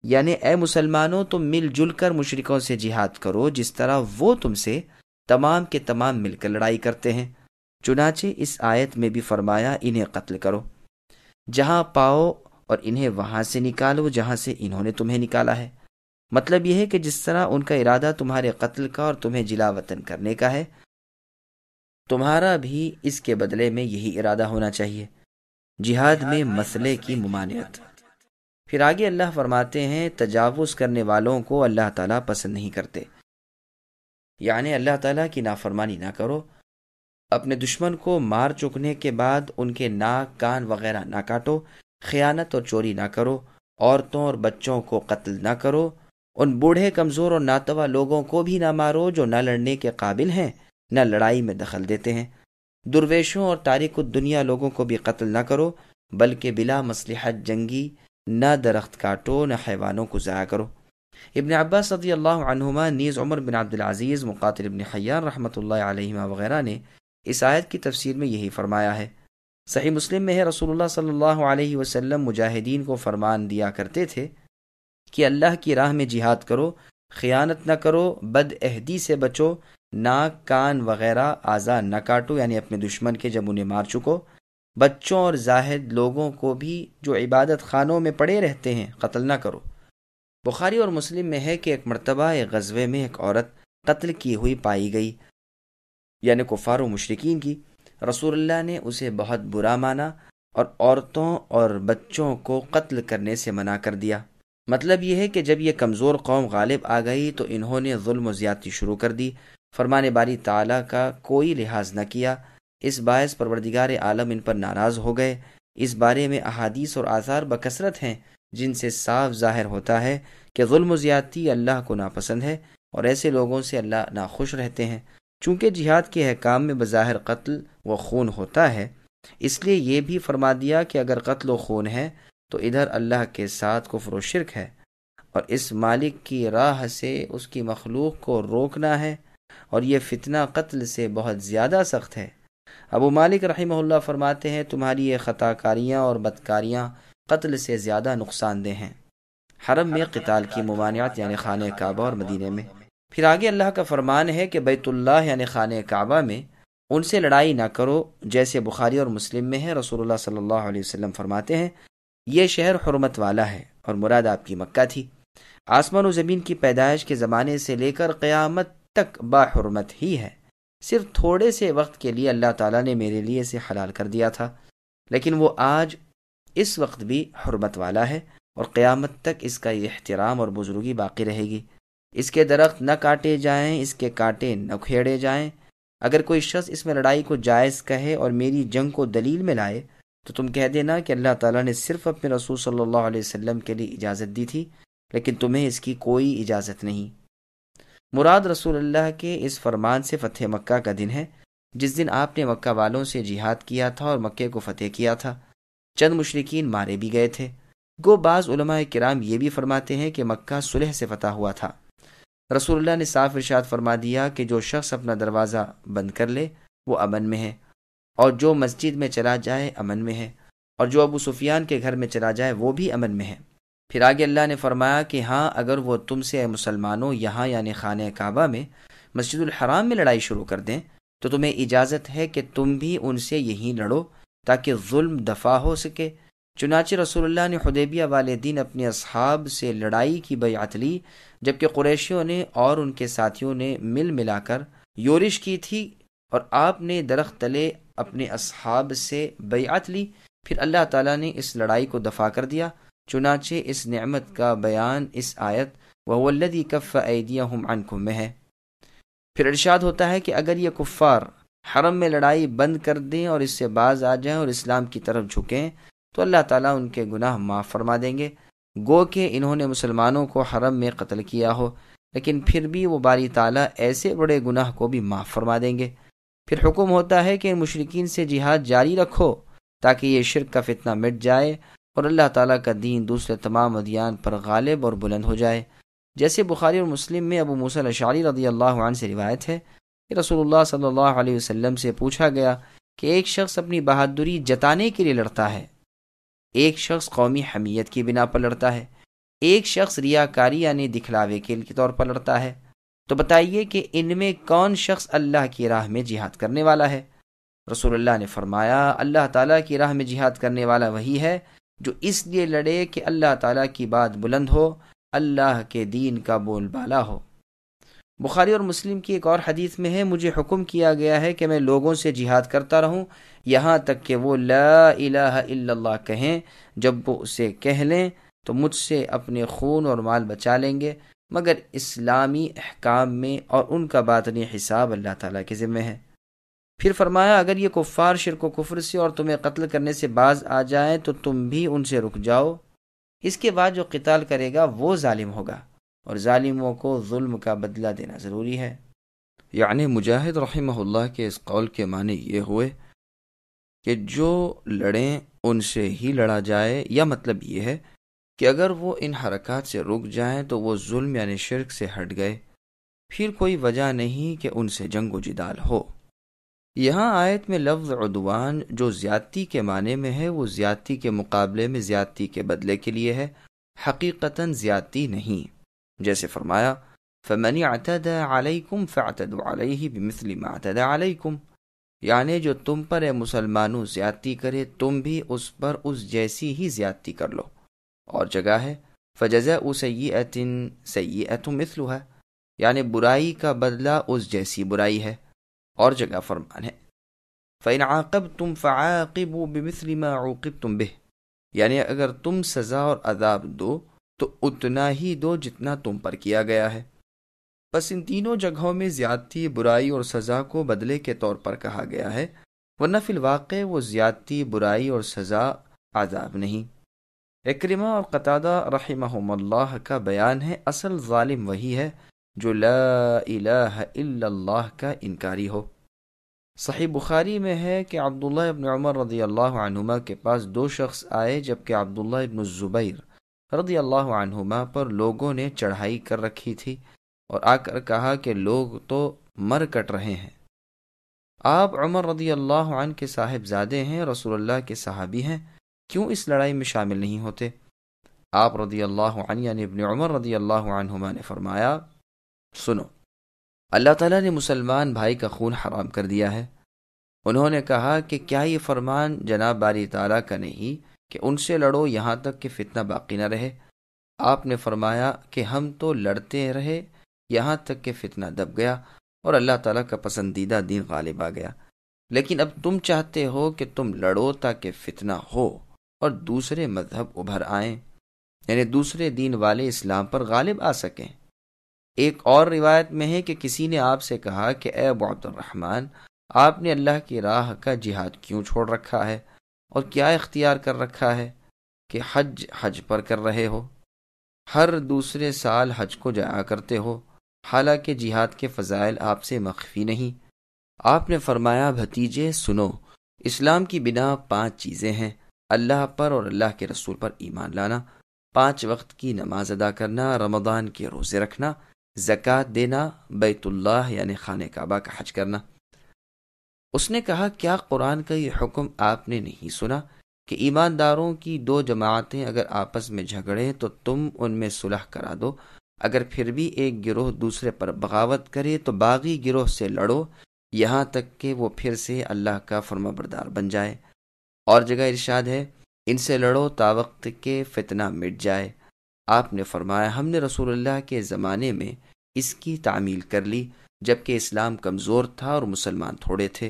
یعنی اے مسلمانوں تم مل جل کر مشرکوں سے جہاد کرو جس طرح وہ تم سے تمام کے تمام مل کر لڑائی کرتے ہیں۔ چنانچہ اس آیت میں بھی فرمایا انہیں قتل کرو جہاں پاؤ اور انہیں وہاں سے نکالو جہاں سے انہوں نے تمہیں نکالا ہے۔ مطلب یہ ہے کہ جس طرح ان کا ارادہ تمہارے قتل کا اور تمہیں جلا وطن کرنے کا ہے، تمہارا بھی اس کے بدلے میں یہی ارادہ ہونا چاہیے۔ جہاد میں مسئلے کی ممانعت۔ پھر آگے اللہ فرماتے ہیں تجاوز کرنے والوں کو اللہ تعالیٰ پسند نہیں کرتے، یعنی اللہ تعالیٰ کی نافرمانی نہ کرو، اپنے دشمن کو مار چکنے کے بعد ان کے ناک کان وغیرہ نہ کاٹو، خیانت اور چوری نہ کرو، عورتوں اور بچوں کو قتل نہ کرو، ان بوڑھے کمزور اور ناتوا لوگوں کو بھی نہ مارو جو نہ لڑنے کے قابل ہیں نہ لڑائی میں دخل دیتے ہیں، درویشوں اور تارک الدنیا لوگوں کو بھی قتل نہ کرو، بلکہ بلا مصلحت جنگی نہ درخت کاٹو نہ حیوانوں کو ضائع کرو۔ ابن عباس رضی اللہ عنہما نیز عمر بن عبدالعزیز، مقاتل بن حیان رحمۃ اللہ علیہما وغیرہ نے اس آیت کی تفسیر میں یہی فرمایا ہے۔ صحیح مسلم میں ہے رسول اللہ صلی اللہ علیہ وسلم مجاہدین کو فرمان دیا کرتے تھے کہ اللہ کی راہ میں جہاد کرو، خیانت نہ کرو، بد عہدی سے بچو، ناک کان وغیرہ اعضاء نہ کاٹو یعنی اپنے دشمن کے جب انہیں مار چکو، بچوں اور زاہد لوگوں کو بھی جو عبادت خانوں میں پڑے رہتے ہیں قتل نہ کرو۔ بخاری اور مسلم میں ہے کہ ایک مرتبہ ایک غزوے میں ایک عورت قتل کی ہوئی پائی گئی، یعنی کفار و مشرکین کی۔ رسول اللہ نے اسے بہت برا مانا اور عورتوں اور بچوں کو قتل کرنے سے منع کر دیا۔ مطلب یہ ہے کہ جب یہ کمزور قوم غالب آ گئی تو انہوں نے ظلم و زیادتی شروع کر دی، فرمان باری تعالیٰ کا کوئی لحاظ نہ کیا، اس باعث پروردگار عالم ان پر ناراض ہو گئے۔ اس بارے میں احادیث اور آثار بکثرت ہیں جن سے صاف ظاہر ہوتا ہے کہ ظلم و زیادتی اللہ کو ناپسند ہے اور ایسے لوگوں سے اللہ ناخوش رہتے ہیں۔ چونکہ جہاد کے احکام میں بظاہر قتل و خون ہوتا ہے، اس لیے یہ بھی فرما دیا کہ اگر قتل و خون ہے تو ادھر اللہ کے ساتھ کفر و شرک ہے، اور اس مالک کی راہ سے اس کی مخلوق کو روکنا ہے، اور یہ فتنہ قتل سے بہت زیادہ سخت ہے۔ ابو مالک رحمہ اللہ فرماتے ہیں تمہاری یہ خطا کاریاں اور بدکاریاں قتل سے زیادہ نقصان دہ ہیں۔ حرم میں قتال کی ممانعت یعنی خانہ کعبہ اور مدینے میں۔ پھر آگے اللہ کا فرمان ہے کہ بیت اللہ یعنی خانہ کعبہ میں ان سے لڑائی نہ کرو، جیسے بخاری اور مسلم میں ہے رسول اللہ صلی اللہ علیہ وسلم فرماتے ہیں یہ شہر حرمت والا ہے، اور مراد آپ کی مکہ تھی۔ آسمان و زمین کی پیدائش کے زمانے سے لے کر قیامت تک باحرمت ہی ہے، صرف تھوڑے سے وقت کے لیے اللہ تعالیٰ نے میرے لیے اسے حلال کر دیا تھا، لیکن وہ آج اس وقت بھی حرمت والا ہے اور قیامت تک اس کا احترام اور بزرگی باقی رہے گی۔ اس کے درخت نہ کاٹے جائیں، اس کے کانٹے نہ کھیڑے جائیں۔ اگر کوئی شخص اس میں لڑائی کو جائز کہے اور میری جنگ کو دلیل میں لائے تو تم کہہ دینا کہ اللہ تعالیٰ نے صرف اپنے رسول صلی اللہ علیہ وسلم کے لیے اجازت دی تھی، لیکن تمہیں اس کی کوئی اجازت نہیں۔ مراد رسول اللہ کے اس فرمان سے فتح مکہ کا دن ہے، جس دن آپ نے مکہ والوں سے جہاد کیا تھا اور مکے کو فتح کیا تھا۔ چند مشرکین مارے بھی گئے تھے۔ گو بعض علماء کرام یہ بھی فرماتے ہیں کہ مکہ صلح سے فتح ہوا تھا۔ رسول اللہ نے صاف ارشاد فرما دیا کہ جو شخص اپنا دروازہ بند کر لے وہ امن میں ہے، اور جو مسجد میں چلا جائے امن میں ہے، اور جو ابو سفیان کے گھر میں چلا جائے وہ بھی امن میں ہے۔ پھر آگے اللہ نے فرمایا کہ ہاں اگر وہ تم سے اے مسلمانوں یہاں یعنی خانہ کعبہ میں مسجد الحرام میں لڑائی شروع کر دیں تو تمہیں اجازت ہے کہ تم بھی ان سے یہیں لڑو تاکہ ظلم دفع ہو سکے۔ چنانچہ رسول اللہ نے حدیبیہ والے دن اپنے اصحاب سے لڑائی کی بیعت لی، جبکہ قریشیوں نے اور ان کے ساتھیوں نے ملا کر یورش کی تھی، اور آپ نے درخت تلے اپنے اصحاب سے بیعت لی۔ پھر اللہ تعالیٰ نے اس لڑائی کو دفع کر دیا۔ چنانچہ اس نعمت کا بیان اس آیت وَهُوَ الَّذِي كَفَّ أَيْدِيَهُمْ عَنْكُمْ میں ہے۔ پھر ارشاد ہوتا ہے کہ اگر یہ کفار حرم میں لڑائی بند کر دیں اور اس سے باز آ جائیں اور اسلام کی طرف جھکیں تو اللہ تعالیٰ ان کے گناہ معاف فرما دیں گے، گو کہ انہوں نے مسلمانوں کو حرم میں قتل کیا ہو، لیکن پھر بھی وہ باری تعالیٰ ایسے بڑے گناہ کو بھی معاف فرما دیں گے۔ پھر حکم ہوتا ہے کہ ان مشرکین سے جہاد جاری رکھو تاکہ یہ شرک کا فتنہ مٹ جائے اور اللہ تعالیٰ کا دین دوسرے تمام ادیان پر غالب اور بلند ہو جائے۔ جیسے بخاری اور مسلم میں ابو موسیٰ الاشعری رضی اللہ عنہ سے روایت ہے کہ رسول اللہ صلی اللہ علیہ وسلم سے پوچھا گیا کہ ایک شخص اپنی بہادری جتانے کے لیے لڑتا ہے، ایک شخص قومی حمیت کی بنا پر لڑتا ہے، ایک شخص ریاکاری یعنی دکھلاوے کے طور پر لڑتا ہے، تو بتائیے کہ ان میں کون شخص اللہ کی راہ میں جہاد کرنے والا ہے؟ رسول اللہ نے فرمایا، اللہ تعالیٰ کی راہ میں جہاد کرنے والا وہی ہے جو اس لیے لڑے کہ اللہ تعالیٰ کی بات بلند ہو، اللہ کے دین کا بول بالا ہو۔ بخاری اور مسلم کی ایک اور حدیث میں ہے، مجھے حکم کیا گیا ہے کہ میں لوگوں سے جہاد کرتا رہوں یہاں تک کہ وہ لا الہ الا اللہ کہیں۔ جب وہ اسے کہہ لیں تو مجھ سے اپنے خون اور مال بچا لیں گے، مگر اسلامی احکام میں اور ان کا باطنی حساب اللہ تعالیٰ کے ذمہ ہے۔ پھر فرمایا، اگر یہ کفار شرک و کفر سے اور تمہیں قتل کرنے سے باز آ جائیں تو تم بھی ان سے رک جاؤ، اس کے بعد جو قتال کرے گا وہ ظالم ہوگا، اور ظالموں کو ظلم کا بدلہ دینا ضروری ہے۔ یعنی مجاہد رحمہ اللہ کے اس قول کے معنی یہ ہوئے کہ جو لڑیں ان سے ہی لڑا جائے، یا مطلب یہ ہے کہ اگر وہ ان حرکات سے رک جائیں تو وہ ظلم یعنی شرک سے ہٹ گئے، پھر کوئی وجہ نہیں کہ ان سے جنگ و جدال ہو۔ یہاں آیت میں لفظ عدوان جو زیادتی کے معنی میں ہے وہ زیادتی کے مقابلے میں زیادتی کے بدلے کے لیے ہے، حقیقتاً زیادتی نہیں۔ جیسے فرمایا، فَمَنِ اعْتَدَى عَلَيْكُمْ فَاعْتَدُوا عَلَيْهِ بِمِثْلِ مَا اعْتَدَى عَلَيْكُمْ، یعنی جو تم پر اے مسلمانوں زیادتی کرے تم بھی اس پر اس جیسی ہی زیادتی کر لو۔ اور جگہ ہے فَجَزَاءُ سَيِّئَةٍ سَيِّئَةٌ مِثْلُهَا، یعنی برائی کا بدلہ اس جیسی برائی ہے۔ اور جگہ فرمان ہے فَإِنْ عَاقَبْتُمْ فَعَاقِبُوا بِمِثْلِ مَا عُوقِبْتُمْ بِهِ، یعنی اگر تم سزا اور عذاب دو تو اتنا ہی دو جتنا تم پر کیا گیا ہے۔ بس ان تینوں جگہوں میں زیادتی برائی اور سزا کو بدلے کے طور پر کہا گیا ہے، ورنہ فی الواقع وہ زیادتی برائی اور سزا عذاب نہیں۔ اکرمہ اور قتادہ رحمہم اللہ کا بیان ہے، اصل ظالم وہی ہے جو لا الہ الا اللہ کا انکاری ہو۔ صحیح بخاری میں ہے کہ عبداللہ ابن عمر رضی اللہ عنہما کے پاس دو شخص آئے، جبکہ عبداللہ ابن الزبیر رضی اللہ عنہما پر لوگوں نے چڑھائی کر رکھی تھی، اور آ کر کہا کہ لوگ تو مر کٹ رہے ہیں۔ آپ عمر رضی اللہ عنہ کے صاحب زادے ہیں، رسول اللہ کے صحابی ہیں، کیوں اس لڑائی میں شامل نہیں ہوتے؟ آپ رضی اللہ عنہ یعنی ابن عمر رضی اللہ عنہما نے فرمایا، سنو، اللہ تعالیٰ نے مسلمان بھائی کا خون حرام کر دیا ہے۔ انہوں نے کہا کہ کیا یہ فرمان جناب باری تعالیٰ کا نہیں کہ ان سے لڑو یہاں تک کہ فتنہ باقی نہ رہے؟ آپ نے فرمایا کہ ہم تو لڑتے رہے یہاں تک کہ فتنہ دب گیا اور اللہ تعالیٰ کا پسندیدہ دین غالب آ گیا، لیکن اب تم چاہتے ہو کہ تم لڑو تاکہ فتنہ ہو اور دوسرے مذہب ابھر آئیں، یعنی دوسرے دین والے اسلام پر غالب آ سکیں۔ ایک اور روایت میں ہے کہ کسی نے آپ سے کہا کہ اے ابو عبد الرحمن، آپ نے اللہ کی راہ کا جہاد کیوں چھوڑ رکھا ہے اور کیا اختیار کر رکھا ہے کہ حج پر کر رہے ہو؟ ہر دوسرے سال حج کو جایا کرتے ہو، حالانکہ جہاد کے فضائل آپ سے مخفی نہیں۔ آپ نے فرمایا، بھتیجے سنو، اسلام کی بنا 5 چیزیں ہیں: اللہ پر اور اللہ کے رسول پر ایمان لانا، 5 وقت کی نماز ادا کرنا، رمضان کے روزے رکھنا، زکوٰۃ دینا، بیت اللہ یعنی خانہ کعبہ کا حج کرنا۔ اس نے کہا، کیا قرآن کا یہ حکم آپ نے نہیں سنا کہ ایمانداروں کی 2 جماعتیں اگر آپس میں جھگڑیں تو تم ان میں صلح کرا دو، اگر پھر بھی ایک گروہ دوسرے پر بغاوت کرے تو باغی گروہ سے لڑو یہاں تک کہ وہ پھر سے اللہ کا فرمانبردار بن جائے۔ اور جگہ ارشاد ہے، ان سے لڑو تا وقت کے فتنہ مٹ جائے۔ آپ نے فرمایا، ہم نے رسول اللہ کے زمانے میں اس کی تعمیل کر لی جبکہ اسلام کمزور تھا اور مسلمان تھوڑے تھے۔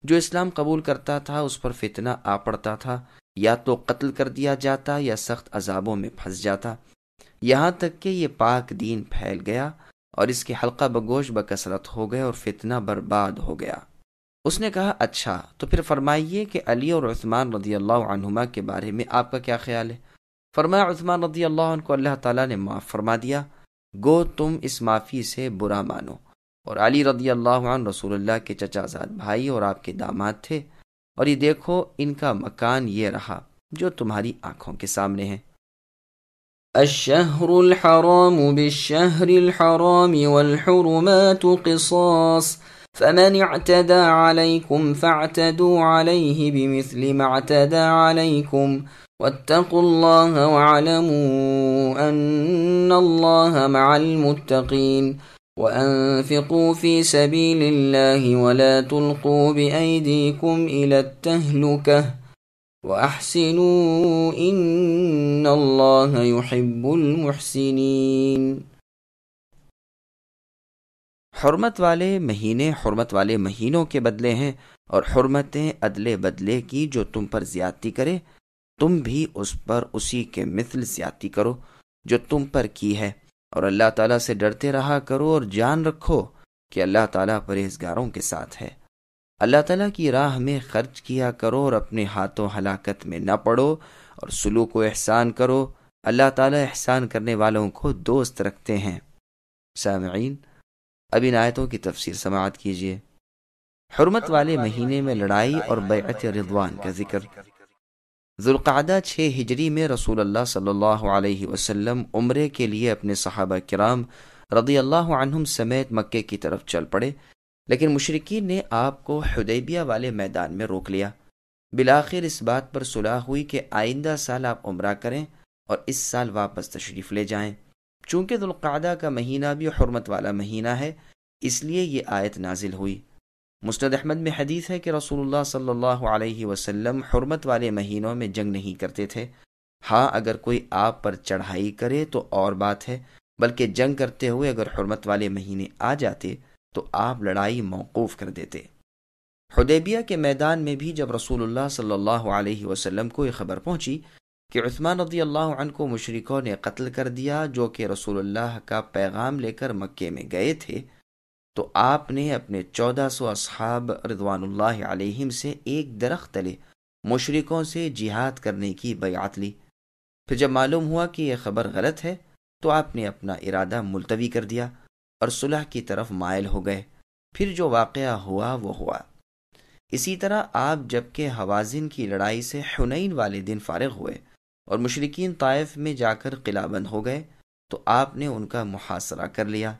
جو اسلام قبول کرتا تھا اس پر فتنہ آ پڑتا تھا، یا تو قتل کر دیا جاتا یا سخت عذابوں میں پھنس جاتا، یہاں تک کہ یہ پاک دین پھیل گیا اور اس کے حلقہ بگوش بکثرت ہو گئے اور فتنہ برباد ہو گیا۔ اس نے کہا، اچھا تو پھر فرمائیے کہ علی اور عثمان رضی اللہ عنہما کے بارے میں آپ کا کیا خیال ہے؟ فرمایا، عثمان رضی اللہ عنہ کو اللہ تعالیٰ نے معاف فرما دیا، گو تم اس معافی سے برا مانو، اور علی رضی اللہ عنہ رسول اللہ کے چچا زاد بھائی اور آپ کے داماد تھے، اور یہ دیکھو ان کا مکان یہ رہا جو تمہاری آنکھوں کے سامنے ہے۔ الشهر الحرام بالشهر الحرام والحرمات قصاص فمن اعتدى عليكم فاعتدوا عليه بمثل ما اعتدى عليكم واتقوا الله واعلموا أن الله مع المتقين وأنفقوا في سبيل الله ولا تلقوا بأيديكم إلى التهلكة وَأَحْسِنُوا إِنَّ اللَّهَ يُحِبُّ الْمُحْسِنِينَ۔ حرمت والے مہینے حرمت والے مہینوں کے بدلے ہیں، اور حرمتیں عدلے بدلے کی۔ جو تم پر زیادتی کرے تم بھی اس پر اسی کے مثل زیادتی کرو جو تم پر کی ہے، اور اللہ تعالیٰ سے ڈرتے رہا کرو، اور جان رکھو کہ اللہ تعالیٰ پرہیزگاروں کے ساتھ ہے۔ اللہ تعالیٰ کی راہ میں خرچ کیا کرو اور اپنے ہاتھوں ہلاکت میں نہ پڑو، اور سلوک و احسان کرو۔ اللہ تعالیٰ احسان کرنے والوں کو دوست رکھتے ہیں۔ سامعین، اب ان آیتوں کی تفسیر سماعت کیجیے۔ حرمت والے مہینے میں لڑائی اور بیعت رضوان کا ذکر۔ ذوالقعدہ 6 ہجری میں رسول اللہ صلی اللہ علیہ وسلم عمرے کے لیے اپنے صحابہ کرام رضی اللہ عنہم سمیت مکے کی طرف چل پڑے، لیکن مشرکین نے آپ کو حدیبیہ والے میدان میں روک لیا۔ بالآخر اس بات پر صلح ہوئی کہ آئندہ سال آپ عمرہ کریں اور اس سال واپس تشریف لے جائیں۔ چونکہ ذوالقعدہ کا مہینہ بھی حرمت والا مہینہ ہے، اس لیے یہ آیت نازل ہوئی۔ مسند احمد میں حدیث ہے کہ رسول اللہ صلی اللہ علیہ وسلم حرمت والے مہینوں میں جنگ نہیں کرتے تھے۔ ہاں، اگر کوئی آپ پر چڑھائی کرے تو اور بات ہے، بلکہ جنگ کرتے ہوئے اگر حرمت والے مہینے آ جاتے تو آپ لڑائی موقوف کر دیتے۔ حدیبیہ کے میدان میں بھی جب رسول اللہ صلی اللہ علیہ وسلم کو یہ خبر پہنچی کہ عثمان رضی اللہ عنہ کو مشرکوں نے قتل کر دیا، جو کہ رسول اللہ کا پیغام لے کر مکے میں گئے تھے، تو آپ نے اپنے 1400 اصحاب رضوان اللہ علیہم سے ایک درخت تلے مشرکوں سے جہاد کرنے کی بیعت لی۔ پھر جب معلوم ہوا کہ یہ خبر غلط ہے تو آپ نے اپنا ارادہ ملتوی کر دیا اور صلح کی طرف مائل ہو گئے۔ پھر جو واقعہ ہوا وہ ہوا۔ اسی طرح آپ جب کہ حوازن کی لڑائی سے حنین والے دن فارغ ہوئے اور مشرکین طائف میں جا کر قلعہ بند ہو گئے تو آپ نے ان کا محاصرہ کر لیا،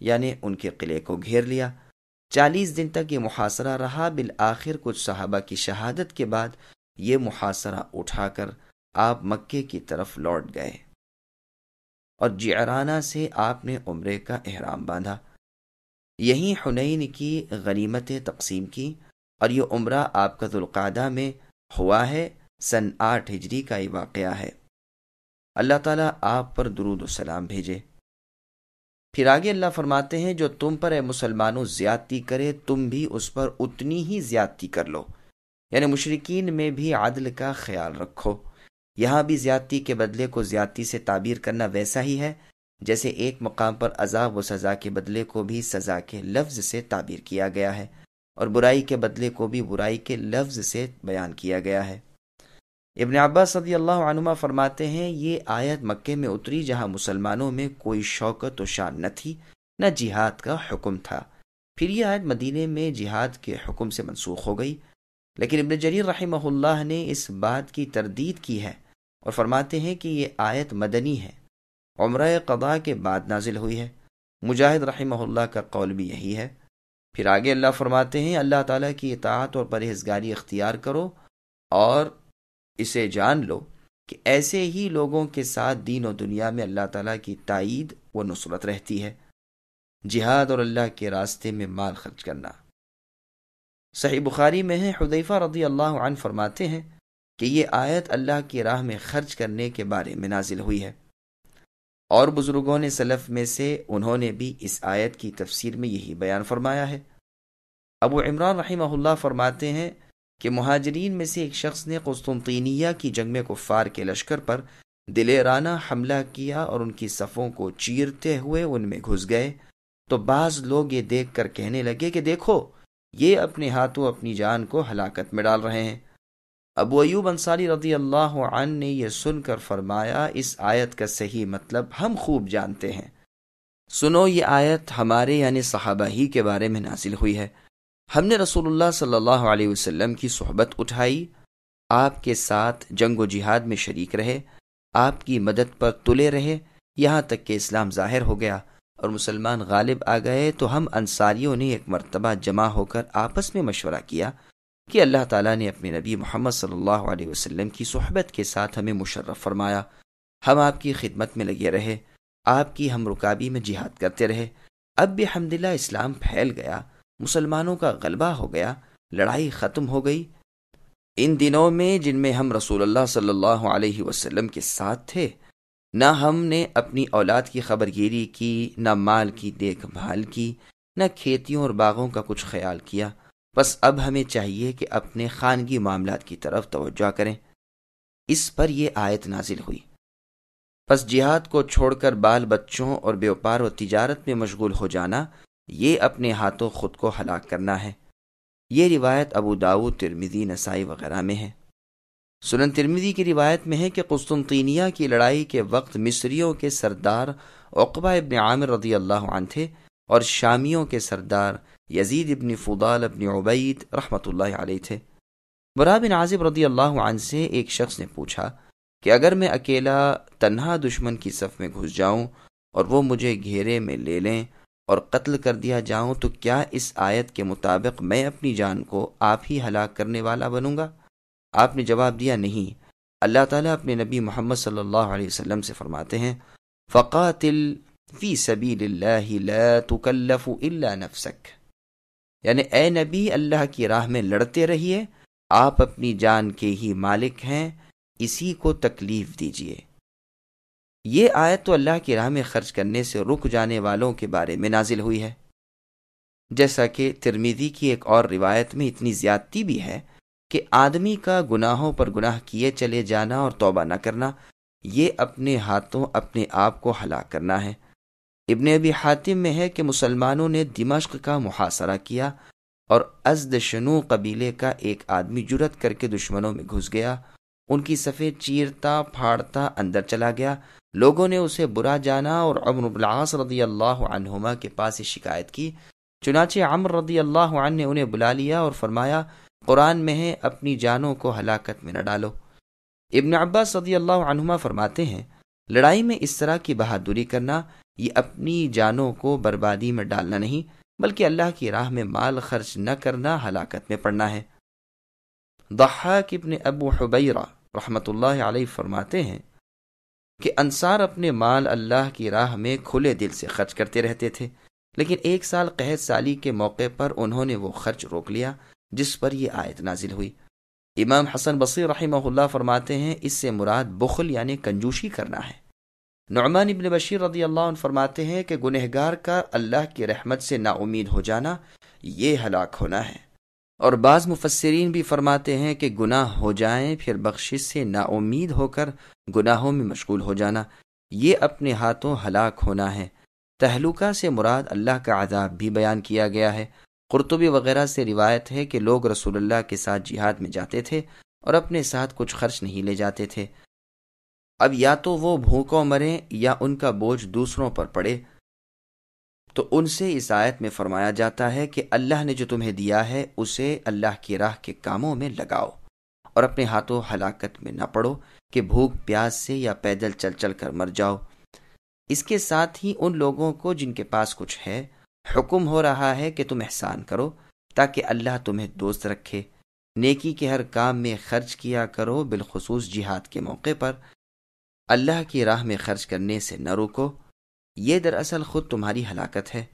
یعنی ان کے قلعے کو گھیر لیا۔ 40 دن تک یہ محاصرہ رہا۔ بالآخر کچھ صحابہ کی شہادت کے بعد یہ محاصرہ اٹھا کر آپ مکے کی طرف لوٹ گئے، اور جعرانہ سے آپ نے عمرے کا احرام باندھا۔ یہیں حنین کی غنیمتیں تقسیم کی، اور یہ عمرہ آپ کا ذوالقعدہ میں ہوا ہے۔ سن 8 ہجری کا یہ واقعہ ہے۔ اللہ تعالیٰ آپ پر درود و سلام بھیجے۔ پھر آگے اللہ فرماتے ہیں، جو تم پر اے مسلمانوں زیادتی کرے تم بھی اس پر اتنی ہی زیادتی کر لو، یعنی مشرکین میں بھی عدل کا خیال رکھو۔ یہاں بھی زیادتی کے بدلے کو زیادتی سے تعبیر کرنا ویسا ہی ہے جیسے ایک مقام پر عذاب و سزا کے بدلے کو بھی سزا کے لفظ سے تعبیر کیا گیا ہے، اور برائی کے بدلے کو بھی برائی کے لفظ سے بیان کیا گیا ہے۔ ابن عباس رضی اللہ عنہما فرماتے ہیں، یہ آیت مکے میں اتری جہاں مسلمانوں میں کوئی شوکت و شان نہ تھی، نہ جہاد کا حکم تھا۔ پھر یہ آیت مدینے میں جہاد کے حکم سے منسوخ ہو گئی، لیکن ابن جریر رحمہ اللہ نے اس بات کی تردید کی ہے اور فرماتے ہیں کہ یہ آیت مدنی ہے، عمرہ قضاء کے بعد نازل ہوئی ہے۔ مجاہد رحمہ اللہ کا قول بھی یہی ہے۔ پھر آگے اللہ فرماتے ہیں، اللہ تعالیٰ کی اطاعت اور پرہیزگاری اختیار کرو اور اسے جان لو کہ ایسے ہی لوگوں کے ساتھ دین و دنیا میں اللہ تعالیٰ کی تائید و نصرت رہتی ہے۔ جہاد اور اللہ کے راستے میں مال خرچ کرنا۔ صحیح بخاری میں ہے، حذیفہ رضی اللہ عنہ فرماتے ہیں کہ یہ آیت اللہ کی راہ میں خرچ کرنے کے بارے میں نازل ہوئی ہے، اور بزرگوں نے سلف میں سے انہوں نے بھی اس آیت کی تفسیر میں یہی بیان فرمایا ہے۔ ابو عمران رحمہ اللہ فرماتے ہیں کہ مہاجرین میں سے ایک شخص نے قسطنطینیہ کی جنگ میں کفار کے لشکر پر دلیرانہ حملہ کیا اور ان کی صفوں کو چیرتے ہوئے ان میں گھس گئے، تو بعض لوگ یہ دیکھ کر کہنے لگے کہ دیکھو، یہ اپنے ہاتھوں اپنی جان کو ہلاکت میں ڈال رہے ہیں۔ ابو ایوب انصاری رضی اللہ عنہ نے یہ سن کر فرمایا، اس آیت کا صحیح مطلب ہم خوب جانتے ہیں۔ سنو، یہ آیت ہمارے یعنی صحابہ ہی کے بارے میں نازل ہوئی ہے۔ ہم نے رسول اللہ صلی اللہ علیہ وسلم کی صحبت اٹھائی، آپ کے ساتھ جنگ و جہاد میں شریک رہے، آپ کی مدد پر تلے رہے، یہاں تک کہ اسلام ظاہر ہو گیا اور مسلمان غالب آ گئے تو ہم انصاریوں نے ایک مرتبہ جمع ہو کر آپس میں مشورہ کیا کہ اللہ تعالیٰ نے اپنے نبی محمد صلی اللہ علیہ وسلم کی صحبت کے ساتھ ہمیں مشرف فرمایا، ہم آپ کی خدمت میں لگے رہے، آپ کی ہم رکابی میں جہاد کرتے رہے۔ اب بھی الحمدللہ اسلام پھیل گیا، مسلمانوں کا غلبہ ہو گیا، لڑائی ختم ہو گئی۔ ان دنوں میں جن میں ہم رسول اللہ صلی اللہ علیہ وسلم کے ساتھ تھے، نہ ہم نے اپنی اولاد کی خبرگیری کی، نہ مال کی دیکھ بھال کی، نہ کھیتیوں اور باغوں کا کچھ خیال کیا۔ بس اب ہمیں چاہیے کہ اپنے خانگی معاملات کی طرف توجہ کریں۔ اس پر یہ آیت نازل ہوئی۔ پس جہاد کو چھوڑ کر بال بچوں اور بیوپار و تجارت میں مشغول ہو جانا، یہ اپنے ہاتھوں خود کو ہلاک کرنا ہے۔ یہ روایت ابو داؤد، ترمذی، نسائی وغیرہ میں ہے۔ سنن ترمذی کی روایت میں ہے کہ قسطنطینیہ کی لڑائی کے وقت مصریوں کے سردار عقبہ ابن عامر رضی اللہ عنہ تھے اور شامیوں کے سردار یزید ابن فضال ابن عبید رحمۃ اللہ علیہ تھے۔ برا بن عازب رضی اللہ عنہ سے ایک شخص نے پوچھا کہ اگر میں اکیلا تنہا دشمن کی صف میں گھس جاؤں اور وہ مجھے گھیرے میں لے لیں اور قتل کر دیا جاؤں تو کیا اس آیت کے مطابق میں اپنی جان کو آپ ہی ہلاک کرنے والا بنوں گا؟ آپ نے جواب دیا، نہیں، اللہ تعالیٰ اپنے نبی محمد صلی اللہ علیہ وسلم سے فرماتے ہیں فقاتل فی سبیل اللہ لا تکلف الا نفسک، یعنی اے نبی اللہ کی راہ میں لڑتے رہیے، آپ اپنی جان کے ہی مالک ہیں، اسی کو تکلیف دیجیے۔ یہ آیت تو اللہ کی راہ میں خرچ کرنے سے رک جانے والوں کے بارے میں نازل ہوئی ہے۔ جیسا کہ ترمذی کی ایک اور روایت میں اتنی زیادتی بھی ہے کہ آدمی کا گناہوں پر گناہ کیے چلے جانا اور توبہ نہ کرنا، یہ اپنے ہاتھوں اپنے آپ کو ہلاک کرنا ہے۔ ابن ابی حاتم میں ہے کہ مسلمانوں نے دمشق کا محاصرہ کیا اور ازد شنو قبیلے کا ایک آدمی جرأت کر کے دشمنوں میں گھس گیا، ان کی صفیں چیرتا پھاڑتا اندر چلا گیا۔ لوگوں نے اسے برا جانا اور عمرو بن العاص رضی اللہ عنہما کے پاس شکایت کی۔ چنانچہ عمرو رضی اللہ عنہ نے انہیں بلا لیا اور فرمایا قرآن میں ہے اپنی جانوں کو ہلاکت میں نہ ڈالو۔ ابن عباس رضی اللہ عنہما فرماتے ہیں لڑائی میں اس طرح کی بہادری کرنا یہ اپنی جانوں کو بربادی میں ڈالنا نہیں بلکہ اللہ کی راہ میں مال خرچ نہ کرنا ہلاکت میں پڑنا ہے۔ ضحاک ابن ابو حبیرہ رحمۃ اللہ علیہ فرماتے ہیں کہ انصار اپنے مال اللہ کی راہ میں کھلے دل سے خرچ کرتے رہتے تھے، لیکن ایک سال قحط سالی کے موقع پر انہوں نے وہ خرچ روک لیا، جس پر یہ آیت نازل ہوئی۔ امام حسن بصری رحمہ اللہ فرماتے ہیں اس سے مراد بخل یعنی کنجوشی کرنا ہے۔ نعمان ابن بشیر رضی اللہ عنہ فرماتے ہیں کہ گنہگار کا اللہ کی رحمت سے نا امید ہو جانا یہ ہلاک ہونا ہے، اور بعض مفسرین بھی فرماتے ہیں کہ گناہ ہو جائیں پھر بخشش سے نا امید ہو کر گناہوں میں مشغول ہو جانا یہ اپنے ہاتھوں ہلاک ہونا ہے۔ تہلکہ سے مراد اللہ کا عذاب بھی بیان کیا گیا ہے۔ قرطبی وغیرہ سے روایت ہے کہ لوگ رسول اللہ کے ساتھ جہاد میں جاتے تھے اور اپنے ساتھ کچھ خرچ نہیں لے جاتے تھے۔ اب یا تو وہ بھوکوں مریں یا ان کا بوجھ دوسروں پر پڑے، تو ان سے اس آیت میں فرمایا جاتا ہے کہ اللہ نے جو تمہیں دیا ہے اسے اللہ کی راہ کے کاموں میں لگاؤ اور اپنے ہاتھوں ہلاکت میں نہ پڑو کہ بھوک پیاس سے یا پیدل چل چل کر مر جاؤ۔ اس کے ساتھ ہی ان لوگوں کو جن کے پاس کچھ ہے حکم ہو رہا ہے کہ تم احسان کرو تاکہ اللہ تمہیں دوست رکھے، نیکی کے ہر کام میں خرچ کیا کرو، بالخصوص جہاد کے موقع پر اللہ کی راہ میں خرچ کرنے سے نہ روکو، یہ دراصل خود تمہاری ہلاکت ہے۔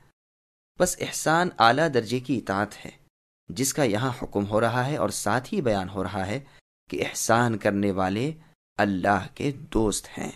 بس احسان اعلیٰ درجے کی اطاعت ہے جس کا یہاں حکم ہو رہا ہے، اور ساتھ ہی بیان ہو رہا ہے کہ احسان کرنے والے اللہ کے دوست ہیں۔